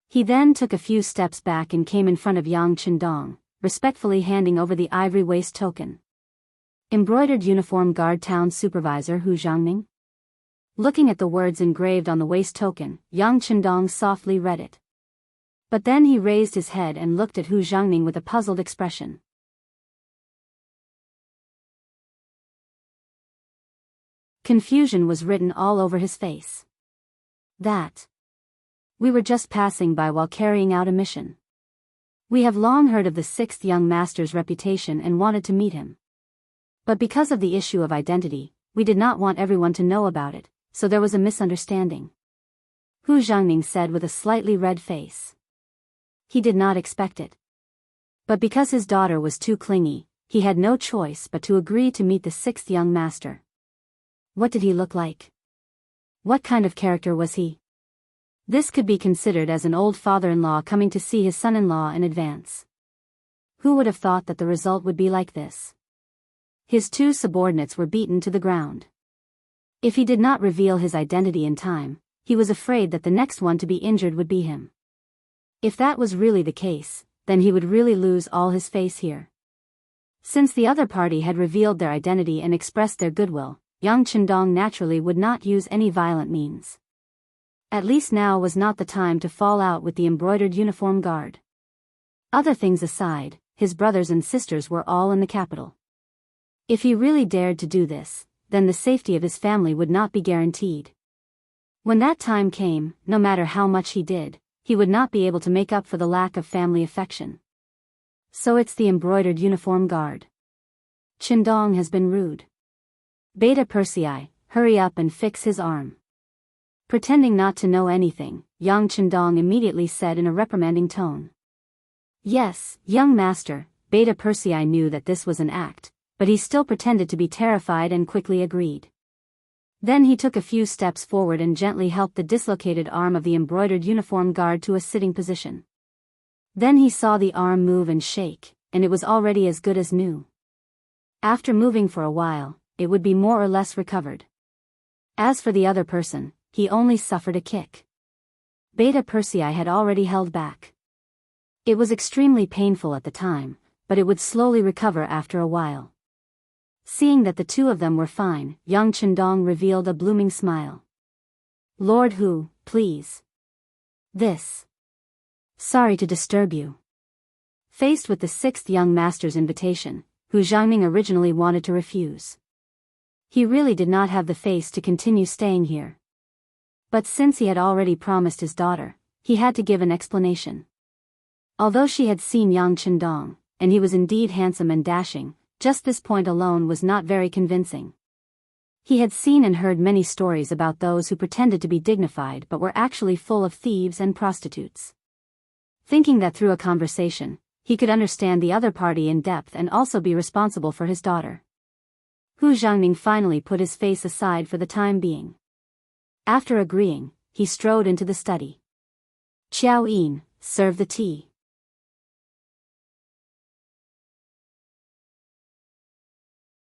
He then took a few steps back and came in front of Yang Qindong, respectfully handing over the ivory waist token. Embroidered uniform guard town supervisor Hu Jiangning? Looking at the words engraved on the waist token, Yang Qindong softly read it. But then he raised his head and looked at Hu Jiangning with a puzzled expression. Confusion was written all over his face. That. We were just passing by while carrying out a mission. We have long heard of the sixth young master's reputation and wanted to meet him. But because of the issue of identity, we did not want everyone to know about it, so there was a misunderstanding. Hu Jiangning said with a slightly red face. He did not expect it. But because his daughter was too clingy, he had no choice but to agree to meet the sixth young master. What did he look like? What kind of character was he? This could be considered as an old father-in-law coming to see his son-in-law in advance. Who would have thought that the result would be like this? His two subordinates were beaten to the ground. If he did not reveal his identity in time, he was afraid that the next one to be injured would be him. If that was really the case, then he would really lose all his face here. Since the other party had revealed their identity and expressed their goodwill, Yang Qindong naturally would not use any violent means. At least now was not the time to fall out with the embroidered uniform guard. Other things aside, his brothers and sisters were all in the capital. If he really dared to do this, then the safety of his family would not be guaranteed. When that time came, no matter how much he did, he would not be able to make up for the lack of family affection. So it's the embroidered uniform guard. Qindong has been rude. Beta Persei, hurry up and fix his arm. Pretending not to know anything, Yang Qindong immediately said in a reprimanding tone. Yes, young master. Beta Persei knew that this was an act, but he still pretended to be terrified and quickly agreed. Then he took a few steps forward and gently helped the dislocated arm of the embroidered uniform guard to a sitting position. Then he saw the arm move and shake, and it was already as good as new. After moving for a while, it would be more or less recovered. As for the other person, he only suffered a kick. Beta Persei had already held back. It was extremely painful at the time, but it would slowly recover after a while. Seeing that the two of them were fine, Yang Qindong revealed a blooming smile. Lord Hu, please. This. Sorry to disturb you. Faced with the sixth young master's invitation, Hu Jiangning originally wanted to refuse. He really did not have the face to continue staying here. But since he had already promised his daughter, he had to give an explanation. Although she had seen Yang Qindong, and he was indeed handsome and dashing, just this point alone was not very convincing. He had seen and heard many stories about those who pretended to be dignified but were actually full of thieves and prostitutes. Thinking that through a conversation, he could understand the other party in depth and also be responsible for his daughter. Hu Jiangning finally put his face aside for the time being. After agreeing, he strode into the study. Qiao Yin, serve the tea.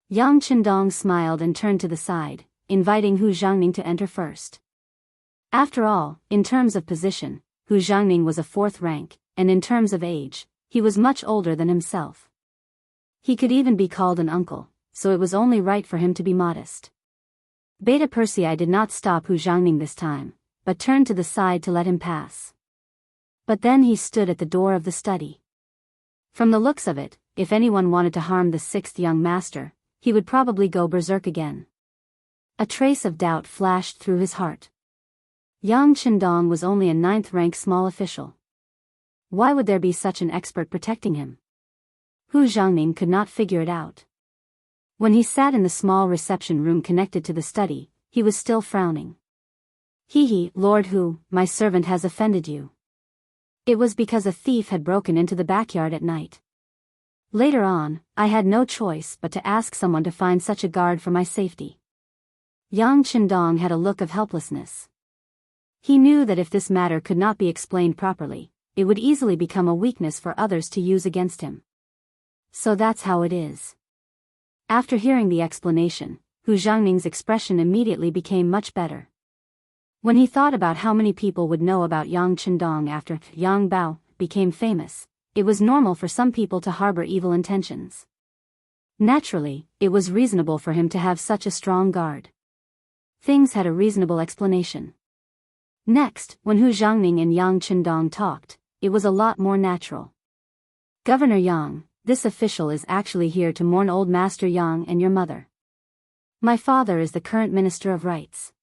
Yang Qindong smiled and turned to the side, inviting Hu Jiangning to enter first. After all, in terms of position, Hu Jiangning was a fourth rank, and in terms of age, he was much older than himself. He could even be called an uncle, so it was only right for him to be modest. Beta Persei did not stop Hu Jiangning this time, but turned to the side to let him pass. But then he stood at the door of the study. From the looks of it, if anyone wanted to harm the sixth young master, he would probably go berserk again. A trace of doubt flashed through his heart. Yang Qindong was only a ninth-rank small official. Why would there be such an expert protecting him? Hu Jiangning could not figure it out. When he sat in the small reception room connected to the study, he was still frowning. Lord Hu, my servant has offended you. It was because a thief had broken into the backyard at night. Later on, I had no choice but to ask someone to find such a guard for my safety. Yang Qindong had a look of helplessness. He knew that if this matter could not be explained properly, it would easily become a weakness for others to use against him. So that's how it is. After hearing the explanation, Hu Xiangning's expression immediately became much better. When he thought about how many people would know about Yang Qindong after Yang Bao became famous, it was normal for some people to harbor evil intentions. Naturally, it was reasonable for him to have such a strong guard. Things had a reasonable explanation. Next, when Hu Xiangning and Yang Qindong talked, it was a lot more natural. Governor Yang, this official is actually here to mourn old Master Yang and your mother. My father is the current Minister of Rights.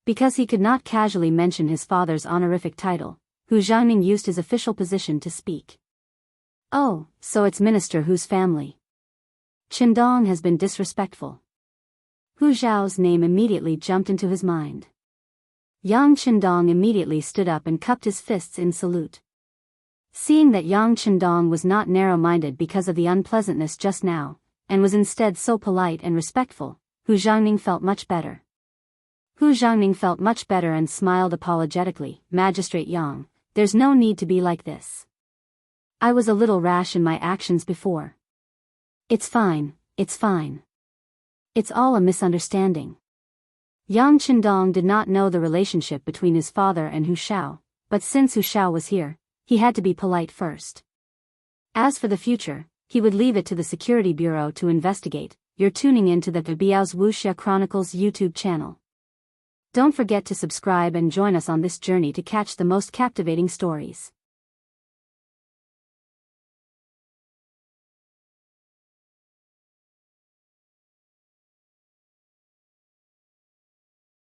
Because he could not casually mention his father's honorific title, Hu Xiangning used his official position to speak. Oh, so it's Minister Hu's family. Qindong has been disrespectful. Hu Zhao's name immediately jumped into his mind. Yang Qindong immediately stood up and cupped his fists in salute. Seeing that Yang Qindong was not narrow-minded because of the unpleasantness just now, and was instead so polite and respectful, Hu Xiangning felt much better. Hu Xiangning felt much better and smiled apologetically. Magistrate Yang, there's no need to be like this. I was a little rash in my actions before. It's fine, it's fine. It's all a misunderstanding. Yang Qindong did not know the relationship between his father and Hu Xiao, but since Hu Xiao was here, he had to be polite first. As for the future, he would leave it to the Security Bureau to investigate. You're tuning in to the Biyao's Wuxia Chronicles YouTube channel. Don't forget to subscribe and join us on this journey to catch the most captivating stories.